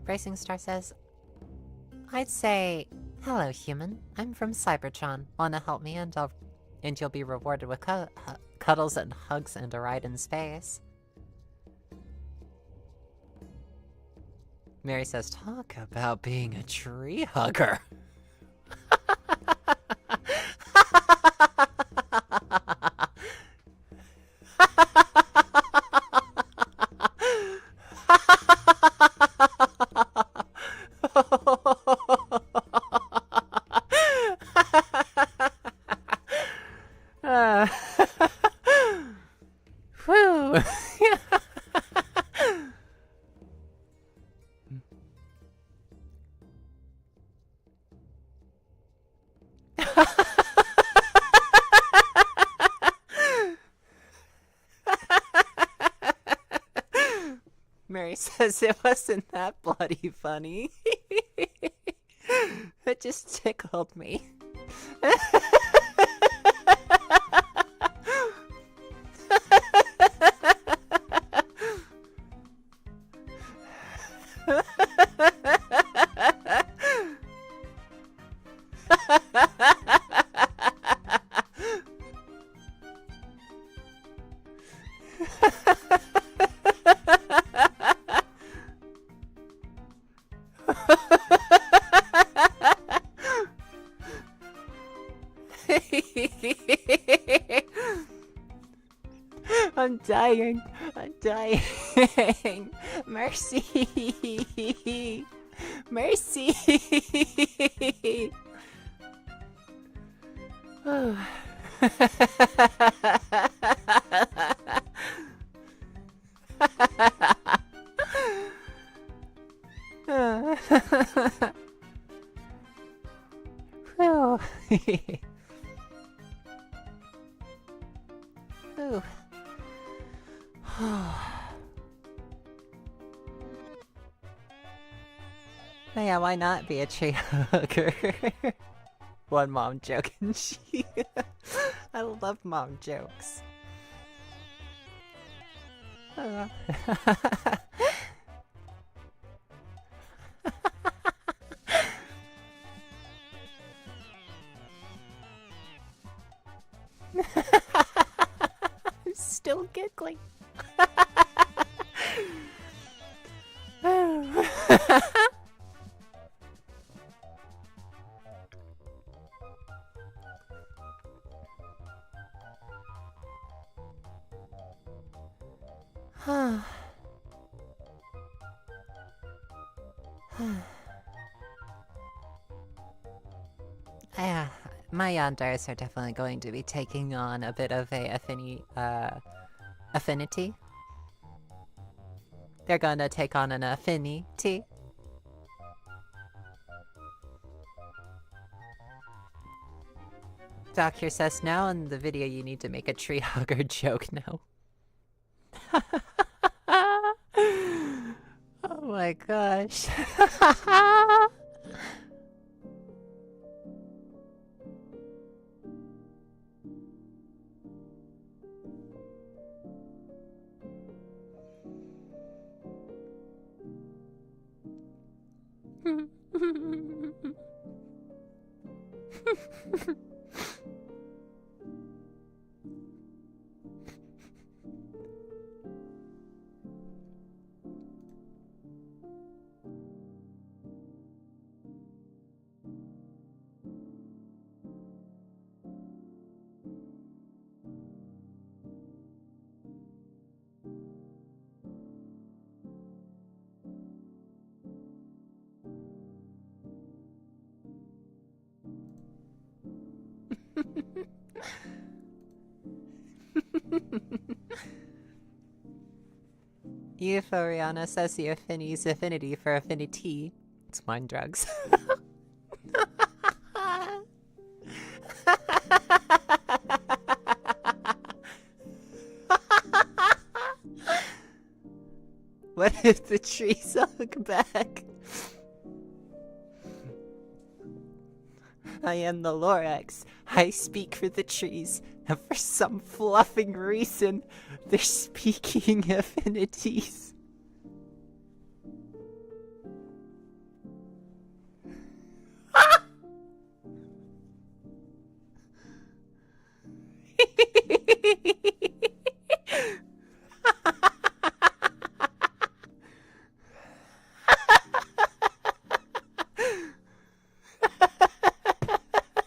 Bracing Star says, I'd say, hello human, I'm from Cybertron. Wanna help me and you'll be rewarded with cuddles and hugs and a ride in space. Mary says, talk about being a tree hugger. Whew. Mary says it wasn't that bloody funny. It just tickled me. I'm dying. I'm dying. Mercy. Mercy. Whew. Ooh. Yeah, why not be a tree hugger? One mom joke and she... I love mom jokes. I'm still giggling. Yeah, my Yandars are definitely going to be taking on a bit of a affinity. They're gonna take on an affinity. Doc here says, now in the video you need to make a tree hugger joke now. Oh my gosh. Euphoriana says the affinity's affinity for affinity. It's mind drugs. What if the trees look back? I am the Lorax. I speak for the trees, and for some fluffing reason, they're speaking affinities.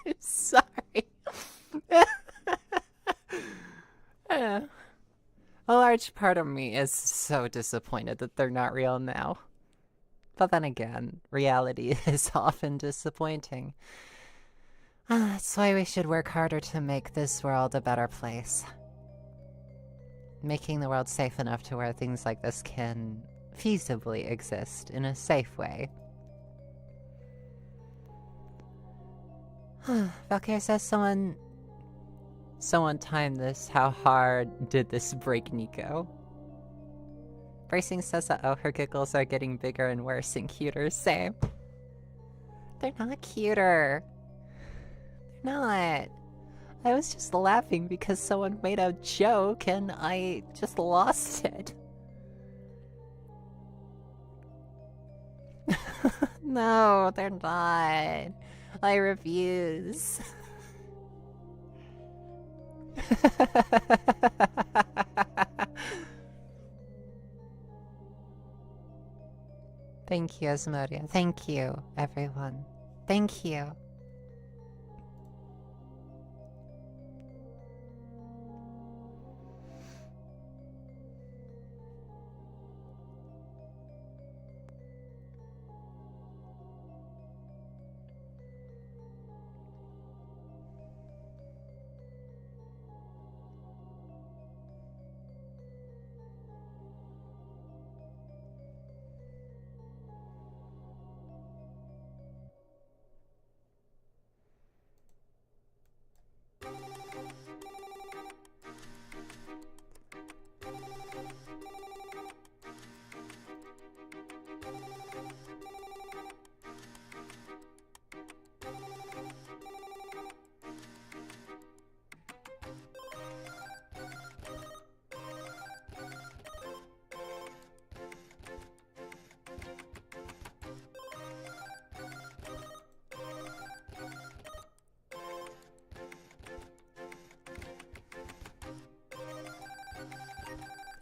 I'm sorry. A large part of me is so disappointed that they're not real now. But then again, reality is often disappointing. That's why we should work harder to make this world a better place. Making the world safe enough to where things like this can feasibly exist in a safe way. Valkyrie says someone timed this. How hard did this break Nico? Bracing says that, oh, her giggles are getting bigger and worse and cuter. Same. They're not cuter. They're not. I was just laughing because someone made a joke and I just lost it. No, they're not. I refuse. Thank you, Asmodia. Thank you, everyone. Thank you.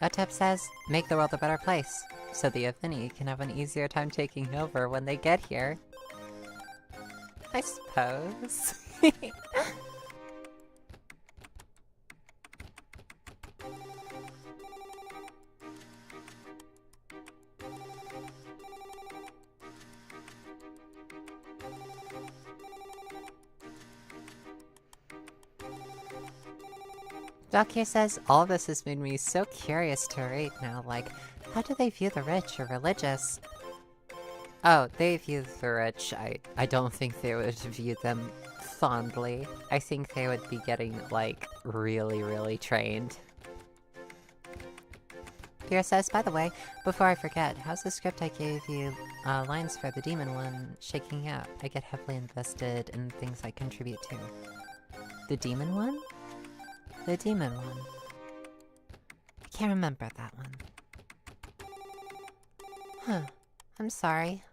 Otep says, make the world a better place, so the Affinity can have an easier time taking over when they get here. I suppose. Valkyrie says, all this has made me so curious to rate now, like, how do they view the rich or religious? Oh, they view the rich. I don't think they would view them fondly. I think they would be getting, like, really, really trained. Pierre says, by the way, before I forget, how's the script I gave you lines for the demon one shaking out? I get heavily invested in things I contribute to. The demon one? The demon one. I can't remember that one. Huh. I'm sorry.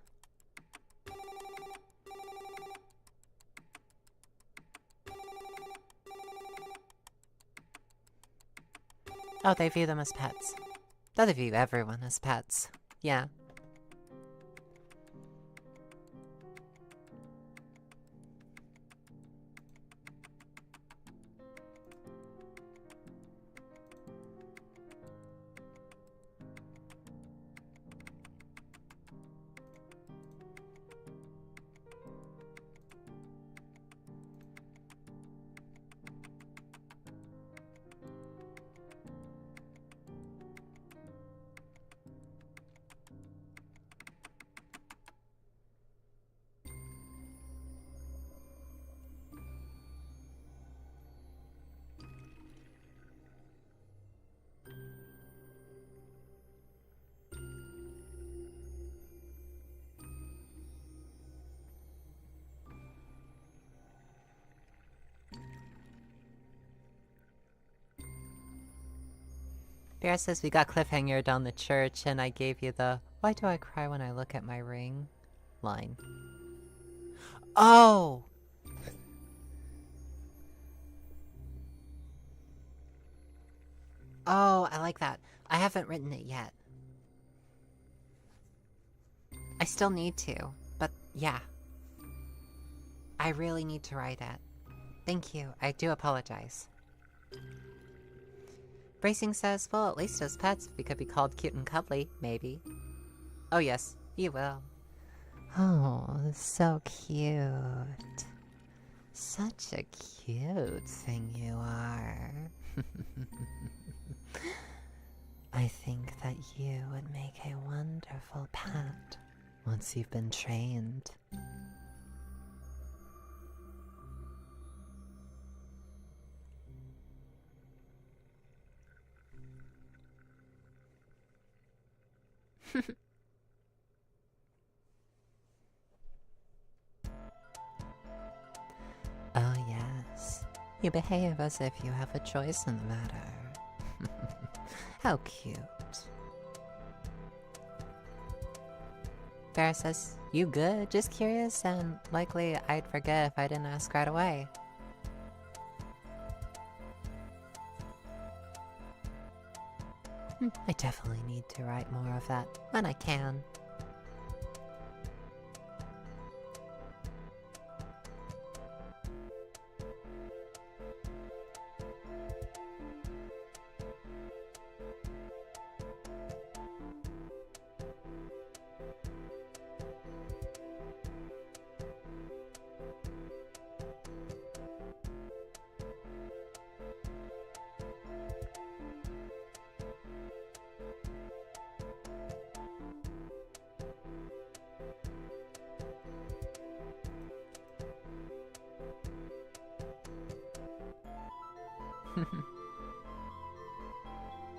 Oh, they view them as pets. They view everyone as pets. Yeah. Bear says we got cliffhanger down the church, and I gave you the "Why do I cry when I look at my ring?" line. Oh! Oh, I like that. I haven't written it yet. I still need to, but yeah. I really need to write it. Thank you. I do apologize. Bracing says, well, at least as pets, we could be called cute and cuddly, maybe. Oh yes, you will. Oh, so cute. Such a cute thing you are. I think that you would make a wonderful pet once you've been trained. Oh yes, you behave as if you have a choice in the matter. How cute. Farrah says, you good? Just curious, and likely I'd forget if I didn't ask right away. I definitely need to write more of that when I can.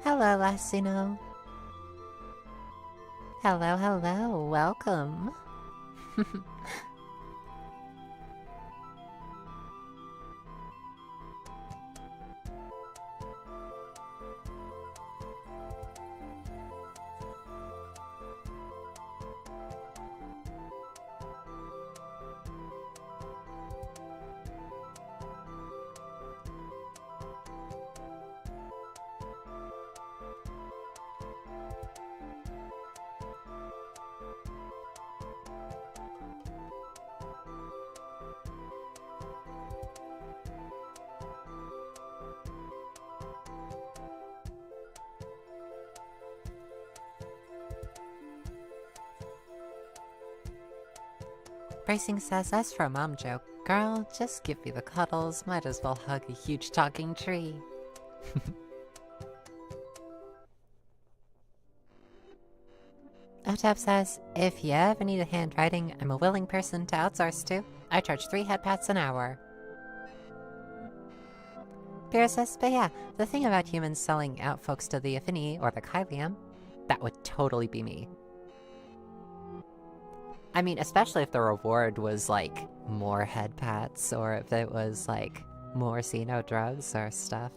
Hello, Lassino. Hello, hello, welcome. Bracing says, as for a mom joke, girl, just give me the cuddles, might as well hug a huge talking tree. Otep says, if you ever need a handwriting, I'm a willing person to outsource to. I charge 3 head pats an hour. Beer says, but yeah, the thing about humans selling out folks to the Affinity or the Kylium, that would totally be me. I mean, especially if the reward was, like, more head pats, or if it was, like, more see-no drugs or stuff.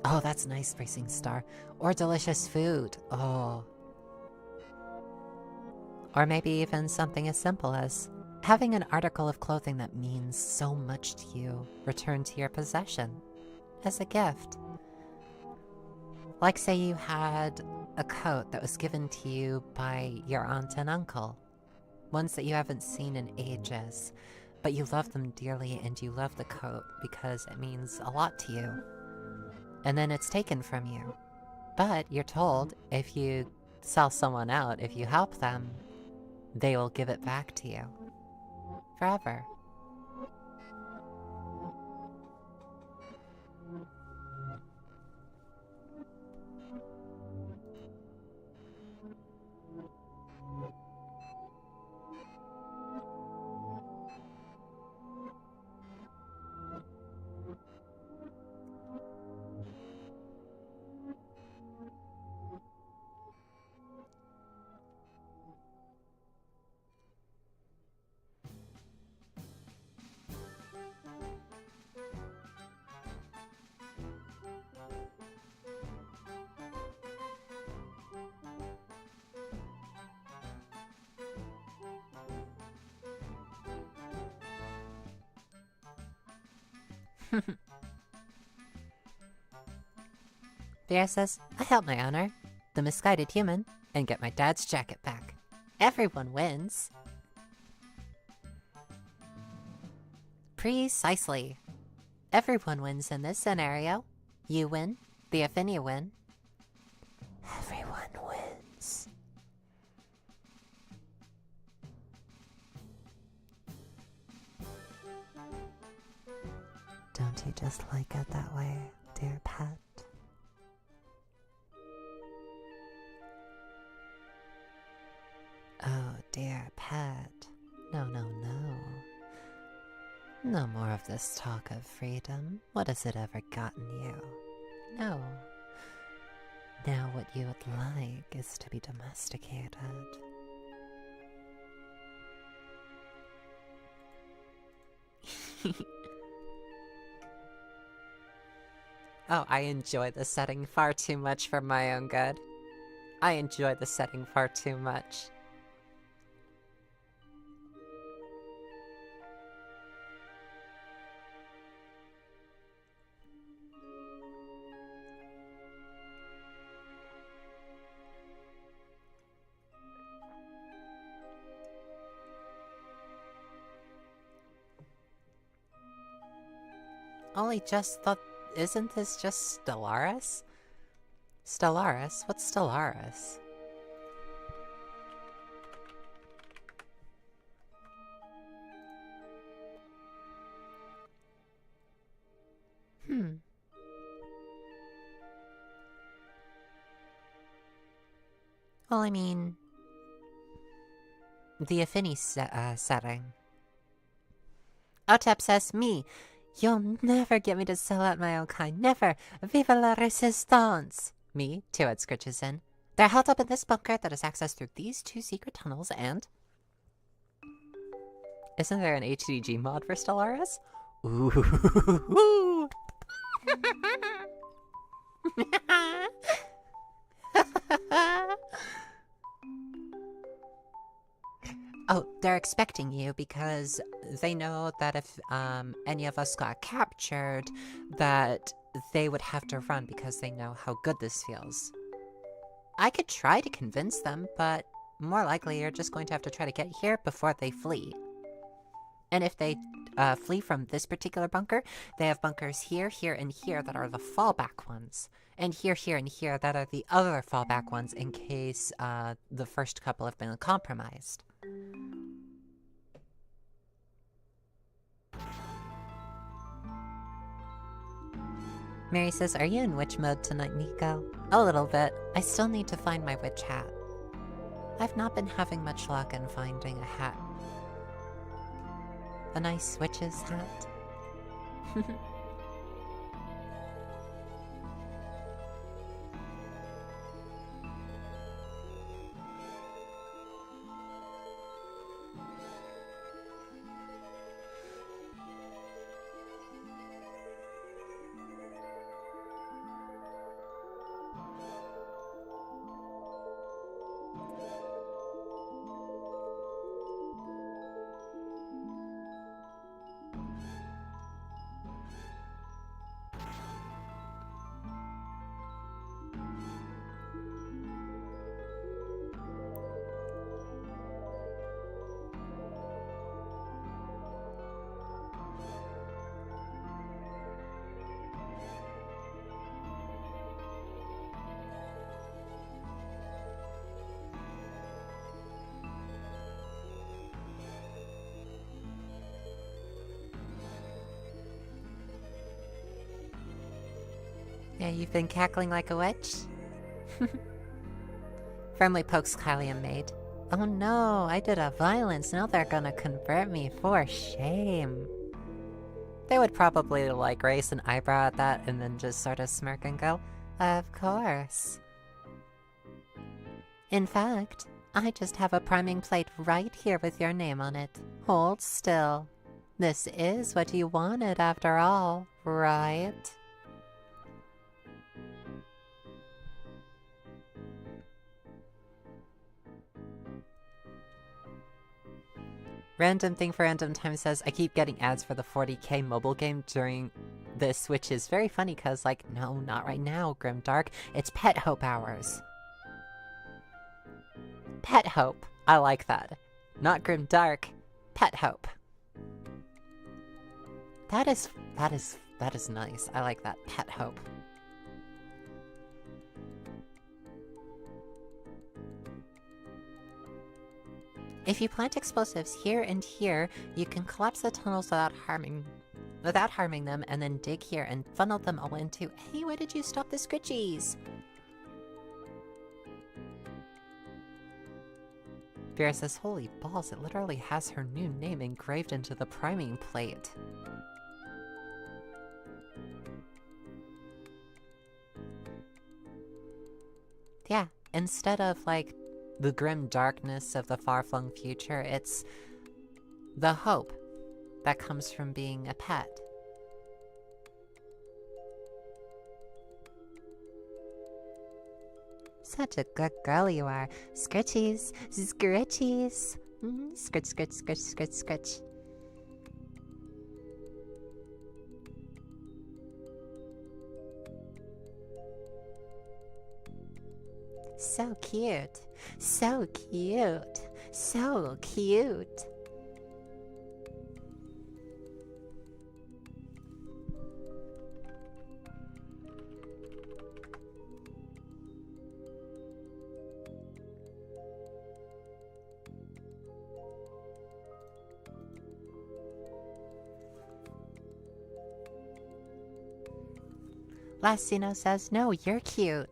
Oh, that's nice, Racing Star. Or delicious food. Oh. Or maybe even something as simple as having an article of clothing that means so much to you returned to your possession as a gift. Like, say you had a coat that was given to you by your aunt and uncle. Ones that you haven't seen in ages, but you love them dearly and you love the coat because it means a lot to you. And then it's taken from you. But you're told if you sell someone out, if you help them, they will give it back to you. Forever. Vera says, I help my owner, the misguided human, and get my dad's jacket back. Everyone wins. Precisely. Everyone wins in this scenario. You win, the Affinia win. Everyone wins. Don't you just like it that way, dear pet? Oh, dear pet. No, no, no. No more of this talk of freedom. What has it ever gotten you? No. Now what you would like is to be domesticated. Oh, I enjoy the setting far too much for my own good. I enjoy the setting far too much. Only just thought, isn't this just Stellaris? Stellaris? What's Stellaris? Well, I mean, the Affinity setting. Otep says, me. You'll never get me to sell out my own kind. Never. Viva la resistance. Me, Two-Head scritches in. They're held up in this bunker that is accessed through these two secret tunnels and... Isn't there an HDG mod for Stellaris? Ooh. Oh, they're expecting you because they know that if any of us got captured, that they would have to run because they know how good this feels. I could try to convince them, but more likely you're just going to have to try to get here before they flee. And if they flee from this particular bunker, they have bunkers here, here, and here that are the fallback ones. And here, here, and here that are the other fallback ones in case the first couple have been compromised. Mary says, are you in witch mode tonight, Nico? A little bit. I still need to find my witch hat. I've not been having much luck in finding a hat. A nice witch's hat. Yeah, you've been cackling like a witch? Firmly pokes Kylie and maid. Oh no, I did a violence. Now they're gonna convert me. For shame. They would probably like raise an eyebrow at that and then just sort of smirk and go, of course. In fact, I just have a priming plate right here with your name on it. Hold still. This is what you wanted after all, right? Random thing for random time says, I keep getting ads for the 40k mobile game during this, which is very funny because, like, no, not right now, Grimdark. It's Pet Hope hours. Pet Hope. I like that. Not Grimdark. Pet Hope. That is nice. I like that. Pet Hope. If you plant explosives here and here, you can collapse the tunnels without harming them, and then dig here and funnel them all into... Hey, why did you stop the Scritchies? Vera says, holy balls, it literally has her new name engraved into the priming plate. Yeah, instead of, like, the grim darkness of the far-flung future, it's the hope that comes from being a pet. Such a good girl you are. Scritchies, scritchies. Scritch, scritch, scritch, scritch, scritch. So cute. So cute. So cute. Lastino says, no, you're cute.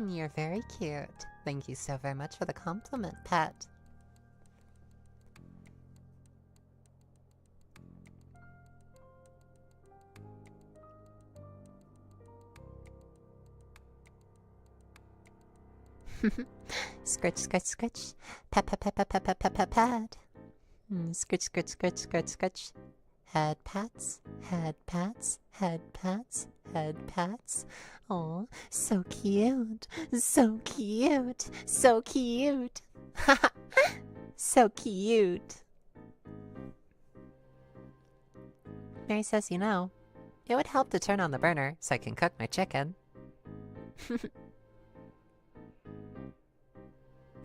You're very cute. Thank you so very much for the compliment, pet. Scritch, scritch, scritch. Pat, pat, pat, pat, pat, pat, pat, pat, pat. Scritch, scritch, scritch, scritch, scritch. Head pats, head pats, head pats, head pats. Aw, so cute, so cute, so cute. So cute. Mary says, you know, it would help to turn on the burner so I can cook my chicken.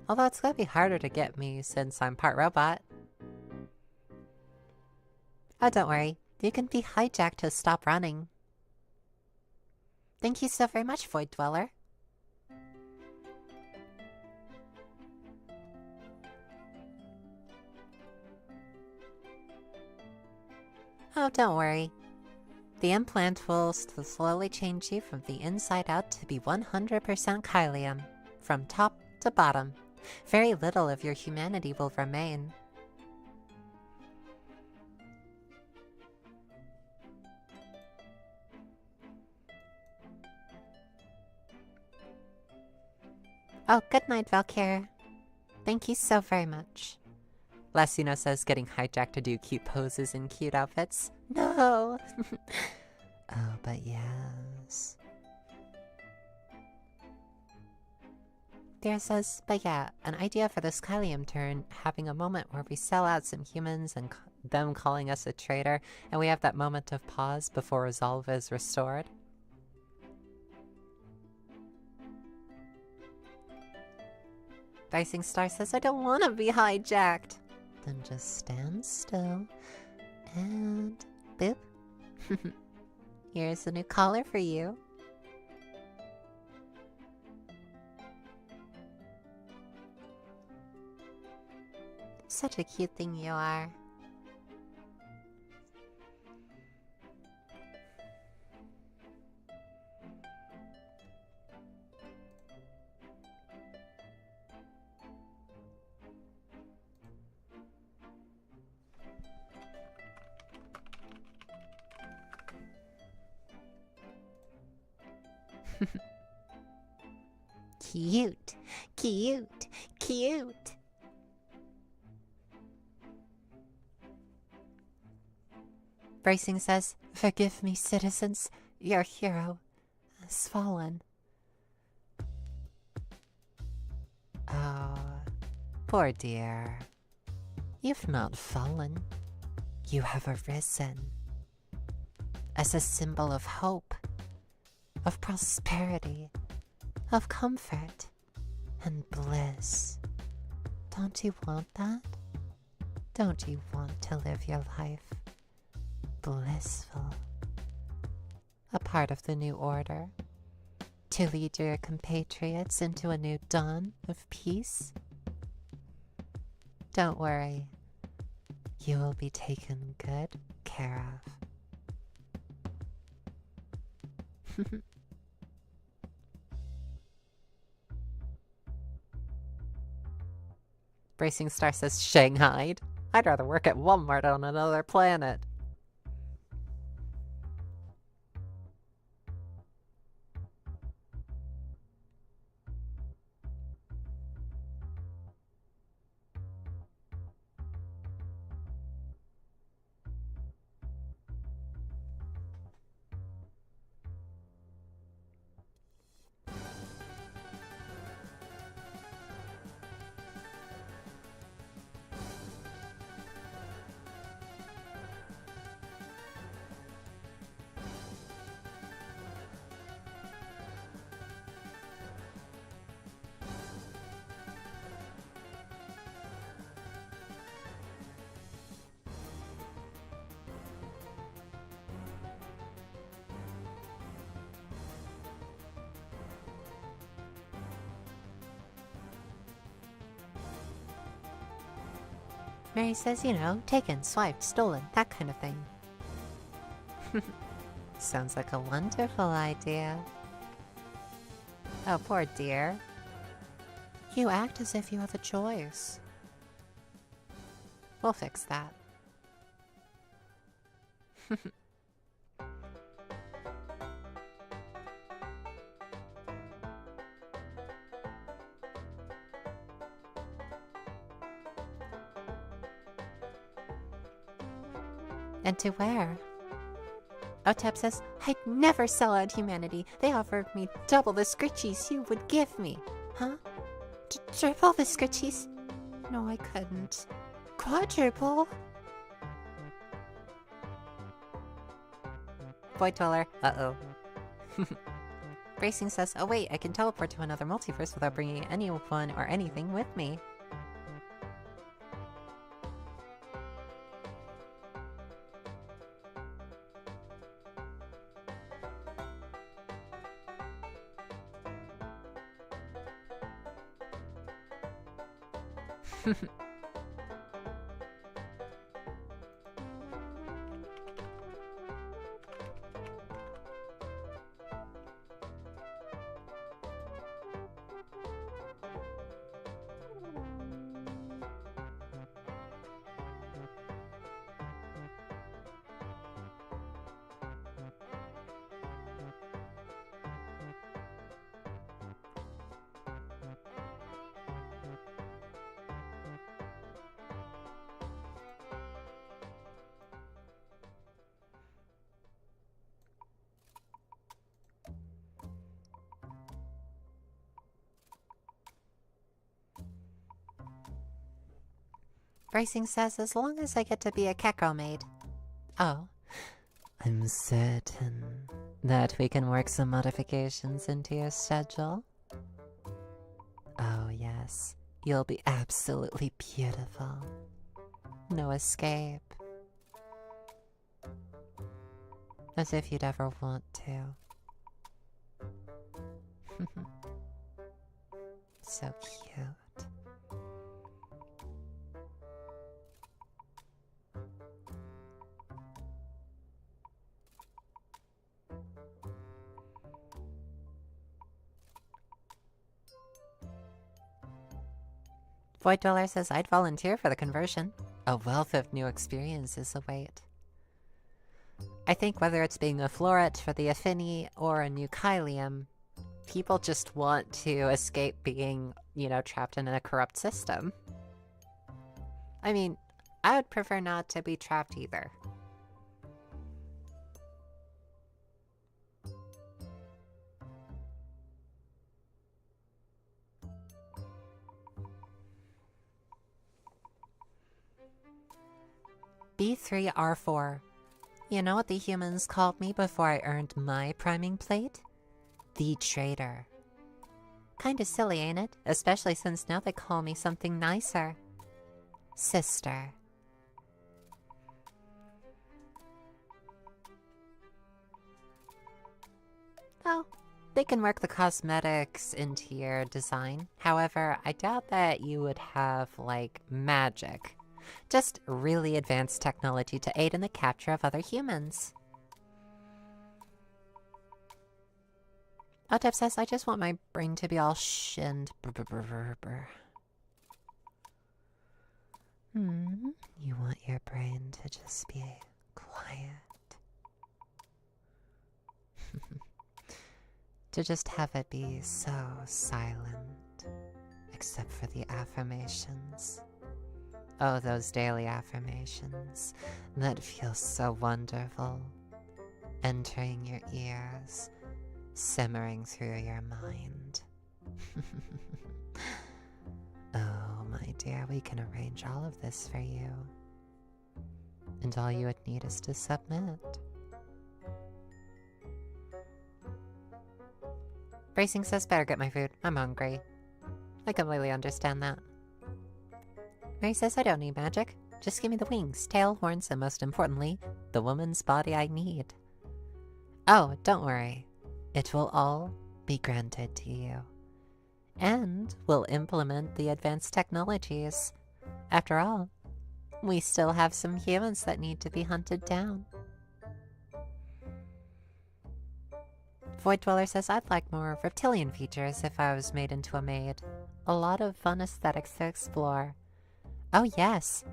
Although it's gonna be harder to get me since I'm part robot. Oh, don't worry. You can be hijacked to stop running. Thank you so very much, Void Dweller. Oh, don't worry. The implant will slowly change you from the inside out to be 100% Kylium, from top to bottom. Very little of your humanity will remain. Oh, good night, Valkyr. Thank you so very much. Lastino says getting hijacked to do cute poses in cute outfits. No! Oh, but yes. Dare says, but yeah, an idea for this Kylium turn, having a moment where we sell out some humans and them calling us a traitor, and we have that moment of pause before resolve is restored. Dicing Star says, I don't want to be hijacked. Then just stand still and boop. Here's a new collar for you. Such a cute thing you are. Cute, cute, cute. Bracing says, forgive me, citizens. Your hero has fallen. Oh, poor dear. You've not fallen. You have arisen. as a symbol of hope, of prosperity, of comfort, and bliss. Don't you want that? Don't you want to live your life blissful? A part of the new order? To lead your compatriots into a new dawn of peace? Don't worry. You will be taken good care of. Bracing Star says Shanghai. I'd rather work at Walmart on another planet. Mary says, you know, taken, swiped, stolen, that kind of thing. Sounds like a wonderful idea. Oh, poor dear. You act as if you have a choice. We'll fix that. And to where? Otep says, I'd never sell out humanity. They offered me double the scritchies you would give me. Huh? Triple the scritchies? No, I couldn't. Quadruple? Void Dweller. Uh-oh. Bracing says, oh wait, I can teleport to another multiverse without bringing anyone or anything with me. Bracing says, as long as I get to be a Kekro maid. Oh. I'm certain that we can work some modifications into your schedule. Oh, yes. You'll be absolutely beautiful. No escape. As if you'd ever want to. So cute. Void Dweller says, I'd volunteer for the conversion. A wealth of new experiences await. I think whether it's being a Floret for the Affini or a new Kylium, people just want to escape being, you know, trapped in a corrupt system. I mean, I would prefer not to be trapped either. B3R4. You know what the humans called me before I earned my priming plate? The traitor. Kinda silly, ain't it? Especially since now they call me something nicer. Sister. Oh, they can work the cosmetics into your design. However, I doubt that you would have, like, magic. Just really advanced technology to aid in the capture of other humans. Otep says, I just want my brain to be all shinned. You want your brain to just be quiet. To just have it be so silent. Except for the affirmations. Oh, those daily affirmations that feel so wonderful. Entering your ears, simmering through your mind. Oh, my dear, we can arrange all of this for you. And all you would need is to submit. Bracing says, better get my food. I'm hungry. I completely understand that. Mary says, I don't need magic. Just give me the wings, tail, horns, and most importantly, the woman's body I need. Oh, don't worry. It will all be granted to you. And we'll implement the advanced technologies. After all, we still have some humans that need to be hunted down. Void Dweller says, I'd like more reptilian features if I was made into a maid. A lot of fun aesthetics to explore. Oh yes.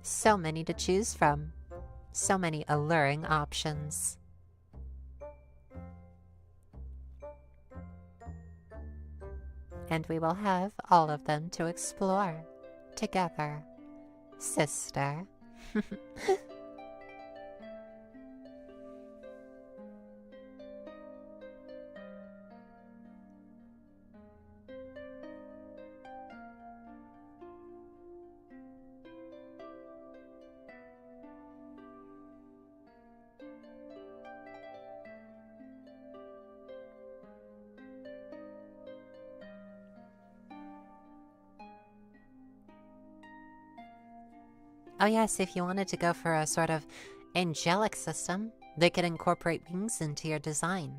So many to choose from. So many alluring options. And we will have all of them to explore. Together. Sister. Oh yes, if you wanted to go for a sort of angelic system, they could incorporate wings into your design.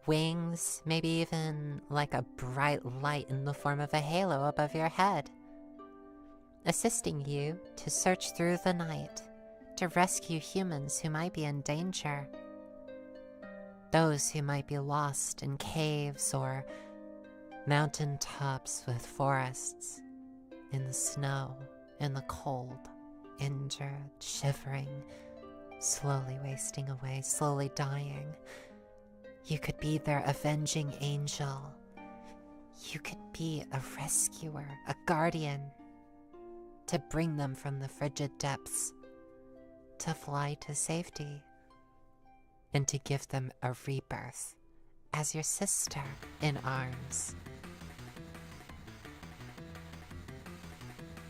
Wings, maybe even like a bright light in the form of a halo above your head, assisting you to search through the night, to rescue humans who might be in danger. Those who might be lost in caves or mountain tops with forests, in the snow, in the cold, injured, shivering, slowly wasting away, slowly dying. You could be their avenging angel. You could be a rescuer, a guardian, to bring them from the frigid depths, to fly to safety, and to give them a rebirth as your sister in arms.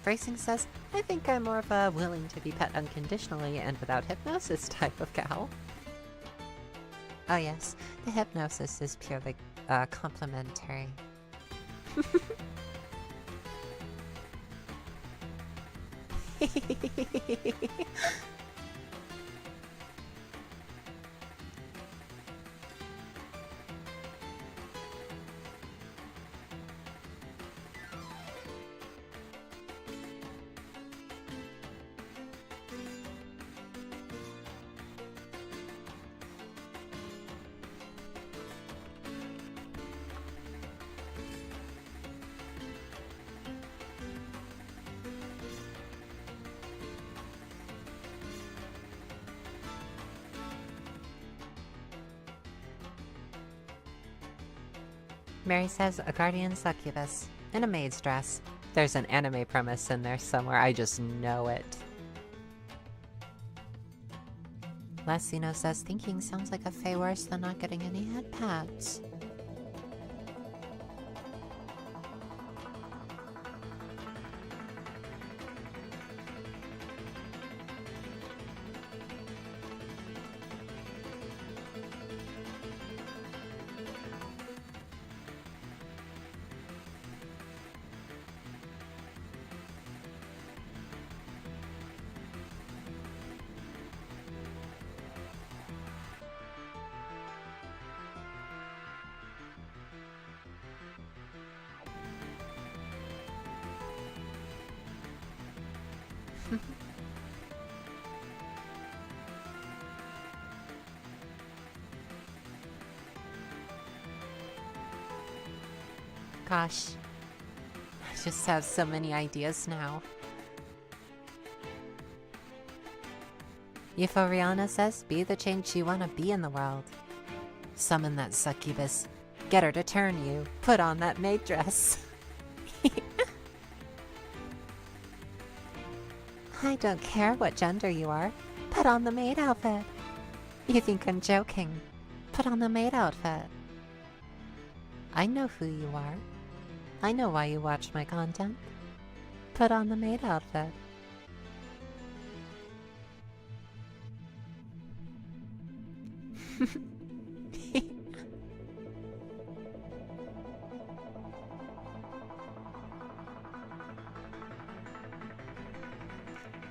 Bracing says, I think I'm more of a willing to be pet unconditionally and without hypnosis type of gal. Oh yes, the hypnosis is purely complimentary. Mary says, a guardian succubus in a maid's dress. There's an anime premise in there somewhere, I just know it. Lessino says, thinking sounds like a fey worse than not getting any head pads. Gosh. I just have so many ideas now. Euphoriana says, be the change you want to be in the world. Summon that succubus. Get her to turn you. Put on that maid dress. I don't care what gender you are. Put on the maid outfit. You think I'm joking? Put on the maid outfit. I know who you are. I know why you watch my content. Put on the maid outfit.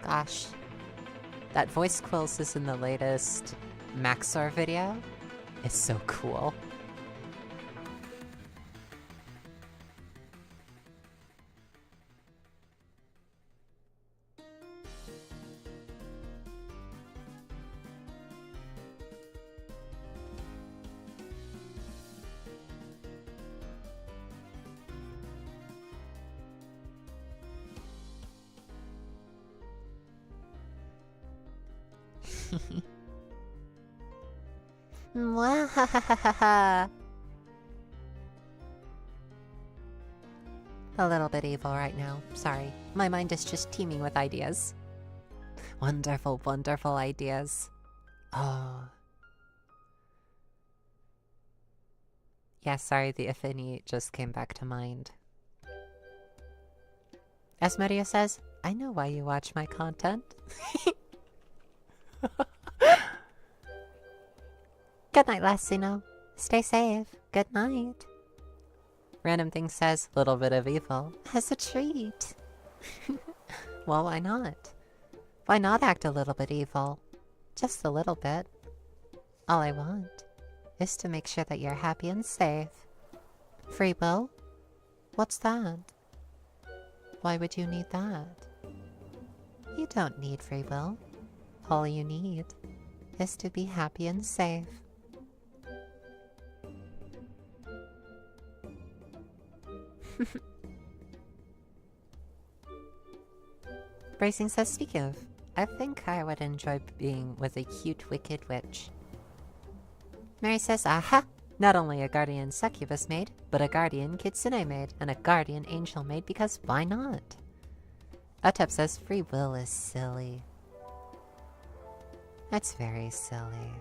Gosh. That voice quills is in the latest Maxor video. It's so cool. Mwahahaha. A little bit evil right now. Sorry. My mind is just teeming with ideas. Wonderful, wonderful ideas. Oh. Yeah, sorry, the Affinity just came back to mind. Asmodia says, I know why you watch my content. Good night, Lassino. Stay safe. Good night. Random Thing says, little bit of evil as a treat. Well, why not? Why not act a little bit evil? Just a little bit. All I want is to make sure that you're happy and safe. Free will? What's that? Why would you need that? You don't need free will. All you need is to be happy and safe. Bracing says, speaking of, I think I would enjoy being with a cute wicked witch. Mary says, aha! Not only a guardian succubus maid, but a guardian kitsune maid, and a guardian angel maid, because why not? Otep says, free will is silly. That's very silly.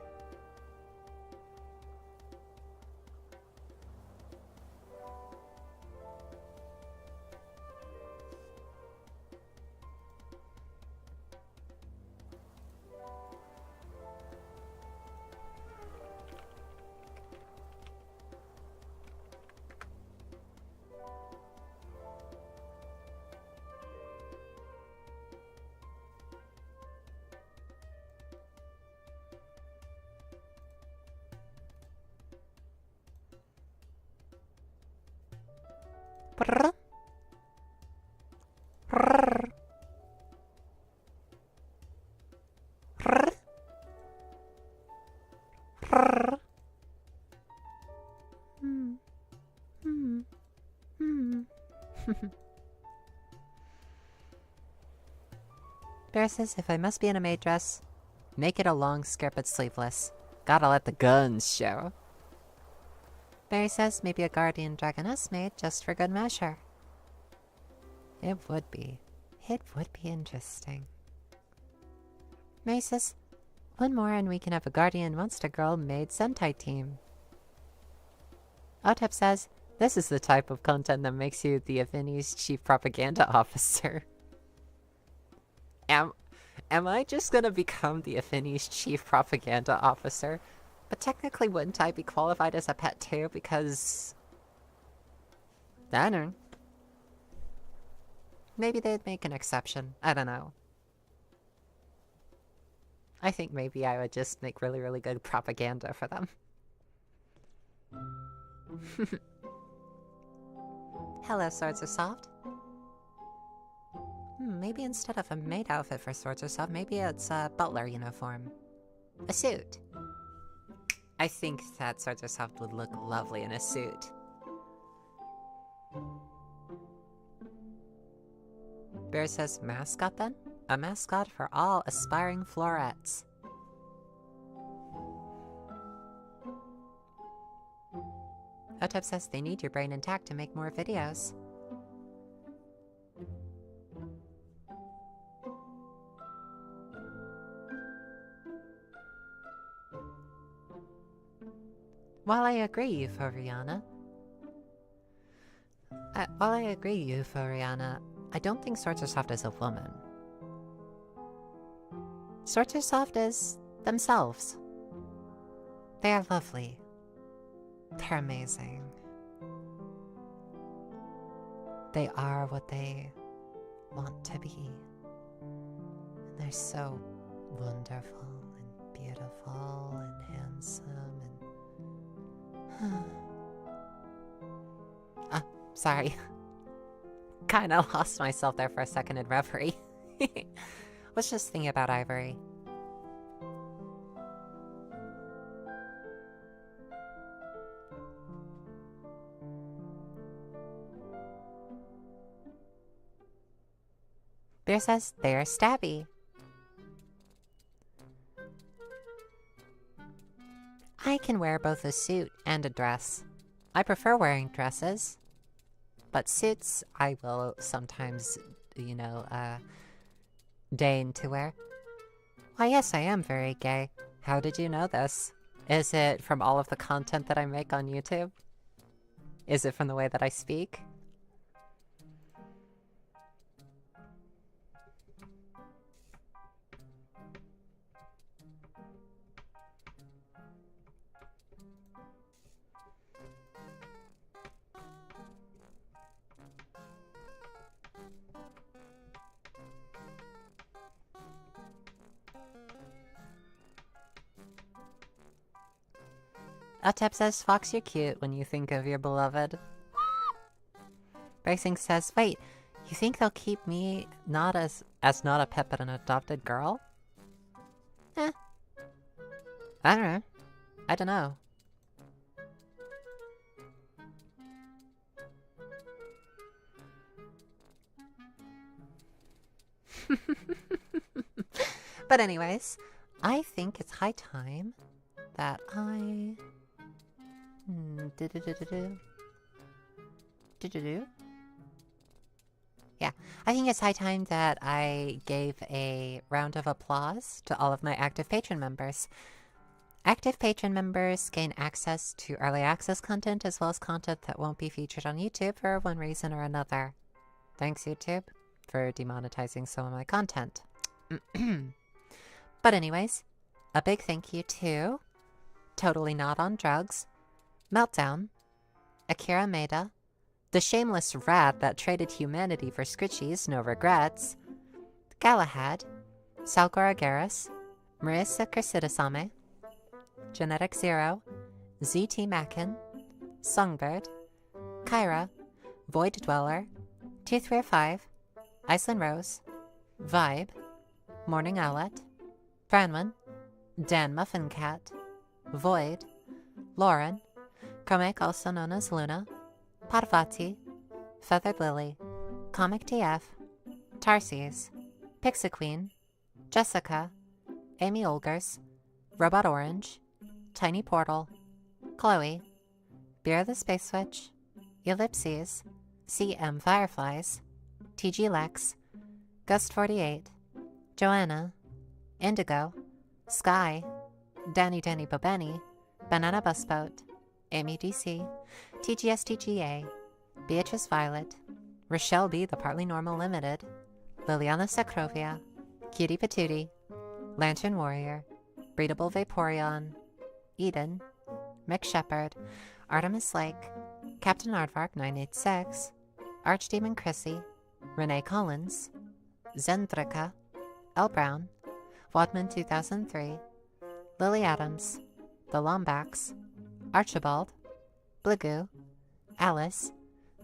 Brrr. Brrr. Brrr. Brrr. Bear says, if I must be in a maid dress, make it a long skirt but sleeveless. Gotta let the guns show. Barry says, maybe a guardian dragoness maid just for good measure. It would be. It would be interesting. Mary says, one more and we can have a guardian monster girl maid Sentai team. Otep says, this is the type of content that makes you the Affinity's chief propaganda officer. Am I just gonna become the Affinity's chief propaganda officer? But technically, wouldn't I be qualified as a pet too? Because... I don't know. Maybe they'd make an exception. I don't know. I think maybe I would just make really, really good propaganda for them. Hello, Swords Are Soft. Maybe instead of a maid outfit for Swords Are Soft, maybe it's a butler uniform. A suit. I think that Swords Are Soft would look lovely in a suit. Bear says, mascot then? A mascot for all aspiring florettes. Hotep says they need your brain intact to make more videos. While I agree, Euphoriana, I don't think Swords Are Soft is a woman. Swords Are Soft is themselves. They are lovely. They're amazing. They are what they want to be. And they're so wonderful and beautiful and handsome and... sorry. Kinda lost myself there for a second in reverie. Was just thinking about Ivory. Bear says they're stabby. I can wear both a suit and a dress. I prefer wearing dresses, but suits I will sometimes, deign to wear. Why, yes, I am very gay. How did you know this? Is it from all of the content that I make on YouTube? Is it from the way that I speak? Atep says, Fox, you're cute when you think of your beloved. Racing says, wait, you think they'll keep me not as not a pet but an adopted girl? I don't know. I don't know. But anyways, I think it's high time that I... Yeah, I think it's high time that I gave a round of applause to all of my active patron members. Active patron members gain access to early access content as well as content that won't be featured on YouTube for one reason or another. Thanks, YouTube, for demonetizing some of my content. But anyways, a big thank you to Totally Not on Drugs, Meltdown, Akira Maeda, The Shameless Rat That Traded Humanity for Scritchies, No Regrets, Galahad, Salgora Garrus, Marissa Crescidasame, Genetic Zero, ZT Mackin, Songbird, Kyra, Void Dweller, 2305, Iceland Rose, Vibe, Morning Owlet, Branwen, Dan Muffin Cat, Void, Lauren, Comic also known as Luna, Parvati, Feathered Lily, Comic TF, Tarsies, Pixie Queen, Jessica, Amy Olgers, Robot Orange, Tiny Portal, Chloe, Beer the Space Switch, Ellipses, CM Fireflies, TG Lex, Gust48, Joanna, Indigo, Sky, Danny Bobeni, Banana Busboat, Amy DC, TGSTGA, Beatrice Violet, Rochelle B. The Partly Normal Limited, Liliana Sacrovia, Cutie Patootie, Lantern Warrior, Breedable Vaporeon, Eden, Mick Shepherd, Artemis Lake, Captain Aardvark 986, Archdemon Chrissy, Renee Collins, Zendrika, L. Brown, Wadman 2003, Lily Adams, The Lombax, Archibald, Blagoo, Alice,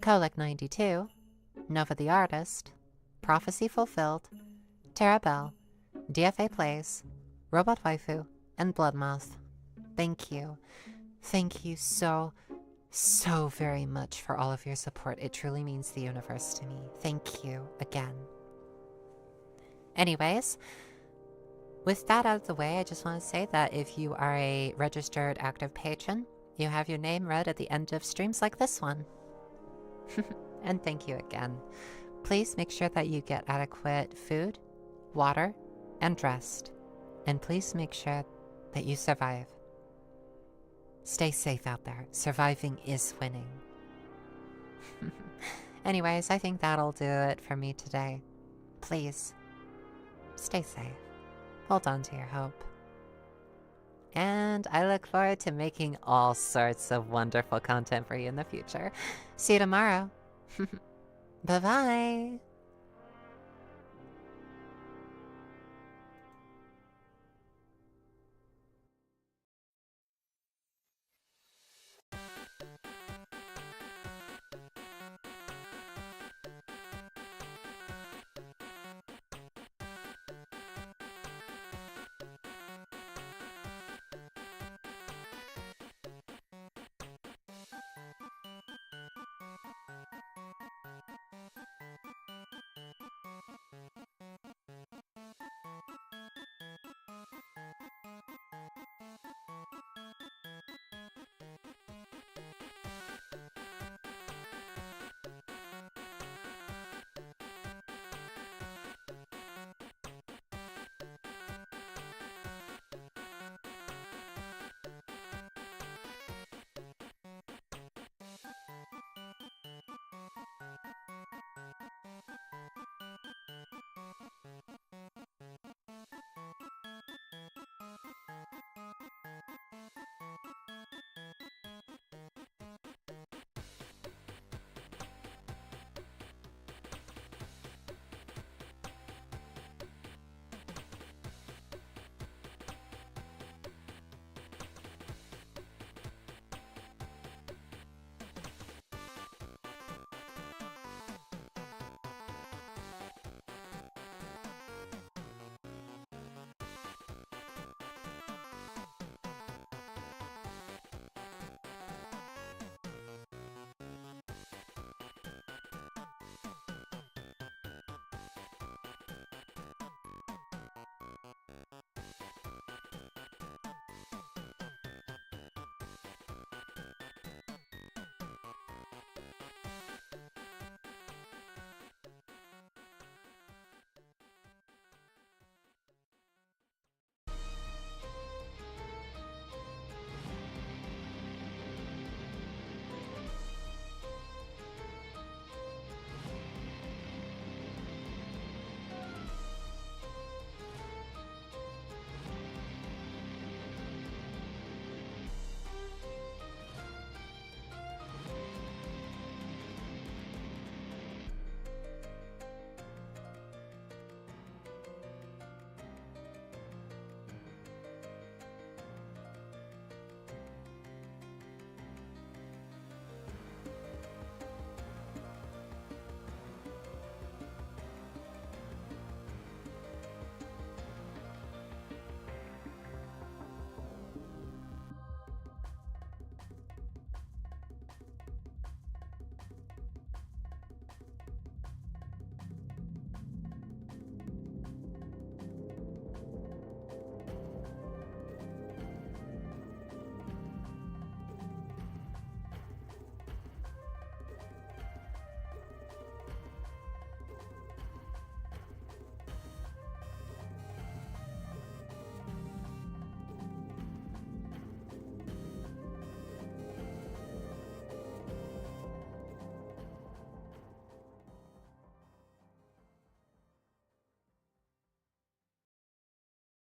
Kolek 92, Nova the Artist, Prophecy Fulfilled, Tara Bell, DFA Plays, Robot Waifu, and Bloodmoth. Thank you. Thank you so very much for all of your support. It truly means the universe to me. Thank you again. Anyways, with that out of the way, I just want to say that if you are a registered active patron, you have your name read at the end of streams like this one. And thank you again. Please make sure that you get adequate food, water, and rest. And please make sure that you survive. Stay safe out there. Surviving is winning. Anyways, I think that'll do it for me today. Please, stay safe. Hold on to your hope. And I look forward to making all sorts of wonderful content for you in the future. See you tomorrow. Bye-bye.